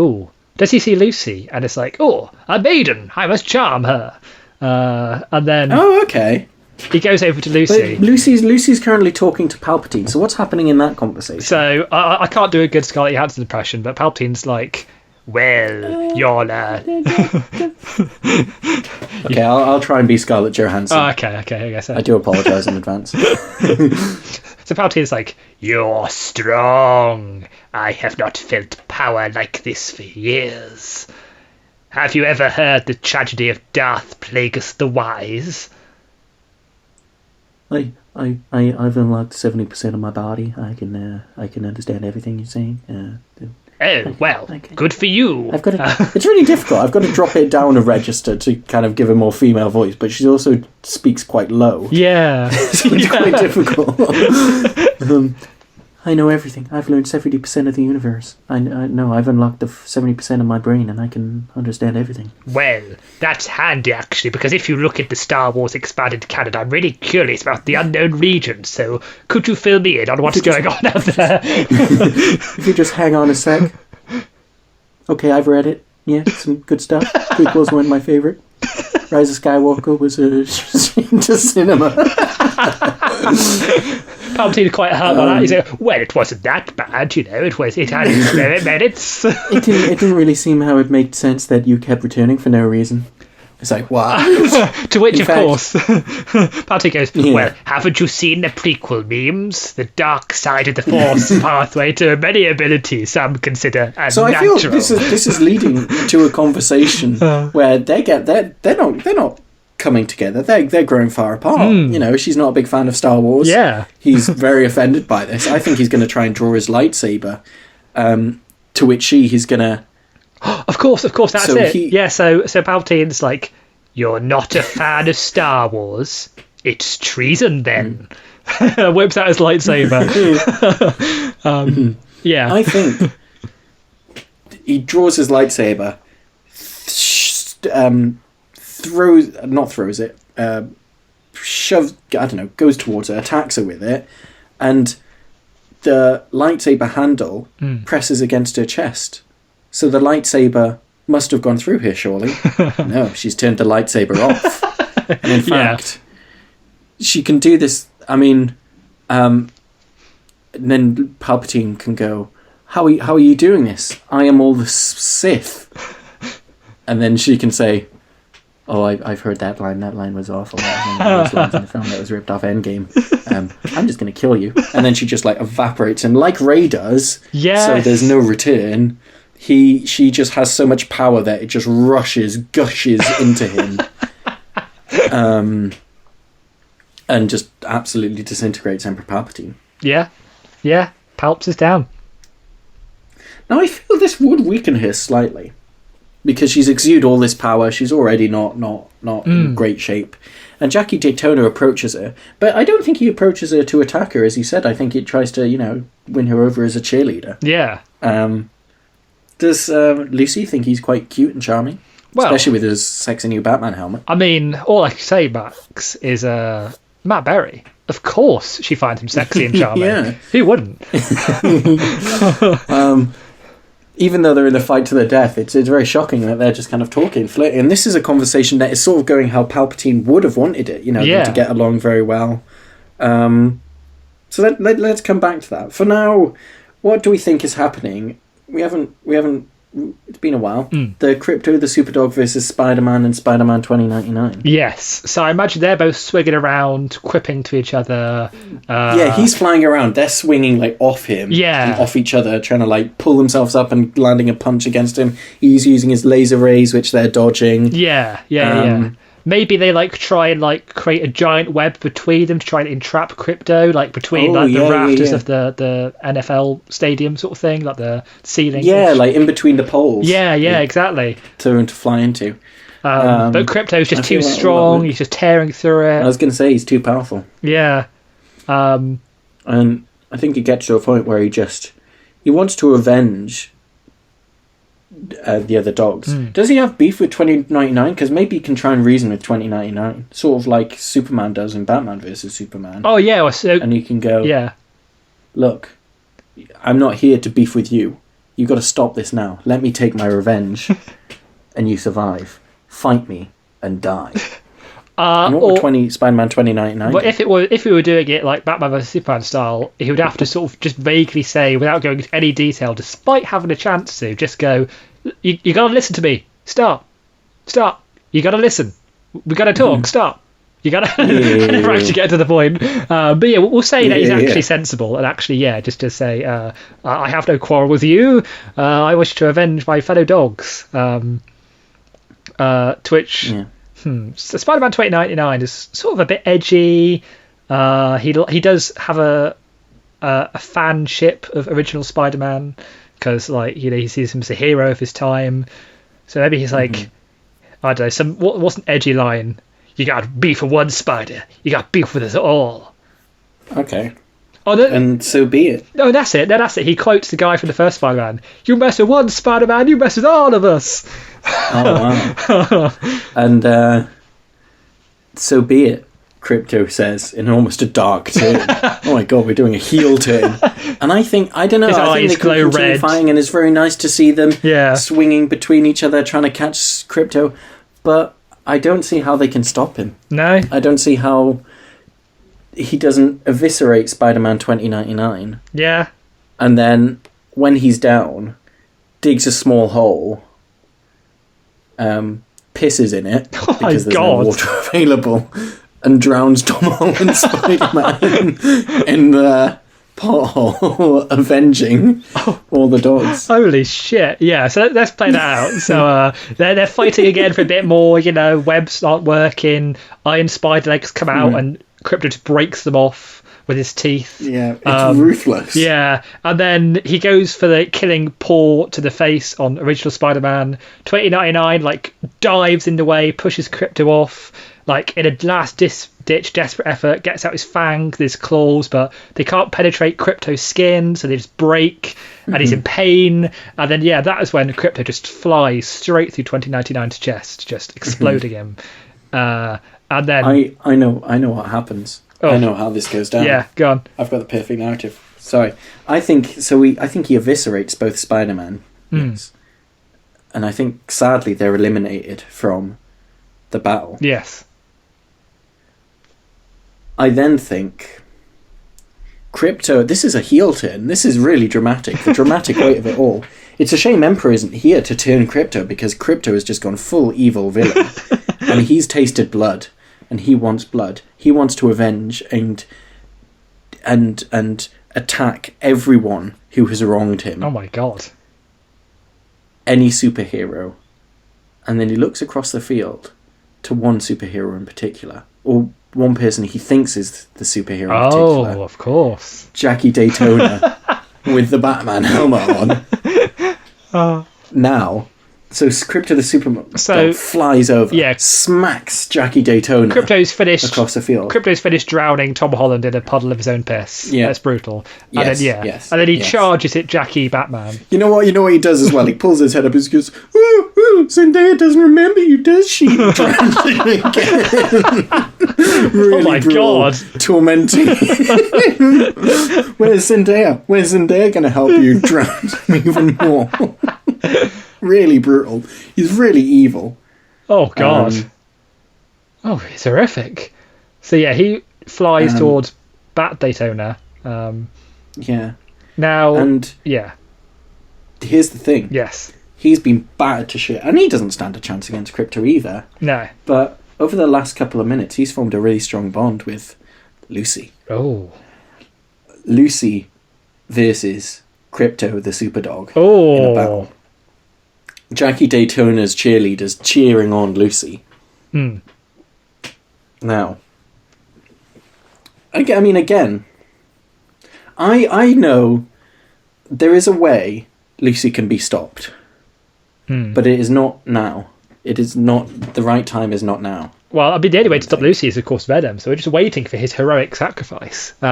[SPEAKER 2] does he see Lucy? And it's like, a maiden, I must charm her. And then...
[SPEAKER 1] Oh, okay.
[SPEAKER 2] He goes over to Lucy.
[SPEAKER 1] But Lucy's currently talking to Palpatine, so what's happening in that conversation?
[SPEAKER 2] So, I can't do a good Scarlett Johansson impression, but Palpatine's like, well, you're...
[SPEAKER 1] Okay, I'll try and be Scarlett Johansson.
[SPEAKER 2] Oh, okay, I guess so.
[SPEAKER 1] I do apologise in advance.
[SPEAKER 2] So Palpatine's like, you're strong. I have not felt power like this for years. Have you ever heard the tragedy of Darth Plagueis the Wise?
[SPEAKER 1] I've unlocked 70% of my body. I can understand everything you're saying.
[SPEAKER 2] Good for you.
[SPEAKER 1] It's really difficult. I've got to drop it down a register to kind of give a more female voice, but she also speaks quite low.
[SPEAKER 2] Yeah.
[SPEAKER 1] So it's quite difficult. I know everything. I've learned 70% of the universe. I know I've unlocked the 70% of my brain, and I can understand everything.
[SPEAKER 2] Well, that's handy, actually, because if you look at the Star Wars expanded canon, I'm really curious about the unknown regions, so could you fill me in on what's going on out there?
[SPEAKER 1] If you just hang on a sec. Okay, I've read it. Yeah, some good stuff. Prequels weren't my favourite. Rise of Skywalker was a to cinema.
[SPEAKER 2] Palpatine quite hurt on that. He's like, well, it wasn't that bad, it had its merits.
[SPEAKER 1] It didn't really seem how it made sense that you kept returning for no reason. It's like, what?
[SPEAKER 2] To which, of course, Palpatine goes, well, haven't you seen the prequel memes? The dark side of the Force pathway to many abilities some consider as natural.
[SPEAKER 1] I feel this is leading to a conversation where they're not coming together. They're growing far apart. She's not a big fan of Star Wars.
[SPEAKER 2] Yeah.
[SPEAKER 1] He's very offended by this. I think he's going to try and draw his lightsaber, to which he's going to...
[SPEAKER 2] Of course, that's it. So Palpatine's like, you're not a fan of Star Wars. It's treason then. Whips out his lightsaber.
[SPEAKER 1] I think he draws his lightsaber, goes towards her, attacks her with it, and the lightsaber handle presses against her chest. So the lightsaber must have gone through here, surely. No, she's turned the lightsaber off. And in fact, she can do this. I mean, and then Palpatine can go, how are you doing this? I am all the Sith. And then she can say, I've heard that line. That line was awful. That was one of those lines in the film that was ripped off Endgame. I'm just going to kill you. And then she just evaporates him like Rey does.
[SPEAKER 2] Yes.
[SPEAKER 1] So there's no return. She just has so much power that it just gushes into him. And just absolutely disintegrates Emperor Palpatine.
[SPEAKER 2] Yeah. Palps is down.
[SPEAKER 1] Now I feel this would weaken her slightly. Because she's exuded all this power, she's already not in great shape. And Jackie Daytona approaches her, but I don't think he approaches her to attack her, as he said. I think he tries to, win her over as a cheerleader.
[SPEAKER 2] Yeah.
[SPEAKER 1] Does Lucy think he's quite cute and charming? Well, especially with his sexy new Batman helmet. I
[SPEAKER 2] mean, all I can say, Max, is Matt Berry. Of course she finds him sexy and charming.
[SPEAKER 1] Yeah.
[SPEAKER 2] Who wouldn't?
[SPEAKER 1] Even though they're in a fight to the death, it's very shocking that they're just kind of talking, flirting. And this is a conversation that is sort of going how Palpatine would have wanted it, them to get along very well. So let's come back to that. For now, what do we think is happening? We haven't. It's been a while. The Crypto, the Superdog versus Spider-Man and Spider-Man 2099.
[SPEAKER 2] Yes. So I imagine they're both swinging around, quipping to each other.
[SPEAKER 1] He's flying around. They're swinging off him.
[SPEAKER 2] Yeah.
[SPEAKER 1] And off each other, trying to pull themselves up and landing a punch against him. He's using his laser rays, which they're dodging.
[SPEAKER 2] Yeah. maybe they like try and like create a giant web between them to try and entrap Crypto, like between the rafters of the NFL stadium sort of thing, like the ceiling.
[SPEAKER 1] Yeah, like in between the poles.
[SPEAKER 2] Yeah, exactly.
[SPEAKER 1] To fly into.
[SPEAKER 2] But Crypto's just too strong. He's just tearing through it.
[SPEAKER 1] I was going to say he's too powerful.
[SPEAKER 2] Yeah.
[SPEAKER 1] And I think it gets to a point where he wants to avenge the other dogs. Does he have beef with 2099? Because maybe he can try and reason with 2099, sort of like Superman does in Batman versus Superman.
[SPEAKER 2] Oh yeah, and
[SPEAKER 1] he can go, look, I'm not here to beef with you. You got to stop this now. Let me take my revenge, and you survive. Fight me and die. And what would Spider-Man 2099?
[SPEAKER 2] But if we were doing it like Batman vs Superman style, he would have to sort of just vaguely say, without going into any detail, despite having a chance to, just go, you got to listen to me. Stop. You got to listen. We got to talk. Stop. You got to actually get to the point. But yeah, we'll say that he's actually sensible, and actually, just to say, I have no quarrel with you. I wish to avenge my fellow dogs. To which... Yeah. So Spider-Man 2099 is sort of a bit edgy. He does have a fanship of original Spider-Man because, like, he sees him as a hero of his time. So maybe he's like, I don't know, what's an edgy line? You got beef with one spider. You got beef with us all.
[SPEAKER 1] Okay. And so be it.
[SPEAKER 2] No, that's it. He quotes the guy from the first Spider-Man. You mess with one Spider-Man, you mess with all of us.
[SPEAKER 1] Oh, wow. And so be it, Crypto says in almost a dark tone. Oh my god, we're doing a heel turn. And I think they glow red. And it's very nice to see them swinging between each other, trying to catch Crypto. But I don't see how they can stop him.
[SPEAKER 2] No.
[SPEAKER 1] I don't see how he doesn't eviscerate Spider-Man 2099.
[SPEAKER 2] Yeah.
[SPEAKER 1] And then, when he's down, digs a small hole, pisses in it, because there's no water available, and drowns Tom Holland's Spider-Man in the pothole, avenging all the dogs.
[SPEAKER 2] Holy shit. Yeah, so let's play that out. So they're fighting again for a bit more, webs aren't working, iron spider legs come out, and Crypto just breaks them off with his teeth.
[SPEAKER 1] Yeah, it's ruthless.
[SPEAKER 2] Yeah, and then he goes for the killing paw to the face on original Spider-Man. 2099, dives in the way, pushes Crypto off, in a last-ditch desperate effort, gets out his fangs, his claws, but they can't penetrate Crypto's skin, so they just break, and he's in pain. And then, that is when Crypto just flies straight through 2099's chest, just exploding him. And then
[SPEAKER 1] I know what happens. I know how this goes down.
[SPEAKER 2] Yeah, go on.
[SPEAKER 1] I've got the perfect narrative. Sorry. I think he eviscerates both Spider-Man. Yes. And I think sadly they're eliminated from the battle.
[SPEAKER 2] Yes.
[SPEAKER 1] I then think Crypto, this is a heel turn. This is really dramatic. The dramatic weight of it all. It's a shame Emperor isn't here to turn Crypto, because Crypto has just gone full evil villain. And he's tasted blood. And he wants blood. He wants to avenge and attack everyone who has wronged him.
[SPEAKER 2] Oh my god.
[SPEAKER 1] Any superhero. And then he looks across the field to one superhero in particular. Or one person he thinks is the superhero in particular.
[SPEAKER 2] Oh, of course.
[SPEAKER 1] Jackie Daytona with the Batman helmet on. Now... So Crypto the Superman flies over, smacks Jackie Daytona across the field.
[SPEAKER 2] Crypto's finished drowning Tom Holland in a puddle of his own piss. Yeah. That's brutal.
[SPEAKER 1] Yes,
[SPEAKER 2] and then he charges at Jackie Batman.
[SPEAKER 1] You know what he does as well? He pulls his head up and goes, "Ooh, Zendaya doesn't remember you, does she?" Drowns him again. Really
[SPEAKER 2] oh my god.
[SPEAKER 1] Tormenting. Where's Zendaya? Where's Zendaya going to help you drown him even more? Really brutal. He's really evil.
[SPEAKER 2] Oh god. He's horrific. So he flies towards Bat Daytona. Now
[SPEAKER 1] here's the thing.
[SPEAKER 2] Yes.
[SPEAKER 1] He's been battered to shit, and he doesn't stand a chance against Crypto either.
[SPEAKER 2] No.
[SPEAKER 1] But over the last couple of minutes, he's formed a really strong bond with Lucy.
[SPEAKER 2] Oh.
[SPEAKER 1] Lucy versus Crypto the Superdog
[SPEAKER 2] in
[SPEAKER 1] a battle. Jackie Daytona's cheerleaders cheering on Lucy. Now, again, I know there is a way Lucy can be stopped, but it is not now. It is not, the right time is not now.
[SPEAKER 2] Well, I mean, the only way to stop Lucy is, of course, Venom, so we're just waiting for his heroic sacrifice.
[SPEAKER 1] So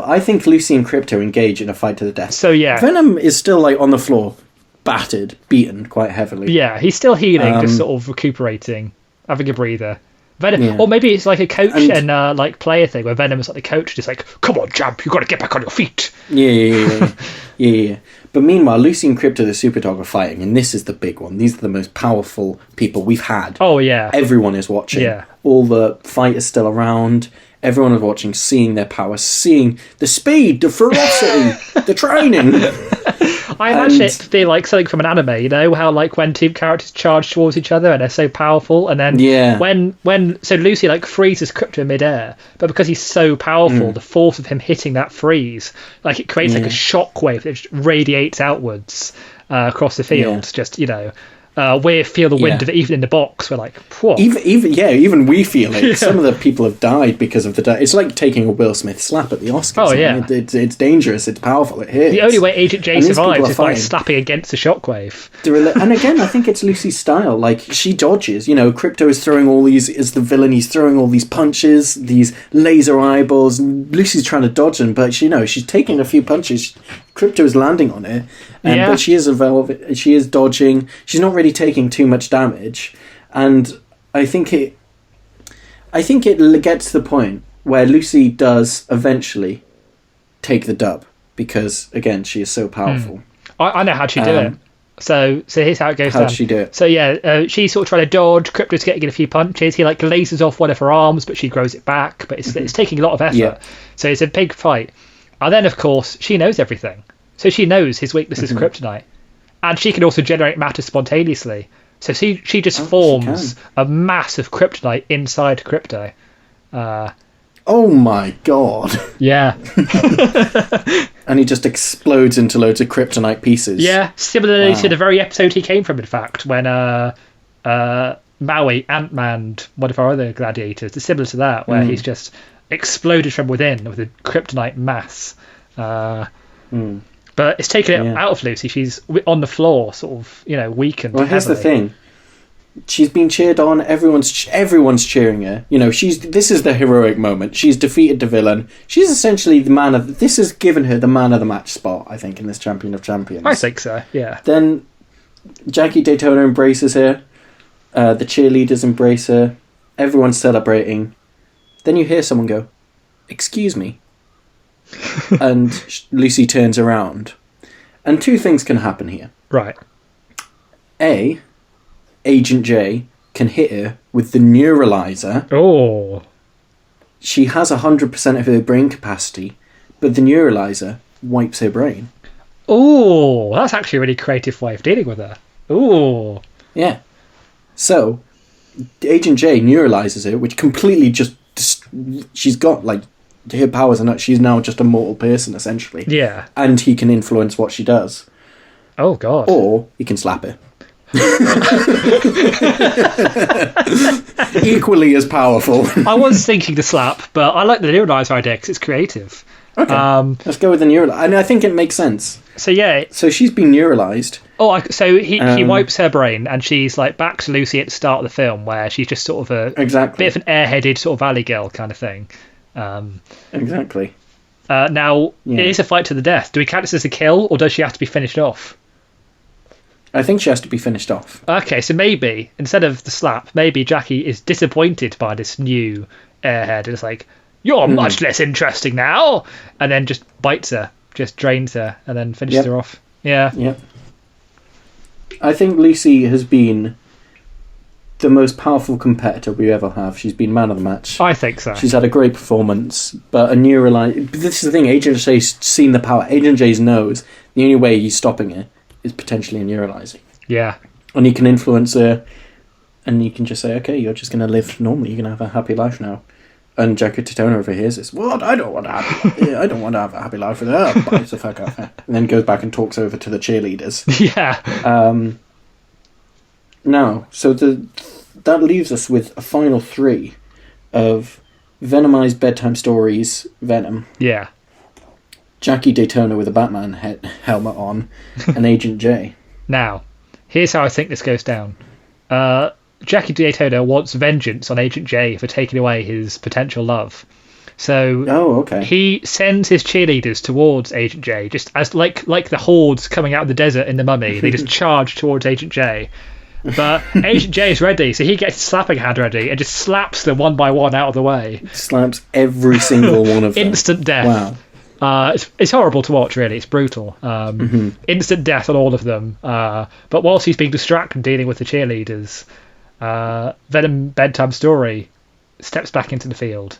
[SPEAKER 1] I think Lucy and Crypto engage in a fight to the death.
[SPEAKER 2] So, yeah.
[SPEAKER 1] Venom is still, like, on the floor, battered, beaten quite heavily.
[SPEAKER 2] Yeah, he's still healing, just sort of recuperating, having a breather. Venom, or maybe it's like a coach and like player thing where Venom is like the coach, just like, come on, champ, you got to get back on your feet.
[SPEAKER 1] Yeah. But meanwhile, Lucy and Crypto the Super Dog are fighting, and this is the big one. These are the most powerful people we've had.
[SPEAKER 2] Oh yeah,
[SPEAKER 1] everyone is watching.
[SPEAKER 2] Yeah,
[SPEAKER 1] all the fighters still around. Everyone is watching, seeing their power, seeing the speed, the ferocity, the training.
[SPEAKER 2] I imagine it being like something from an anime, you know, how like when two characters charge towards each other and they're so powerful, and then so Lucy like freezes Crypto in midair, but because he's so powerful, the force of him hitting that freeze, like it creates like a shockwave that just radiates outwards across the field. Just, you know, we feel the wind of it even in the box. We're like, whoa.
[SPEAKER 1] Even we feel it. Some of the people have died because of the. It's like taking a Will Smith slap at the Oscars.
[SPEAKER 2] Oh yeah,
[SPEAKER 1] it's dangerous. It's powerful. It hits.
[SPEAKER 2] The only way Agent J survives is by slapping against the shockwave.
[SPEAKER 1] And again, I think it's Lucy's style. Like, she dodges. You know, Crypto is throwing all these. Is the villain? He's throwing all these punches, these laser eyeballs. And Lucy's trying to dodge them, but she's taking a few punches. Crypto is landing on it, but she is dodging. She's not really taking too much damage, and I think it gets to the point where Lucy does eventually take the dub, because again, she is so powerful.
[SPEAKER 2] I know how to do it. So here's how it goes.
[SPEAKER 1] How does she do it?
[SPEAKER 2] So she's sort of trying to dodge. Crypto's getting in a few punches. He like lasers off one of her arms, but she grows it back. But it's taking a lot of effort. Yeah. So it's a big fight. And then, of course, she knows everything. So she knows his weakness is kryptonite. And she can also generate matter spontaneously. So she just forms a mass of kryptonite inside Crypto.
[SPEAKER 1] Oh my god.
[SPEAKER 2] Yeah.
[SPEAKER 1] And he just explodes into loads of kryptonite pieces.
[SPEAKER 2] Yeah, similarly to the very episode he came from, in fact, when Maui, Ant-Man, one of our other gladiators, is similar to that, where he's just exploded from within with a kryptonite mass. But it's taken it out of Lucy. She's on the floor, sort of, you know, weakened.
[SPEAKER 1] Well, here's the thing. She's been cheered on. Everyone's cheering her. You know, this is the heroic moment. She's defeated the villain. She's essentially the man of. This has given her the man of the match spot, I think, in this Champion of Champions.
[SPEAKER 2] I think so. Yeah.
[SPEAKER 1] Then Jackie Daytona embraces her. The cheerleaders embrace her. Everyone's celebrating. Then you hear someone go, "Excuse me," and Lucy turns around, and two things can happen here.
[SPEAKER 2] Right.
[SPEAKER 1] A, Agent J can hit her with the neuralizer.
[SPEAKER 2] Oh.
[SPEAKER 1] She has 100% of her brain capacity, but the neuralizer wipes her brain.
[SPEAKER 2] Oh, that's actually a really creative way of dealing with her. Oh.
[SPEAKER 1] Yeah. So, Agent J neuralizes her, which completely just... she's got, like, her powers are not... She's now just a mortal person, essentially.
[SPEAKER 2] Yeah.
[SPEAKER 1] And he can influence what she does.
[SPEAKER 2] Oh, God.
[SPEAKER 1] Or he can slap her. Equally as powerful.
[SPEAKER 2] I was thinking the slap, but I like the neuralizer idea because it's creative.
[SPEAKER 1] Okay, let's go with the neuralizer. And I think it makes sense.
[SPEAKER 2] So yeah,
[SPEAKER 1] so she's been neuralized.
[SPEAKER 2] Oh, so he wipes her brain, and she's like back to Lucy at the start of the film, where she's just sort of a bit of an airheaded sort of valley girl kind of thing.
[SPEAKER 1] Exactly.
[SPEAKER 2] Now it is a fight to the death. Do we count this as a kill, or does she have to be finished off?
[SPEAKER 1] I think she has to be finished off.
[SPEAKER 2] Okay, so maybe, instead of the slap, maybe Jackie is disappointed by this new airhead and it's like, you're much less interesting now, and then just bites her, just drains her, and then finishes her off. Yeah.
[SPEAKER 1] Yep. I think Lucy has been the most powerful competitor we ever have. She's been man of the match.
[SPEAKER 2] I think so.
[SPEAKER 1] She's had a great performance, but a neuralizer... This is the thing, Agent J's seen the power. Agent J knows the only way he's stopping her is potentially a neuralizing.
[SPEAKER 2] Yeah.
[SPEAKER 1] And he can influence her, and you can just say, okay, you're just going to live normally, you're going to have a happy life now. And Jackie Titona overhears this. What? I don't want to have a happy life with her. Bites the fuck off her. And then goes back and talks over to the cheerleaders.
[SPEAKER 2] Yeah.
[SPEAKER 1] No, so that leaves us with a final 3 of Venomized Bedtime Stories Venom.
[SPEAKER 2] Yeah.
[SPEAKER 1] Jackie Daytona with a Batman helmet on, and Agent J.
[SPEAKER 2] Now, here's how I think this goes down. Jackie Daytona wants vengeance on Agent J for taking away his potential love. So he sends his cheerleaders towards Agent J, just as like the hordes coming out of the desert in The Mummy. They just charge towards Agent J. But Agent J is ready, so he gets his slapping hand ready and just slaps them one by one out of the way.
[SPEAKER 1] Slaps every single one of them.
[SPEAKER 2] Instant death.
[SPEAKER 1] Wow.
[SPEAKER 2] It's horrible to watch, really. It's brutal. Instant death on all of them. But whilst he's being distracted and dealing with the cheerleaders, Venom Bedtime Story steps back into the field.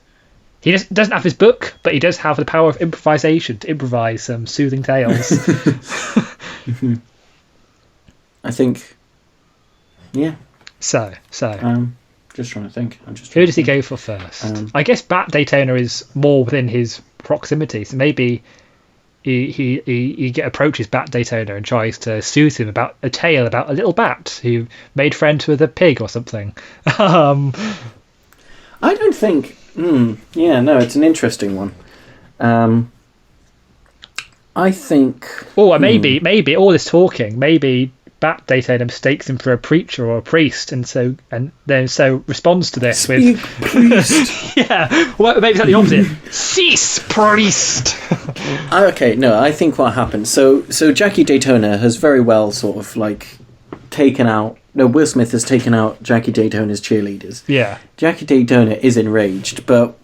[SPEAKER 2] He doesn't have his book, but he does have the power of improvisation to improvise some soothing tales.
[SPEAKER 1] I think, yeah.
[SPEAKER 2] So.
[SPEAKER 1] Just trying to think.
[SPEAKER 2] Who does he go for first? I guess Bat Daytona is more within his proximity, so maybe he approaches Bat Daytona and tries to soothe him about a tale about a little bat who made friends with a pig or something.
[SPEAKER 1] I don't think. It's an interesting one. I think.
[SPEAKER 2] Oh, maybe all this talking. Maybe Bat Daytona mistakes him for a preacher or a priest, and then responds to this with
[SPEAKER 1] priest.
[SPEAKER 2] Yeah, well, maybe it's like the opposite. Cease, priest.
[SPEAKER 1] Okay, no, I think what happened. So Jackie Daytona has very well sort of like taken out. No, Will Smith has taken out Jackie Daytona's cheerleaders.
[SPEAKER 2] Yeah.
[SPEAKER 1] Jackie Daytona is enraged, but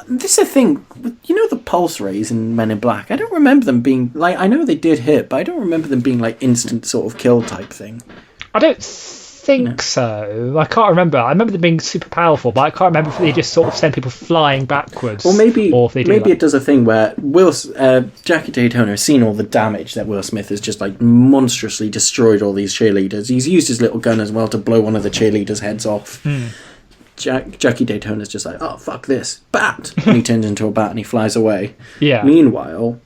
[SPEAKER 1] this is the thing. You know the pulse rays in Men in Black? I don't remember them being... like, I know they did hit, but I don't remember them being like instant sort of kill type thing.
[SPEAKER 2] I don't think so. I can't remember. I remember them being super powerful, but I can't remember if they just sort of send people flying backwards.
[SPEAKER 1] Or maybe it does a thing where Jackie Daytona has seen all the damage that Will Smith has just like monstrously destroyed all these cheerleaders. He's used his little gun as well to blow one of the cheerleaders' heads off. Jackie Daytona's just like, oh, fuck this, bat! And he turns into a bat and he flies away.
[SPEAKER 2] Yeah.
[SPEAKER 1] Meanwhile,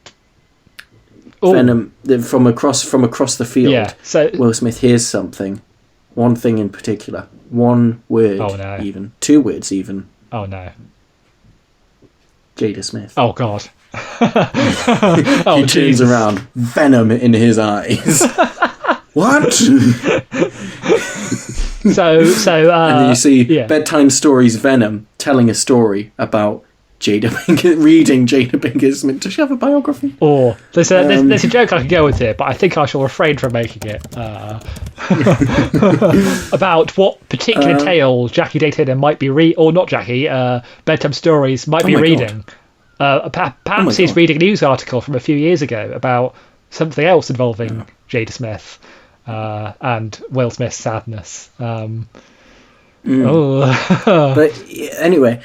[SPEAKER 1] Venom, from across the field,
[SPEAKER 2] so
[SPEAKER 1] Will Smith hears something. One thing in particular. One word, even. 2 words, even.
[SPEAKER 2] Oh, no.
[SPEAKER 1] Jada Smith.
[SPEAKER 2] Oh, God.
[SPEAKER 1] He turns around, venom in his eyes. What?
[SPEAKER 2] So,
[SPEAKER 1] and then you see Bedtime Stories Venom telling a story about Jada Pinkett, reading Jada Pinkett's Does she have a biography?
[SPEAKER 2] Or there's a joke I could go with here, but I think I shall refrain from making it. About what particular tale Jackie Daytona might be or not Jackie, Bedtime Stories might be reading. Perhaps he's reading a news article from a few years ago about something else involving Jada Smith. And Will Smith's sadness. But
[SPEAKER 1] anyway,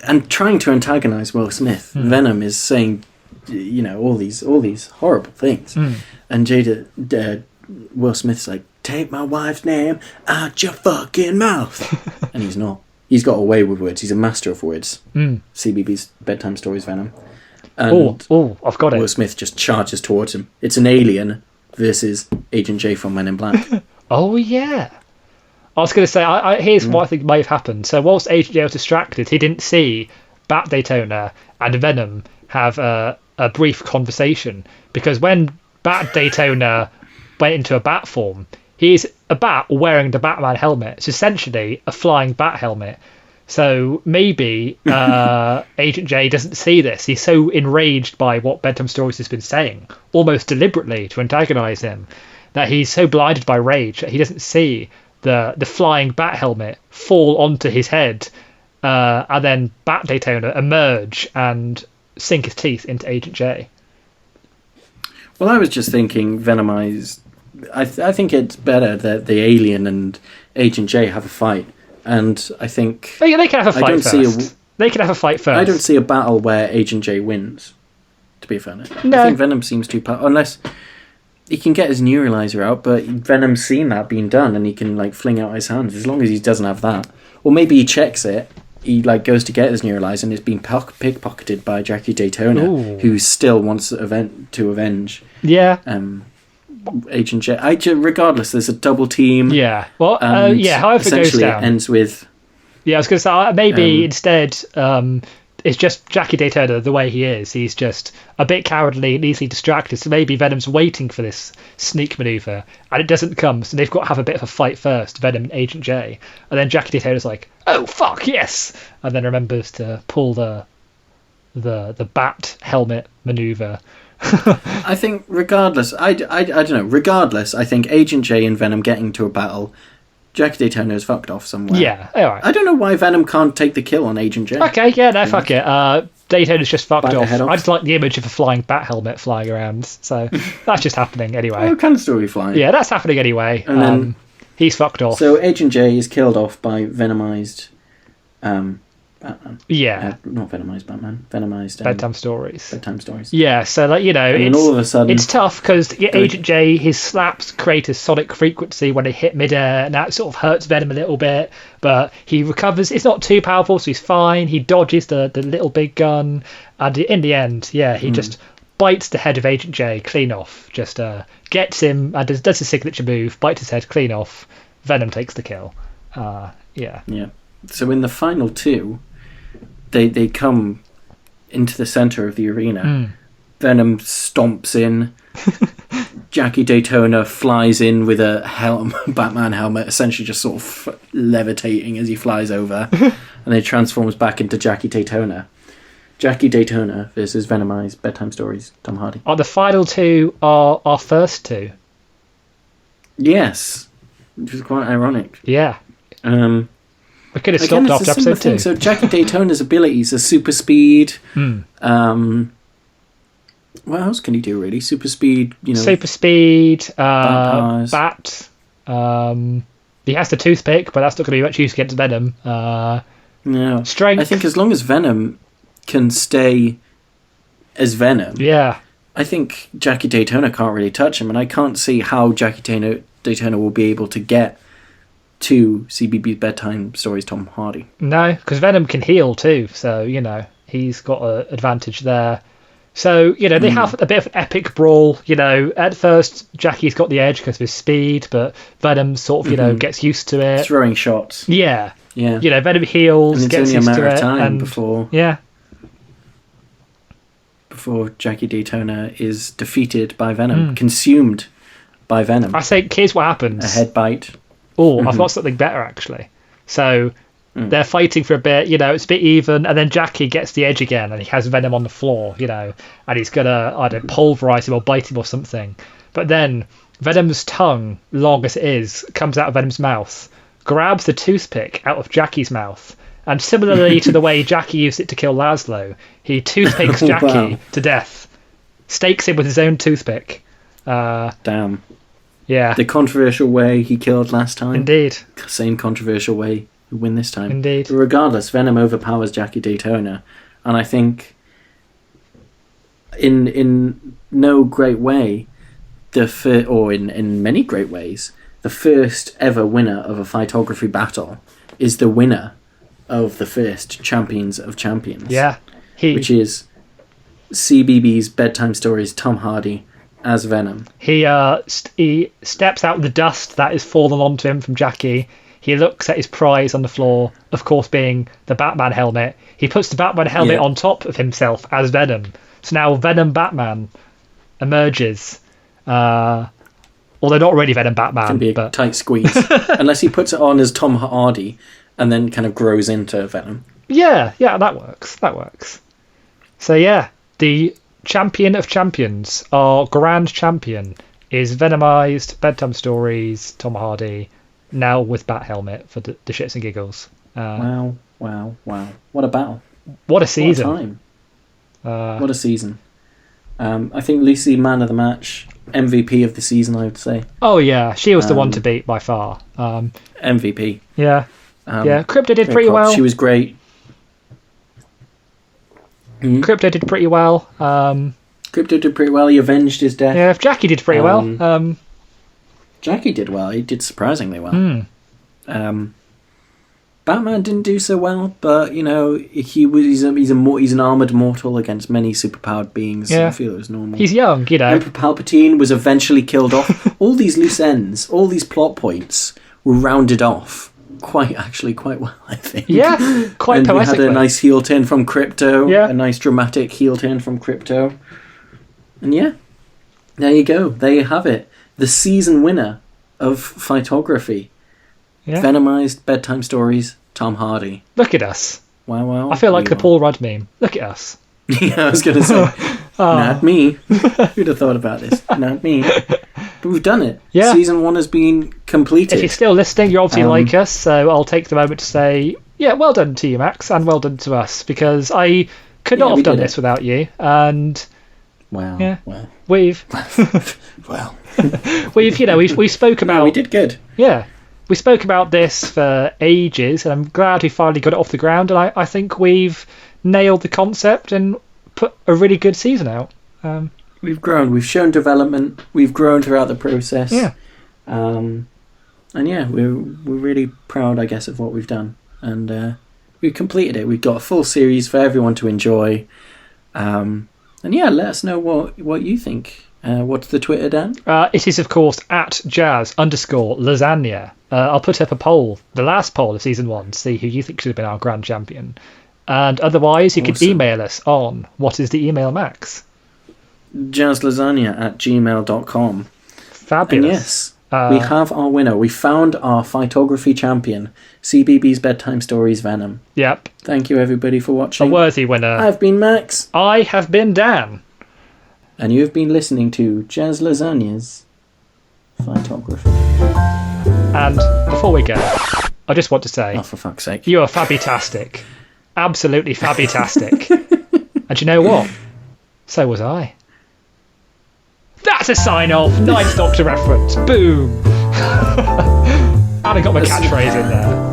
[SPEAKER 1] and trying to antagonize Will Smith, Venom is saying, all these horrible things, and Will Smith's like, take my wife's name out your fucking mouth, and he's not. He's got away with words. He's a master of words. CBB's Bedtime Stories Venom. And
[SPEAKER 2] I've got it.
[SPEAKER 1] Will Smith just charges towards him. It's an alien versus Agent J from Men in Black.
[SPEAKER 2] Oh, yeah. I was going to say, here's what I think may have happened. So whilst Agent J was distracted, he didn't see Bat Daytona and Venom have a brief conversation. Because when Bat Daytona went into a bat form, he's a bat wearing the Batman helmet. It's essentially a flying bat helmet. So maybe Agent J doesn't see this. He's so enraged by what Bedtime Stories has been saying, almost deliberately to antagonize him, that he's so blinded by rage that he doesn't see the flying bat helmet fall onto his head, and then Bat Daytona emerge and sink his teeth into Agent J.
[SPEAKER 1] Well, I was just thinking Venomized. I think it's better that the alien and Agent J have a fight. And I think
[SPEAKER 2] they can have a fight first. They can have a fight first.
[SPEAKER 1] I don't see a battle where Agent J wins, to be fair.
[SPEAKER 2] No.
[SPEAKER 1] I think Venom seems too unless he can get his neuralizer out, but Venom's seen that being done and he can like fling out his hands as long as he doesn't have that. Or maybe he checks it, he like goes to get his neuralizer and it's been pickpocketed by Jackie Daytona, who still wants to avenge.
[SPEAKER 2] Yeah.
[SPEAKER 1] Agent J. Regardless, there's a double team.
[SPEAKER 2] Yeah. Well, however it goes down.
[SPEAKER 1] It ends with...
[SPEAKER 2] Yeah, I was going to say, maybe instead, it's just Jackie Daytona the way he is. He's just a bit cowardly and easily distracted. So maybe Venom's waiting for this sneak maneuver, and it doesn't come. So they've got to have a bit of a fight first, Venom and Agent J. And then Jackie Daytona's like, oh, fuck, yes! And then remembers to pull the bat helmet maneuver.
[SPEAKER 1] I think regardless, I don't know, regardless, I think Agent J and Venom getting to a battle... Jackie Daytona is fucked off somewhere.
[SPEAKER 2] Yeah, alright.
[SPEAKER 1] I don't know why Venom can't take the kill on Agent J.
[SPEAKER 2] Okay, yeah, no, fuck it. Daytona's just fucked off. I just like the image of a flying bat helmet flying around, so that's just happening anyway.
[SPEAKER 1] What kind of story flying?
[SPEAKER 2] Yeah, that's happening anyway. And then he's fucked off.
[SPEAKER 1] So Agent J is killed off by Venomized Batman.
[SPEAKER 2] Yeah.
[SPEAKER 1] Not Venomized Batman. Venomized...
[SPEAKER 2] Bedtime Stories.
[SPEAKER 1] Bedtime Stories.
[SPEAKER 2] Yeah, so, like, you know,
[SPEAKER 1] and all of a sudden...
[SPEAKER 2] It's tough, because Agent J, his slaps create a sonic frequency when they hit midair, and that sort of hurts Venom a little bit, but he recovers. It's not too powerful, so he's fine. He dodges the little big gun, and in the end, yeah, he just bites the head of Agent J clean off. Just gets him, and does his signature move, bites his head clean off. Venom takes the kill. Yeah.
[SPEAKER 1] So in the final two... They come into the center of the arena. Venom stomps in. Jackie Daytona flies in with a Batman helmet, essentially just sort of levitating as he flies over, and then transforms back into Jackie Daytona. Jackie Daytona versus Venomized Bedtime Stories, Tom Hardy.
[SPEAKER 2] The final two are our first two.
[SPEAKER 1] Yes, which is quite ironic.
[SPEAKER 2] Yeah. We could have
[SPEAKER 1] Again,
[SPEAKER 2] stopped after episode 2.
[SPEAKER 1] So Jackie Daytona's abilities are super speed. What else can he do, really? Super speed,
[SPEAKER 2] Super speed,
[SPEAKER 1] bat.
[SPEAKER 2] He has the toothpick, but that's not going to be much use against Venom.
[SPEAKER 1] No.
[SPEAKER 2] Strength.
[SPEAKER 1] I think as long as Venom can stay as Venom, I think Jackie Daytona can't really touch him, and I can't see how Jackie Daytona will be able to get to CBB's Bedtime Stories Tom Hardy.
[SPEAKER 2] No, because Venom can heal too, so, he's got an advantage there. So, they have a bit of an epic brawl. At first, Jackie's got the edge because of his speed, but Venom sort of, gets used to it.
[SPEAKER 1] Throwing shots.
[SPEAKER 2] Yeah.
[SPEAKER 1] Yeah.
[SPEAKER 2] Venom heals, gets used to it.
[SPEAKER 1] It's only a matter of time before...
[SPEAKER 2] Yeah.
[SPEAKER 1] Before Jackie Daytona is defeated by Venom, consumed by Venom.
[SPEAKER 2] I think here's what happens.
[SPEAKER 1] A head bite.
[SPEAKER 2] Oh, I've got something better, actually. So they're fighting for a bit, it's a bit even, and then Jackie gets the edge again, and he has Venom on the floor, and he's going to either pulverize him or bite him or something. But then Venom's tongue, long as it is, comes out of Venom's mouth, grabs the toothpick out of Jackie's mouth, and similarly to the way Jackie used it to kill Laszlo, he toothpicks Jackie to death, stakes him with his own toothpick.
[SPEAKER 1] Damn.
[SPEAKER 2] Yeah.
[SPEAKER 1] The controversial way he killed last time.
[SPEAKER 2] Indeed.
[SPEAKER 1] Same controversial way he win this time.
[SPEAKER 2] Indeed.
[SPEAKER 1] But regardless, Venom overpowers Jackie Daytona, and I think in no great way, in many great ways, the first ever winner of a Fightography battle is the winner of the first Champions of Champions.
[SPEAKER 2] Yeah.
[SPEAKER 1] Which is CBB's Bedtime Stories Tom Hardy as Venom.
[SPEAKER 2] He steps out the dust that is fallen onto him from Jackie. He looks at his prize on the floor, of course being the Batman helmet. He puts the Batman helmet on top of himself as Venom. So now Venom Batman emerges. Although not really Venom Batman.
[SPEAKER 1] It can be a tight squeeze. Unless he puts it on as Tom Hardy and then kind of grows into Venom.
[SPEAKER 2] Yeah, that works. So yeah, the Champion of Champions, our grand champion, is Venomized Bedtime Stories Tom Hardy, now with Bat Helmet for the shits and giggles.
[SPEAKER 1] Wow. What a battle.
[SPEAKER 2] What a season.
[SPEAKER 1] What a time. What a season. I think Lucy, man of the match, MVP of the season, I would say.
[SPEAKER 2] Oh yeah, she was the one to beat by far.
[SPEAKER 1] MVP.
[SPEAKER 2] Yeah. Crypto did pretty well.
[SPEAKER 1] She was great.
[SPEAKER 2] Crypto did pretty well.
[SPEAKER 1] Crypto did pretty well. He avenged his death.
[SPEAKER 2] Yeah, Jackie did pretty well.
[SPEAKER 1] Jackie did well. He did surprisingly well. Batman didn't do so well, but he's an armored mortal against many superpowered beings. So I feel it was normal.
[SPEAKER 2] He's young,
[SPEAKER 1] Emperor Palpatine was eventually killed off. All these loose ends, all these plot points were rounded off quite well, I think.
[SPEAKER 2] Yeah, quite
[SPEAKER 1] and
[SPEAKER 2] poetically.
[SPEAKER 1] We had a nice heel turn from Crypto. Yeah. A nice dramatic heel turn from Crypto. And yeah, there you go. There you have it. The season winner of Fightography. Yeah. Venomized Bedtime Stories, Tom Hardy.
[SPEAKER 2] Look at us.
[SPEAKER 1] Wow.
[SPEAKER 2] I feel like the Paul Rudd meme. Look at us.
[SPEAKER 1] Yeah, I was going to say, not me. Who'd have thought about this? Not me. But we've done it. Yeah. Season 1 has been completed.
[SPEAKER 2] If you're still listening, you obviously like us, so I'll take the moment to say, well done to you, Max, and well done to us, because I could not have done this without you, and...
[SPEAKER 1] Wow.
[SPEAKER 2] Yeah.
[SPEAKER 1] Well.
[SPEAKER 2] We've...
[SPEAKER 1] well.
[SPEAKER 2] we spoke about...
[SPEAKER 1] No, we did good.
[SPEAKER 2] Yeah. We spoke about this for ages, and I'm glad we finally got it off the ground, and I think we've nailed the concept and put a really good season out.
[SPEAKER 1] We've grown. We've shown development. We've grown throughout the process.
[SPEAKER 2] Yeah.
[SPEAKER 1] And yeah, we're really proud, I guess, of what we've done. And we've completed it. We've got a full series for everyone to enjoy. And yeah, let us know what you think. What's the Twitter, Dan?
[SPEAKER 2] It is, of course, @jazz_lasagna. I'll put up a poll, the last poll of season 1, to see who you think should have been our grand champion. And otherwise, you can email us on, what is the email, Max?
[SPEAKER 1] jazzlasagna@gmail.com.
[SPEAKER 2] Fabulous.
[SPEAKER 1] And yes, we have our winner. We found our Fightography champion, CBB's Bedtime Stories Venom.
[SPEAKER 2] Yep.
[SPEAKER 1] Thank you, everybody, for watching.
[SPEAKER 2] A worthy winner.
[SPEAKER 1] I've been Max.
[SPEAKER 2] I have been Dan.
[SPEAKER 1] And you have been listening to Jazz Lasagna's Fightography.
[SPEAKER 2] And before we go, I just want to say...
[SPEAKER 1] Oh, for fuck's sake.
[SPEAKER 2] You are fabitastic. Absolutely fabitastic. And you know what? So was I. That's a sign-off. Ninth Doctor reference. Boom. And I got my catchphrase in there.